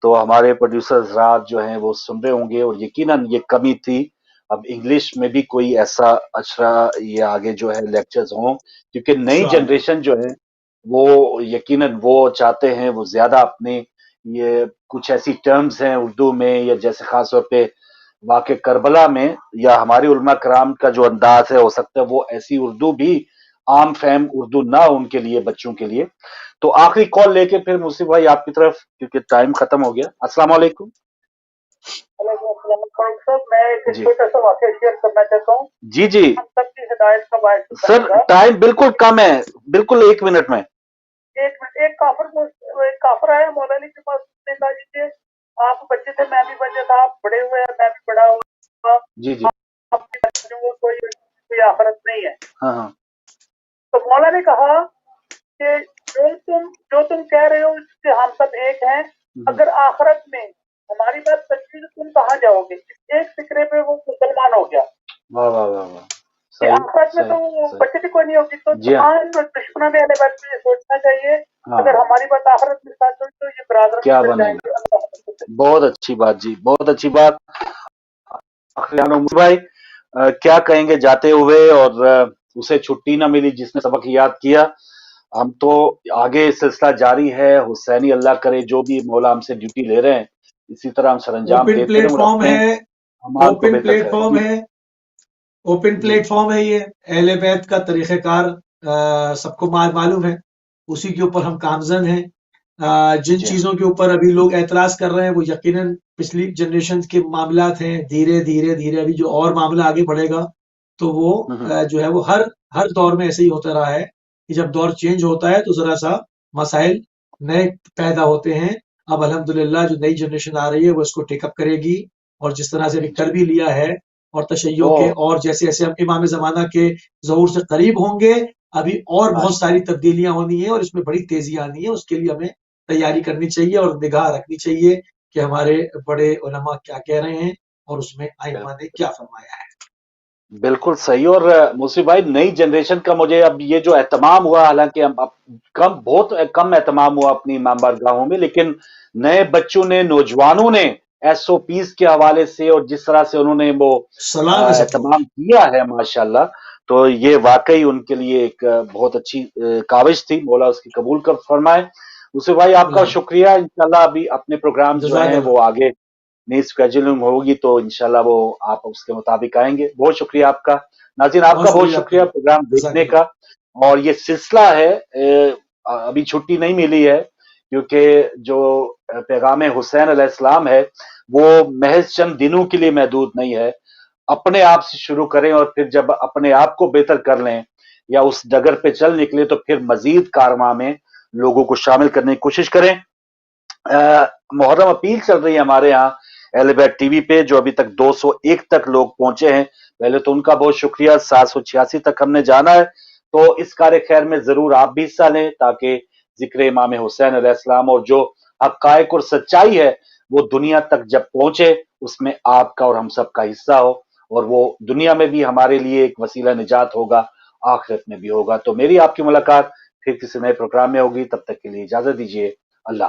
तो हमारे प्रोड्यूसर हज़रात जो हैं वो सुन रहे होंगे और यकीनन ये कमी थी। अब इंग्लिश में भी कोई ऐसा अशरा ये आगे जो है लेक्चर्स हों, क्योंकि नई जनरेशन जो है वो यकीनन वो चाहते हैं, वो ज्यादा अपने ये कुछ ऐसी टर्म्स हैं उर्दू में, या जैसे खास तौर पे वाक़े करबला में या हमारी उलमा कराम का जो अंदाज है, हो सकता है वो ऐसी उर्दू भी आम फहम उर्दू ना हो उनके लिए, बच्चों के लिए। तो आखिरी कॉल लेके फिर मुसीब भाई आपकी तरफ, क्योंकि टाइम खत्म हो गया। अस्सलाम वालेकुम। मैं एक छोटा सा वाक़या शेयर करना चाहता हूँ। जी जी सबकी हिदायत का बायस सर, टाइम बिल्कुल कम है, बिल्कुल 1 मिनट में। एक काफिर आया मौलाना के पास, उसने कहा जी आप बच्चे थे, मैं भी बच्चा था, आप बड़े हुए हैं, मैं भी बड़ा हुआ, जी जी, आपके बच्चों को कोई आखिरत नहीं है। हाँ। तो मौला ने कहा कि जो तुम कह रहे हो इससे हम सब एक हैं, अगर आखिरत में हमारी बात सच्ची तो तुम कहाँ जाओगे? एक फिक्रे पे वो मुसलमान हो गया। वाह वाह वाह वाह। आखिरत में तो बच्चे भी कोई नहीं होगी। तो दुश्मनों ने बात में सोचना चाहिए, अगर हमारी बात आखिरत में सच हो तो ये बराबर क्या बनेगा। बहुत अच्छी बात जी, बहुत अच्छी बात। भाई क्या कहेंगे जाते हुए? और उसे छुट्टी ना मिली जिसने सबक याद किया। हम तो आगे सिलसिला जारी है, हुसैनी अल्लाह करे जो भी मौला हमसे ड्यूटी ले रहे हैं इसी तरह हम सरंजाम देते ओपन प्लेटफॉर्म है ये। अहले बैत का तरीक़ेकार सबको मालूम है, उसी के ऊपर हम कामज़न हैं। जिन चीज़ों के ऊपर अभी लोग एतराज़ कर रहे हैं वो यकीनन पिछली जनरेशन के मामलात हैं। धीरे धीरे अभी जो और मामला आगे बढ़ेगा तो वो जो है वो हर दौर में ऐसे ही होता रहा है कि जब दौर चेंज होता है तो जरा सा मसाइल नए पैदा होते हैं। अब अल्हम्दुलिल्लाह जो नई जनरेशन आ रही है वो इसको टेकअप करेगी, और जिस तरह से अभी कर भी लिया है, और तशय्यो के और जैसे जैसे हम इमाम ज़माना के ज़हूर से करीब होंगे, अभी और बहुत सारी तब्दीलियां होनी है और इसमें बड़ी तेजी आनी है। उसके लिए हमें तैयारी करनी चाहिए और निगाह रखनी चाहिए कि हमारे बड़े उलमा क्या कह रहे हैं और उसमें आइमा ने क्या फरमाया है। बिल्कुल सही। और मुसीब भाई नई जनरेशन का मुझे अब ये जो एहतमाम हुआ, हालांकि अब बहुत कम एहतमाम हुआ अपनी इमाम बारगाहों में, लेकिन नए बच्चों ने, नौजवानों ने SOPs के हवाले से और जिस तरह से उन्होंने वो एहतमाम किया है माशाल्लाह, तो ये वाकई उनके लिए एक बहुत अच्छी काविश थी। मौला उसकी कबूल कर फरमाए। मुसीब भाई आपका शुक्रिया। इंशाल्लाह अभी अपने प्रोग्राम जो है वो आगे नई स्केड्यूलिंग होगी तो इंशाल्लाह वो आप उसके मुताबिक आएंगे। बहुत शुक्रिया आपका। नाज़रीन आपका बहुत शुक्रिया प्रोग्राम देखने का। और ये सिलसिला है, अभी छुट्टी नहीं मिली है क्योंकि जो पैगाम हुसैन अलैहिस्सलाम है वो महज चंद दिनों के लिए महदूद नहीं है। अपने आप से शुरू करें और फिर जब अपने आप को बेहतर कर लें या उस डगर पे चल निकले तो फिर मजीद कारवां में लोगों को शामिल करने की कोशिश करें। मुहर्रम अपील चल रही है हमारे यहाँ अहले बैत टीवी पे, जो अभी तक 201 तक लोग पहुंचे हैं। पहले तो उनका बहुत शुक्रिया। 786 तक हमने जाना है, तो इस कार्य खैर में जरूर आप भी हिस्सा लें ताकि जिक्र इमाम हुसैन अलैहिस्सलाम, और जो हक़ाइक़ और सच्चाई है वो दुनिया तक जब पहुंचे उसमें आपका और हम सब का हिस्सा हो, और वो दुनिया में भी हमारे लिए एक वसीला निजात होगा, आखिरत में भी होगा। तो मेरी आपकी मुलाकात फिर किसी नए प्रोग्राम में होगी, तब तक के लिए इजाजत दीजिए। अल्लाह।